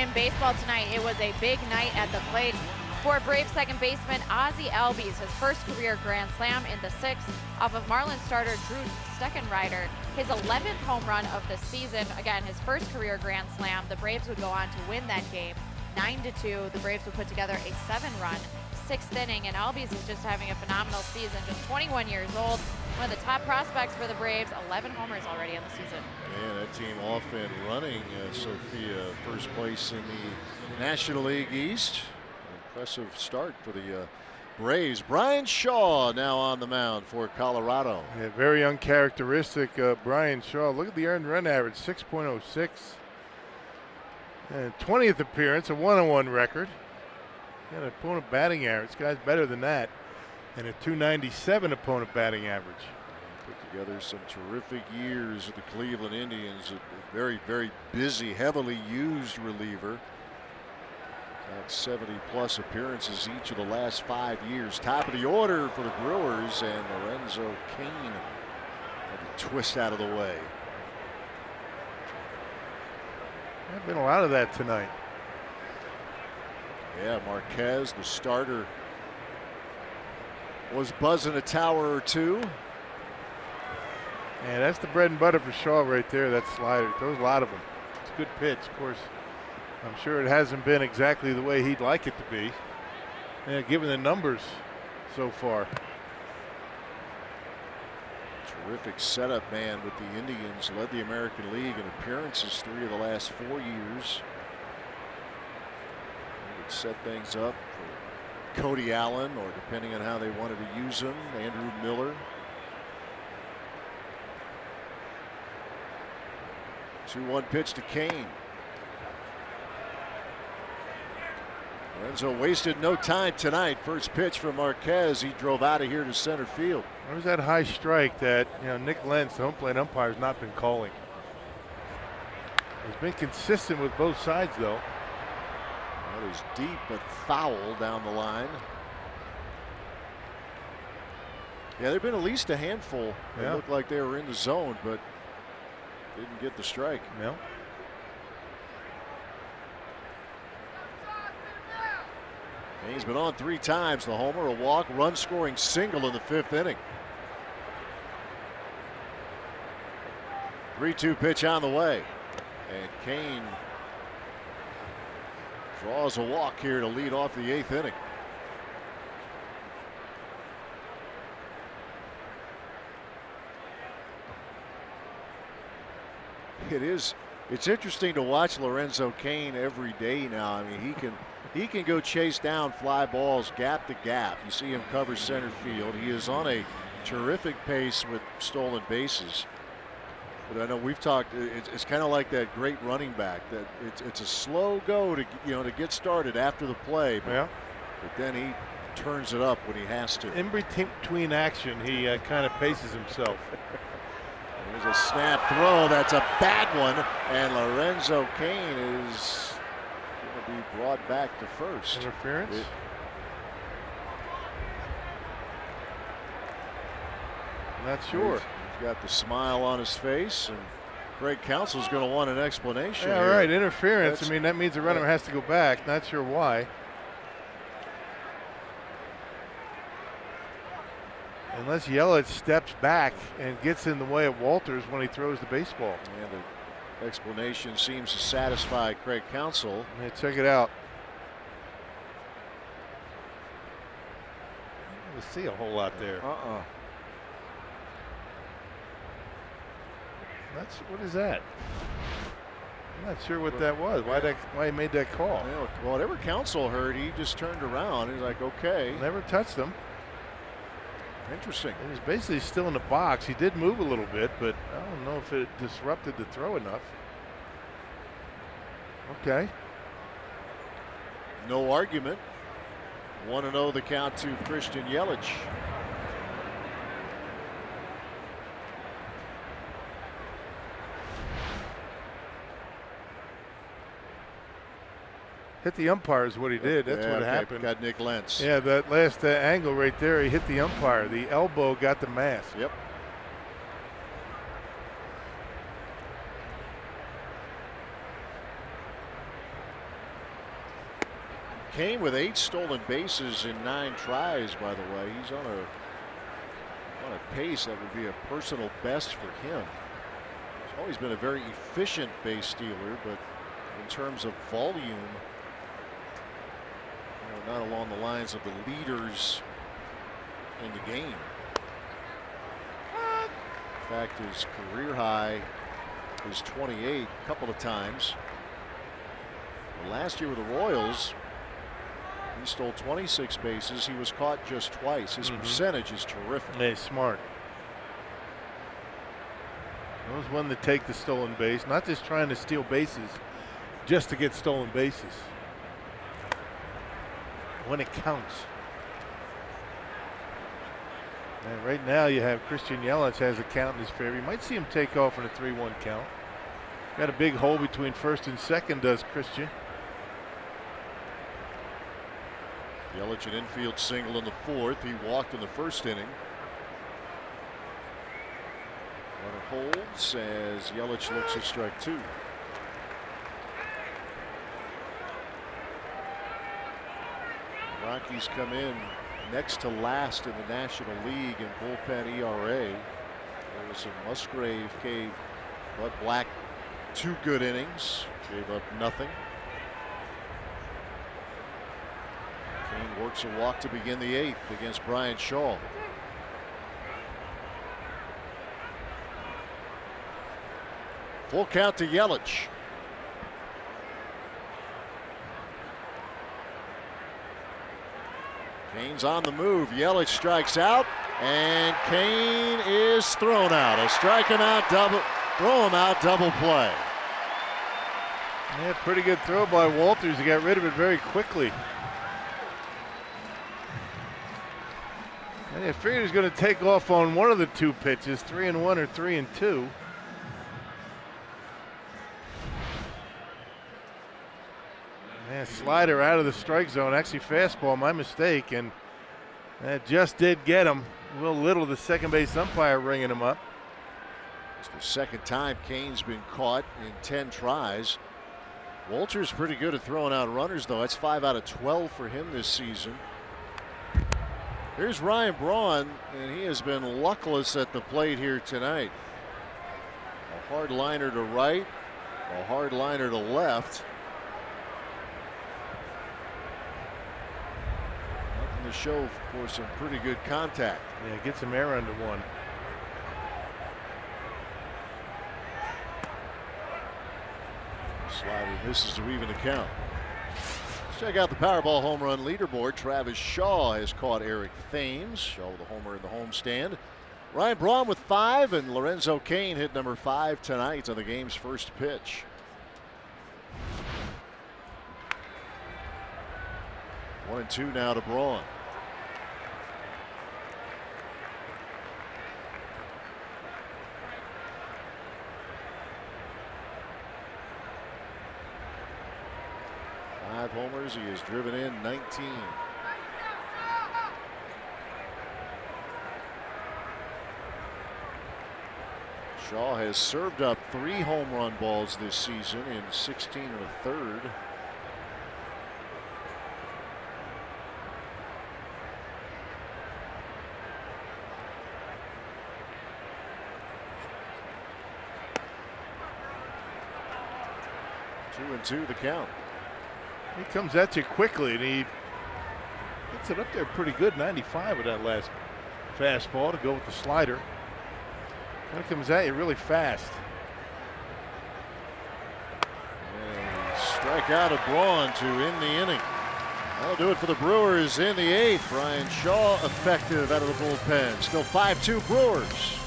in baseball tonight. It was a big night at the plate for Braves second baseman Ozzie Albies, his first career grand slam in the sixth off of Marlins starter Drew Steckenrider, his 11th home run of the season. Again, his first career grand slam. The Braves would go on to win that game 9-2. The Braves would put together a 7-run sixth inning, and Albies is just having a phenomenal season, just 21 years old, one of the top prospects for the Braves, 11 homers already on the season. Yeah, that team off and running. Sophia, first place in the National League East. Impressive start for the Braves. Brian Shaw now on the mound for Colorado. Yeah, very uncharacteristic Brian Shaw. Look at the earned run average, 6.06. And 20th appearance, a 1-on-1 record. Got an opponent batting average. This guy's better than that. And a 297 opponent batting average. Put together some terrific years with the Cleveland Indians. A very, very busy, heavily used reliever. Got 70+ appearances each of the last 5 years. Top of the order for the Brewers, and Lorenzo Cain had to twist out of the way. There's been a lot of that tonight. Yeah, Marquez, the starter, was buzzing a tower or two. And that's the bread and butter for Shaw right there, that slider. Throws a lot of them. It's a good pitch, of course. I'm sure it hasn't been exactly the way he'd like it to be, given the numbers so far. Terrific setup man with the Indians. Led the American League in appearances 3 of the last 4 years. Would set things up for Cody Allen, or depending on how they wanted to use him, Andrew Miller. 2-1 pitch to Cain. Lorenzo wasted no time tonight. First pitch from Marquez. He drove out of here to center field. There's that high strike that Nick Lentz, the home plate umpire, has not been calling. He's been consistent with both sides, though. That is deep but foul down the line. Yeah, there've been at least a handful that looked like they were in the zone, but didn't get the strike. No. He's been on 3 times. The homer, a walk, run scoring single in the 5th inning. 3-2 pitch on the way. And Cain draws a walk here to lead off the 8th inning. It's interesting to watch Lorenzo Cain every day now. I mean, he can go chase down fly balls gap to gap. You see him cover center field. He is on a terrific pace with stolen bases. But I know we've talked. It's kind of like that great running back. That it's a slow go to get started after the play. But then he turns it up when he has to. In between action, he kind of paces himself. There's a snap throw. That's a bad one, and Lorenzo Cain is going to be brought back to first. Interference. Not sure. He's got the smile on his face, and Craig Counsell's going to want an explanation. Yeah, right. Interference. I mean, that means the runner has to go back. Not sure why. Unless Yelich steps back and gets in the way of Walters when he throws the baseball. And the explanation seems to satisfy Craig Counsell. Hey, check it out. You see a whole lot there. What is that? I'm not sure what that was. Why he made that call? Well, whatever Counsell heard, he just turned around. He's like, okay. Never touched him. Interesting. He was basically still in the box. He did move a little bit, but I don't know if it disrupted the throw enough. Okay. No argument. 1-0 the count to Christian Yelich. Hit the umpire is what he did. That's what happened. Got Nick Lentz. Yeah, that last angle right there, he hit the umpire. The elbow got the mask. Yep. Kane with 8 stolen bases in 9 tries, by the way. He's on a pace that would be a personal best for him. He's always been a very efficient base stealer, but in terms of volume, not along the lines of the leaders in the game. In fact, his career high is 28 a couple of times. Last year with the Royals, he stole 26 bases. He was caught just twice. His percentage is terrific. Yeah, smart. Those one that take the stolen base, not just trying to steal bases, just to get stolen bases. When it counts. And right now you have Christian Yelich has a count in his favor. You might see him take off in a 3-1 count. Got a big hole between first and second, does Christian. Yelich an infield single in the 4th. He walked in the 1st inning. Runner holds as Yelich looks at strike 2. Rockies come in next to last in the National League in bullpen ERA. Musgrave gave Bud Black 2 good innings, gave up nothing. Kane works a walk to begin the 8th against Brian Shaw. Full count to Yelich. Kane's on the move. Yelich strikes out, and Kane is thrown out. A strike him out, throw him out, double play. Yeah, pretty good throw by Walters. He got rid of it very quickly. And I figured he was going to take off on one of the 2 pitches, 3-1 or 3-2. Man, slider out of the strike zone. Actually, fastball, my mistake, and that just did get him. Will Little, the second base umpire, ringing him up. It's the second time Kane's been caught in 10 tries. Walter's pretty good at throwing out runners, though. That's 5 out of 12 for him this season. Here's Ryan Braun, and he has been luckless at the plate here tonight. A hard liner to right, a hard liner to left. Nothing to show for some pretty good contact. Yeah, get some air under one. Slider misses to even the count. Let's check out the Powerball home run leaderboard. Travis Shaw has caught Eric Thames. Shaw with a homer in the homestand. Ryan Braun with 5, and Lorenzo Cain hit number 5 tonight on the game's first pitch. 1-2 now to Braun. Homers. He has driven in 19. Shaw has served up 3 home run balls this season in 16 1/3. Two and 2 the count. He comes at you quickly, and he gets it up there pretty good. 95 with that last fastball to go with the slider. Kind of comes at you really fast. And strike out of Braun to end the inning. That'll do it for the Brewers in the 8th. Brian Shaw effective out of the bullpen. Still 5-2 Brewers.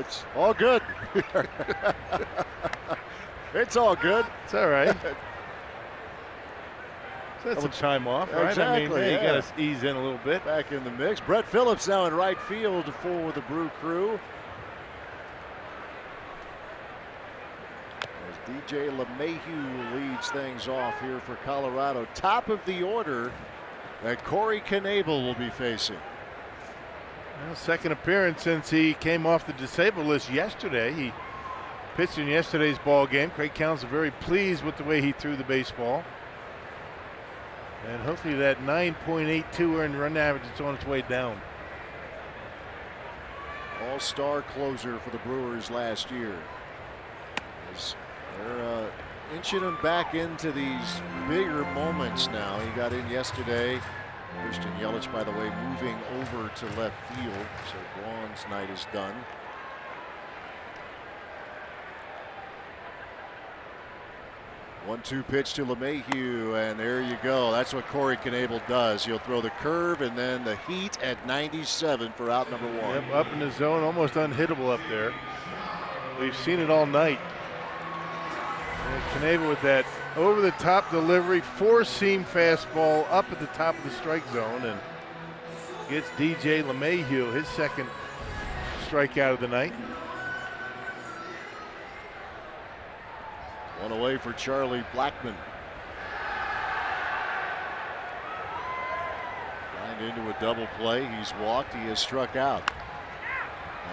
minutes. All good. It's all good. It's all right. That's some time off, right? Exactly. You got to ease in a little bit. Back in the mix. Brett Phillips now in right field for the Brew Crew. As DJ LeMahieu leads things off here for Colorado. Top of the order that Corey Knebel will be facing. Well, second appearance since he came off the disabled list yesterday. He pitched in yesterday's ball game. Craig Counsell very pleased with the way he threw the baseball. And hopefully that 9.82 earned run average is on its way down. All-star closer for the Brewers last year. As they're inching him back into these bigger moments now. He got in yesterday. Christian Yelich, by the way, moving over to left field. So Braun's night is done. 1-2 pitch to LeMahieu, and there you go. That's what Corey Knebel does. He'll throw the curve and then the heat at 97 for out number 1. Yep, up in the zone, almost unhittable up there. We've seen it all night. And Knebel with that over-the-top delivery, four-seam fastball up at the top of the strike zone, and gets DJ LeMahieu his second strikeout of the night. One away for Charlie Blackmon. Lined into a double play. He's walked. He has struck out.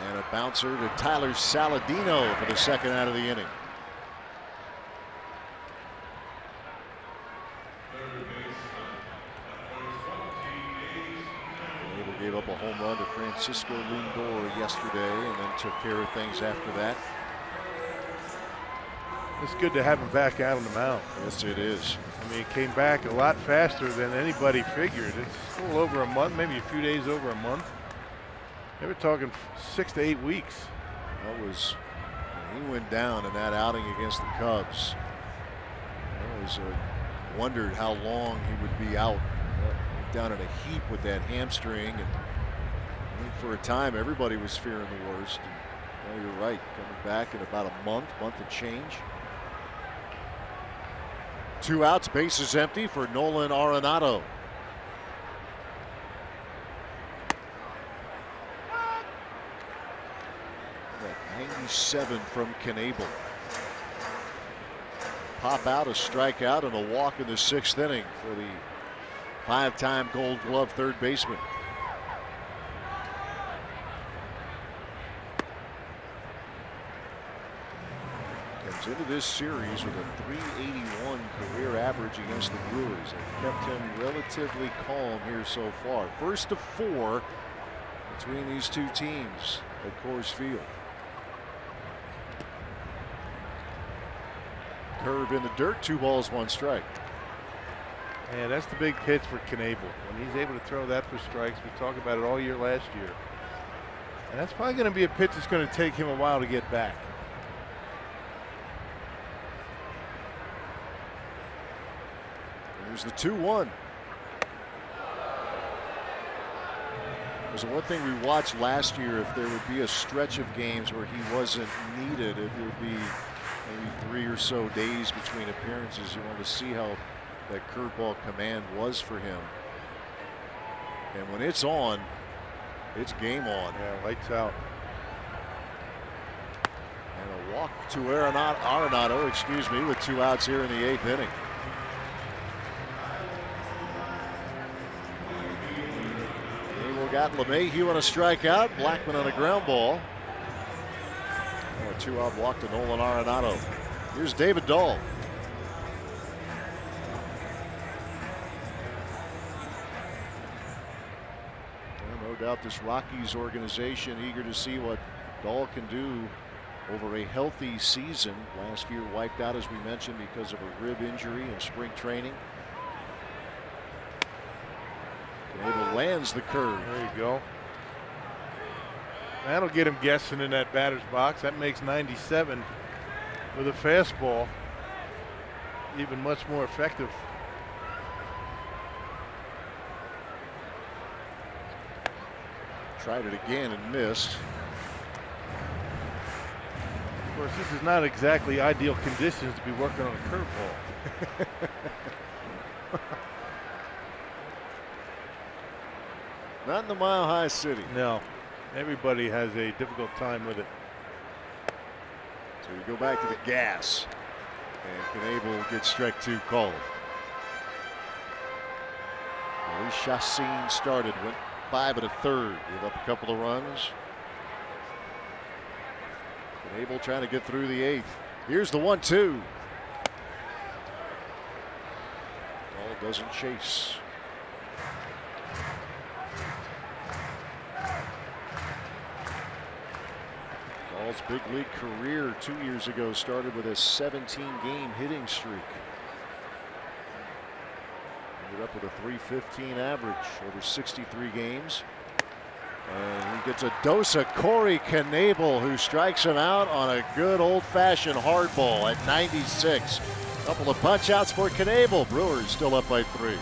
And a bouncer to Tyler Saladino for the second out of the inning. Knebel gave up a home run to Francisco Lindor yesterday and then took care of things after that. It's good to have him back out on the mound. Yes, it is. I mean, he came back a lot faster than anybody figured. It's a little over a month, maybe a few days over a month. They were talking 6 to 8 weeks. That was, he went down in that outing against the Cubs. I was wondered how long he would be out. Down in a heap with that hamstring, and I think for a time everybody was fearing the worst. And, well, you're right, coming back in about a month and change. 2 outs, bases empty for Nolan Arenado. 97 from Knebel. Pop out, a strikeout, and a walk in the 6th inning for the 5-time Gold Glove third baseman. Comes into this series with a 381 career average against the Brewers. They've kept him relatively calm here so far. First of 4 between these two teams at Coors Field. Curve in the dirt, 2 balls, 1 strike. And that's the big pitch for Knebel. When he's able to throw that for strikes, we talked about it all year last year. And that's probably going to be a pitch that's going to take him a while to get back. There's the 2-1. It was the one thing we watched last year. If there would be a stretch of games where he wasn't needed, if it would be maybe 3 or so days between appearances, you want to see how that curveball command was for him. And when it's on, it's game on. Yeah, lights out. And a walk to Arenado, excuse me, with 2 outs here in the 8th inning. Knebel got LeMahieu on a strikeout, Blackmon on a ground ball. And a 2-out walk to Nolan Arenado. Here's David Dahl. No doubt this Rockies organization eager to see what Dahl can do over a healthy season. Last year wiped out, as we mentioned, because of a rib injury in spring training. Knebel lands the curve. There you go. That'll get him guessing in that batter's box. That makes 97 with a fastball even much more effective. Tried it again and missed. course, this is not exactly ideal conditions to be working on a curveball. Not in the Mile High City. No, everybody has a difficult time with it. So we go back to the gas. And Knebel gets strike 2 called. Well, Chassin started, went 5 1/3, gave up a couple of runs. Knebel trying to get through the 8th. Here's the 1-2. Ball doesn't chase. Ball's big league career 2 years ago started with a 17-game hitting streak. Ended up with a .315 average over 63 games. And he gets a dose of Corey Knebel, who strikes him out on a good old-fashioned hardball at 96. Couple of punch outs for Knebel. Brewers still up by 3.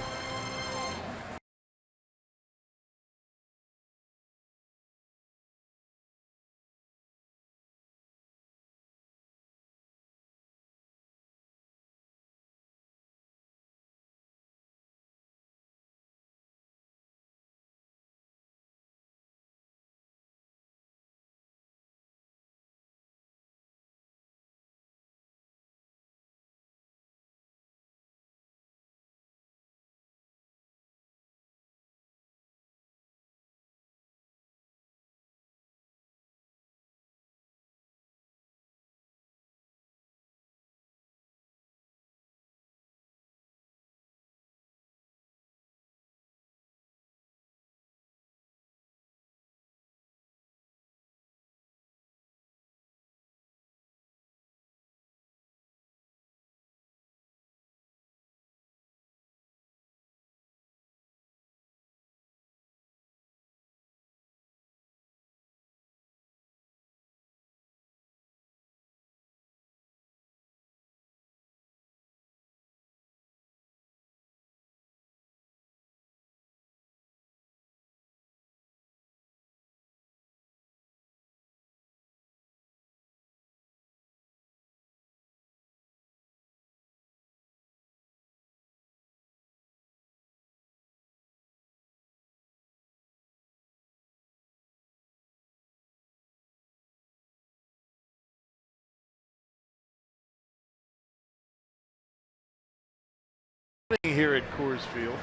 Here at Coors Field.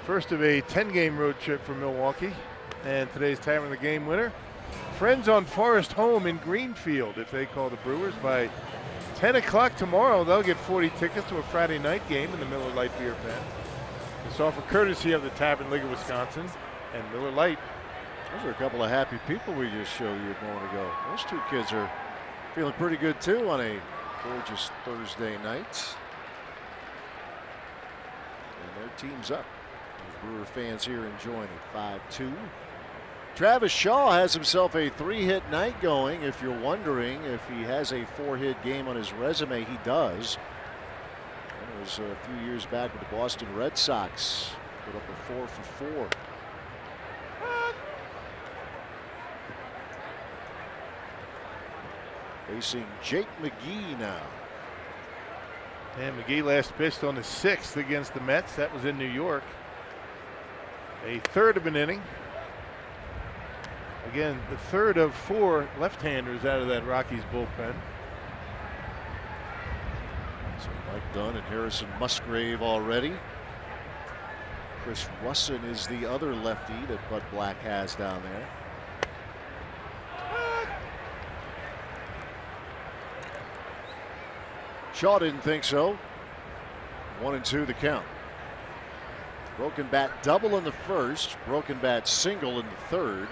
First of a 10-game road trip for Milwaukee. And today's time of the game winner, Friends on Forest Home in Greenfield. If they call the Brewers by 10 o'clock tomorrow, they'll get 40 tickets to a Friday night game in the Miller Lite beer pen. It's offer courtesy of the Tavern League of Wisconsin and Miller Lite. Those are a couple of happy people we just showed you a moment ago. Those two kids are feeling pretty good too on a gorgeous Thursday night. And their team's up. Those Brewer fans here enjoying it. 5-2. Travis Shaw has himself a 3-hit night going. If you're wondering if he has a 4-hit game on his resume, he does. It was a few years back with the Boston Red Sox. Put up a 4 for 4. Facing Jake McGee now. And McGee last pitched on the 6th against the Mets. That was in New York. A third of an inning. Again, the third of 4 left-handers out of that Rockies bullpen. So Mike Dunn and Harrison Musgrave already. Chris Russin is the other lefty that Bud Black has down there. Shaw didn't think so. 1-2 the count. Broken bat double in the first, broken bat single in the third.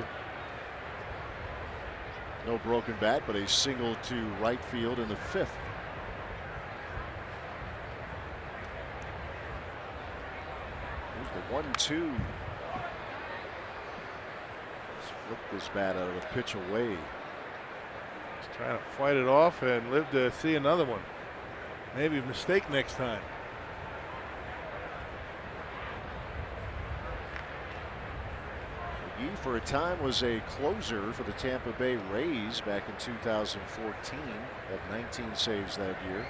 No broken bat, but a single to right field in the 5th. Here's the 1-2. Let's flip this bat out of the pitch away. He's trying to fight it off and live to see another one. Maybe a mistake next time. He, for a time, was a closer for the Tampa Bay Rays back in 2014. Had 19 saves that year.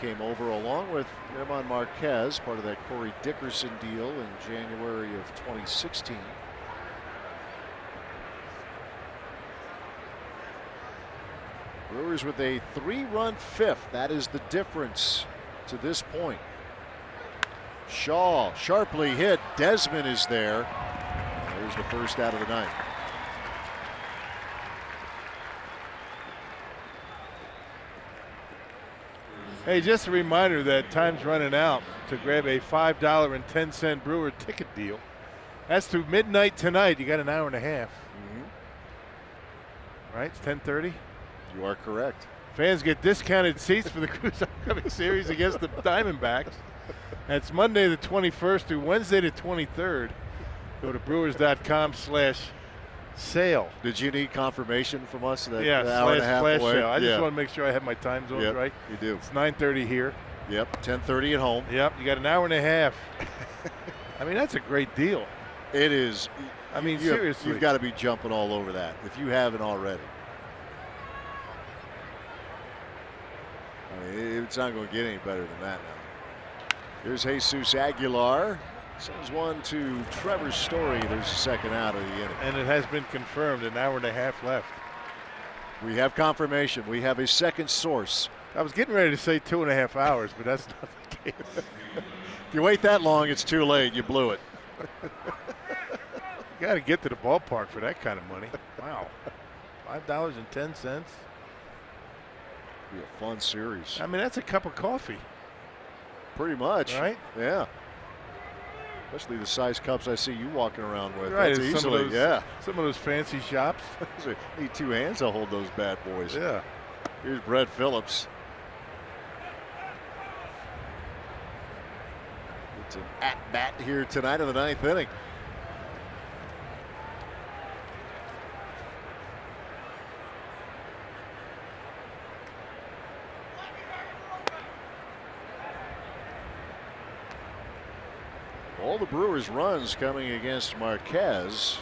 Came over along with German Marquez, part of that Corey Dickerson deal in January of 2016. Brewers with a 3-run fifth. That is the difference to this point. Shaw sharply hit. Desmond is there. There's the first out of the ninth. Hey, just a reminder that time's running out to grab a $5.10 Brewer ticket deal. That's through midnight tonight. You got an hour and a half. Right? It's 10:30. You are correct. Fans get discounted seats for the Cruz upcoming series against the Diamondbacks. That's Monday the 21st through Wednesday the 23rd. Go to brewers.com/sale. Did you need confirmation from us that yeah, hour and a half away? sale. I just want to make sure I have my time zones right. You do. It's 9:30 here. Yep, 10:30 at home. Yep, you got an hour and a half. I mean, that's a great deal. It is. I mean, seriously. You've got to be jumping all over that if you haven't already. I mean, it's not going to get any better than that now. Here's Jesus Aguilar. Sends one to Trevor Story. There's the second out of the inning. And it has been confirmed, an hour and a half left. We have confirmation. We have a second source. I was getting ready to say 2.5 hours, but that's not the case. If you wait that long, it's too late. You blew it. You got to get to the ballpark for that kind of money. Wow. $5.10. Be a fun series. I mean, that's a cup of coffee. Pretty much. Right? Yeah. Especially the size cups I see you walking around with. Right. That's easily, Some of those fancy shops. Need two hands to hold those bad boys. Yeah. Here's Brett Phillips. It's an at-bat here tonight in the ninth inning. All the Brewers' runs coming against Marquez.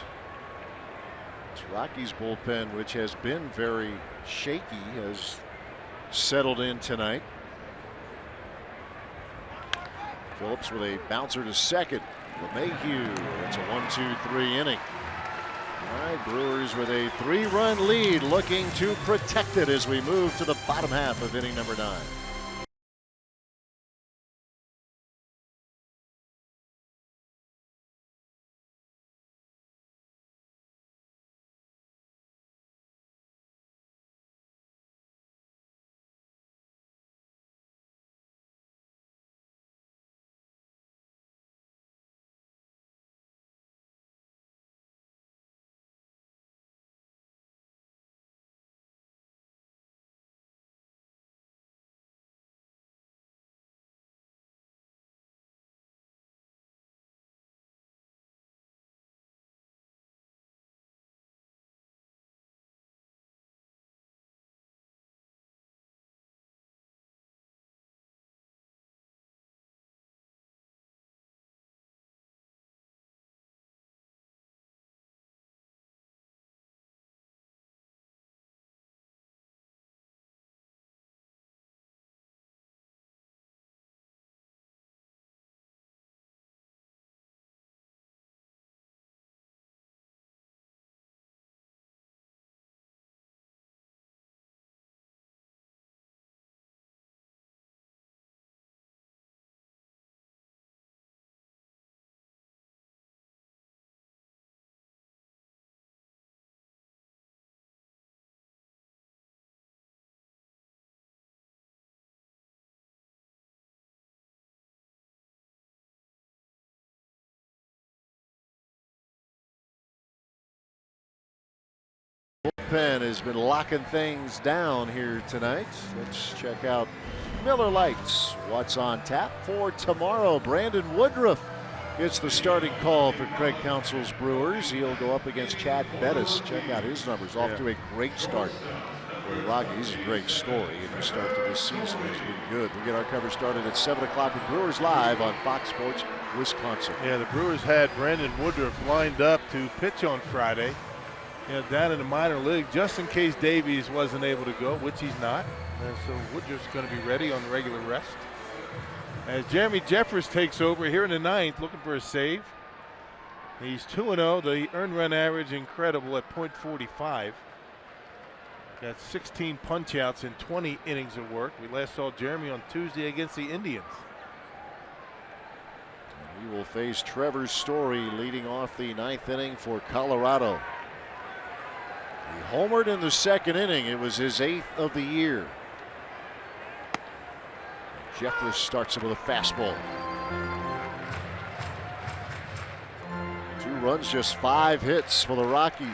This Rockies bullpen, which has been very shaky, has settled in tonight. Phillips with a bouncer to second. LeMahieu. It's a 1-2-3 inning. All right, Brewers with a 3-run lead, looking to protect it as we move to the bottom half of inning number 9. Bullpen has been locking things down here tonight. Let's check out Miller Lights. What's on tap for tomorrow? Brandon Woodruff It's the starting call for Craig Counsell's Brewers. He'll go up against Chad Bettis. Check out his numbers. Off to a great start for the Rockies. He's a great story. And the start to this season has been good. We get our coverage started at 7 o'clock with Brewers Live on Fox Sports Wisconsin. Yeah, the Brewers had Brandon Woodruff lined up to pitch on Friday, down in the minor league, just in case Davies wasn't able to go, which he's not. And so Woodruff's going to be ready on regular rest. As Jeremy Jeffress takes over here in the 9th, looking for a save. He's 2-0. The earned run average incredible at .45. Got 16 punch-outs in 20 innings of work. We last saw Jeremy on Tuesday against the Indians. He will face Trevor Story leading off the 9th inning for Colorado. He homered in the 2nd inning. It was his 8th of the year. Jeffress starts it with a fastball. 2 runs, just 5 hits for the Rockies.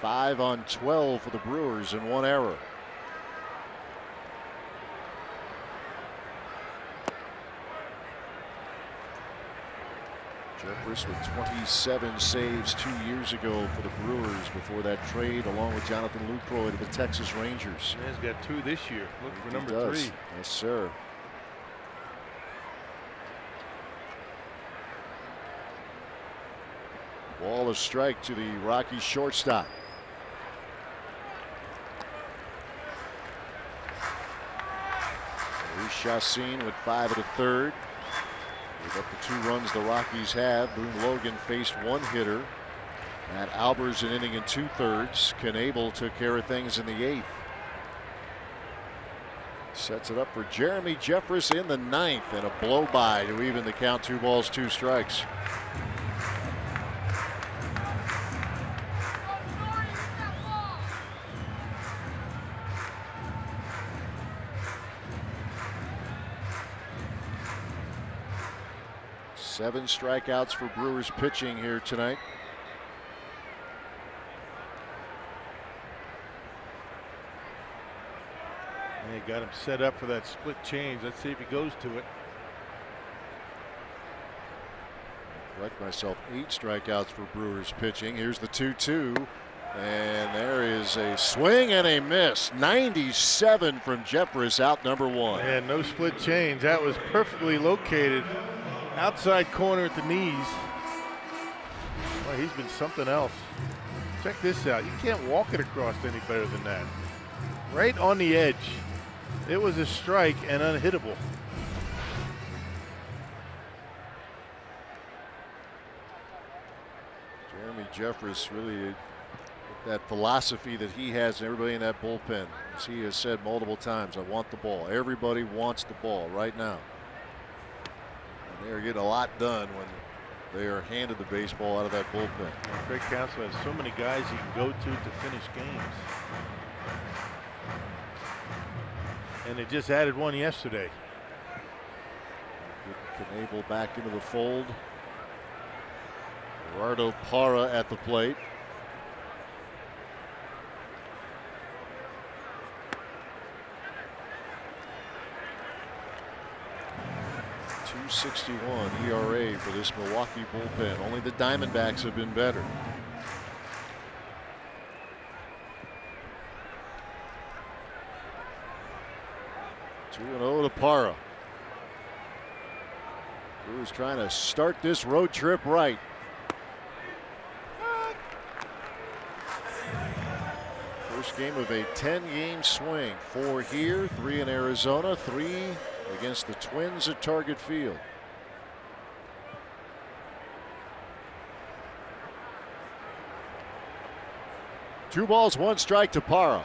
5 on 12 for the Brewers and 1 error. Jeffress with 27 saves 2 years ago for the Brewers before that trade, along with Jonathan Lucroy to the Texas Rangers. He's got 2 this year. Looking for number 3. Yes, sir. Ball a strike to the Rockies shortstop. Luis Chassin with 5 at the 3rd. Give up the 2 runs the Rockies have. Boone Logan faced 1 hitter. Matt Albers an inning and 2/3. Knable took care of things in the 8th. Sets it up for Jeremy Jeffress in the 9th, and a blow by to even the count. 2 balls, 2 strikes. Seven strikeouts for Brewers pitching here tonight. They got him set up for that split change. Let's see if he goes to it. Correct myself, 8 strikeouts for Brewers pitching. Here's the 2-2. And there is a swing and a miss. 97 from Jeffress, out number 1. And no split change. That was perfectly located. Outside corner at the knees. Well, he's been something else. Check this out. You can't walk it across any better than that. Right on the edge. It was a strike and unhittable. Jeremy Jeffress, really that philosophy that he has and everybody in that bullpen. As he has said multiple times, I want the ball. Everybody wants the ball right now. They are getting a lot done when they are handed the baseball out of that bullpen. And Craig Counsell has so many guys he can go to finish games. And they just added one yesterday. Knable back into the fold. Gerardo Parra at the plate. .261 ERA for this Milwaukee bullpen. Only the Diamondbacks have been better. .2-0 to Parra. Brewers trying to start this road trip right. First game of a 10-game swing. 4 here, 3 in Arizona, 3 against the Twins at Target Field. Two balls, 1 strike to Parra.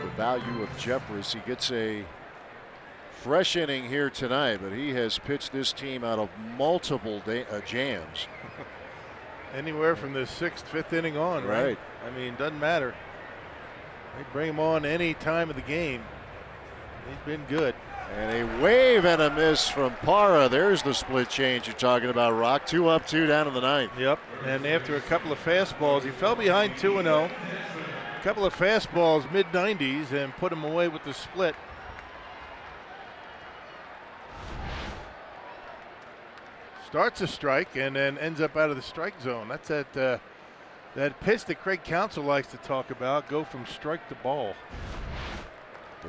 The value of Jeffress, he gets a fresh inning here tonight, but he has pitched this team out of multiple jams. Anywhere from the 6th, 5th inning on, right? I mean, doesn't matter. They bring him on any time of the game. He's been good. And a wave and a miss from Parra. There's the split change you're talking about, Rock. 2 up, 2 down in the ninth. Yep, and after a couple of fastballs, he fell behind 2-0. A couple of fastballs, mid-90s, and put him away with the split. Starts a strike and then ends up out of the strike zone. That's that pitch that Craig Counsell likes to talk about, go from strike to ball.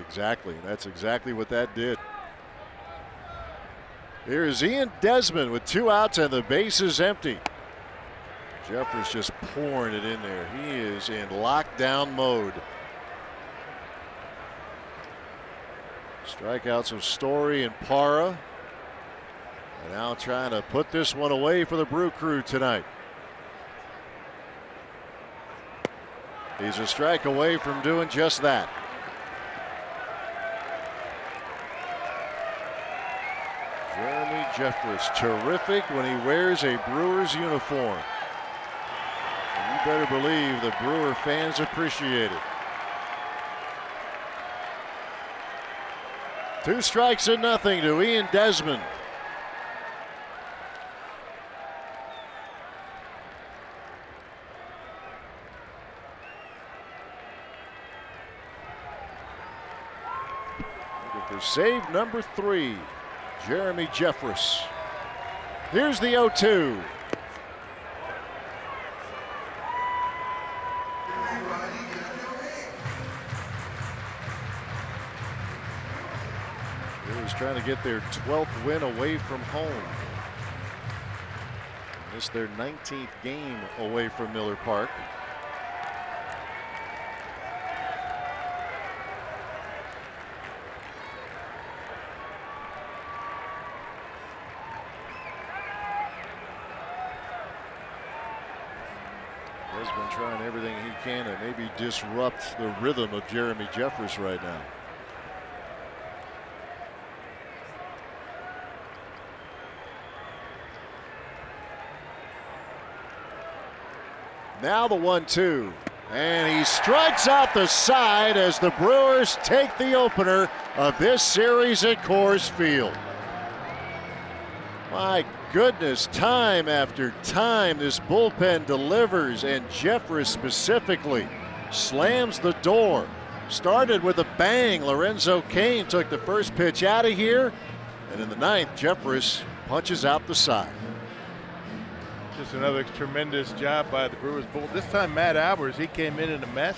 Exactly. That's exactly what that did. Here's Ian Desmond with 2 outs and the bases empty. Jeffress just pouring it in there. He is in lockdown mode. Strikeouts of Story and Parra. And now trying to put this one away for the Brew Crew tonight. He's a strike away from doing just that. Jeremy Jeffress, terrific when he wears a Brewers uniform. And you better believe the Brewer fans appreciate it. 2 strikes and nothing to Ian Desmond. Looking for save number 3. Jeremy Jeffress. Here's the 0-2. Brewers trying to get their 12th win away from home. This is their 19th game away from Miller Park. Has been trying everything he can to maybe disrupt the rhythm of Jeremy Jeffress right now. Now the 1-2, and he strikes out the side as the Brewers take the opener of this series at Coors Field. My goodness, time after time this bullpen delivers, and Jeffress specifically slams the door. Started with a bang. Lorenzo Cain took the first pitch out of here, and in the ninth, Jeffress punches out the side. Just another tremendous job by the Brewers bull. This time Matt Albers, he came in a mess,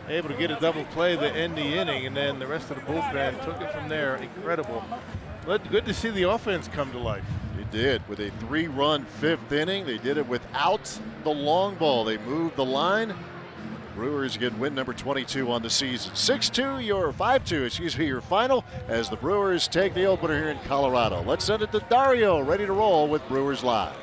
able to get a double play to end the inning, and then the rest of the bullpen took it from there. Incredible. But good to see the offense come to life. They did with a 3-run 5th inning. They did it without the long ball. They moved the line. Brewers get win number 22 on the season. 6-2, your 5-2, excuse me, your final as the Brewers take the opener here in Colorado. Let's send it to Dario, ready to roll with Brewers Live.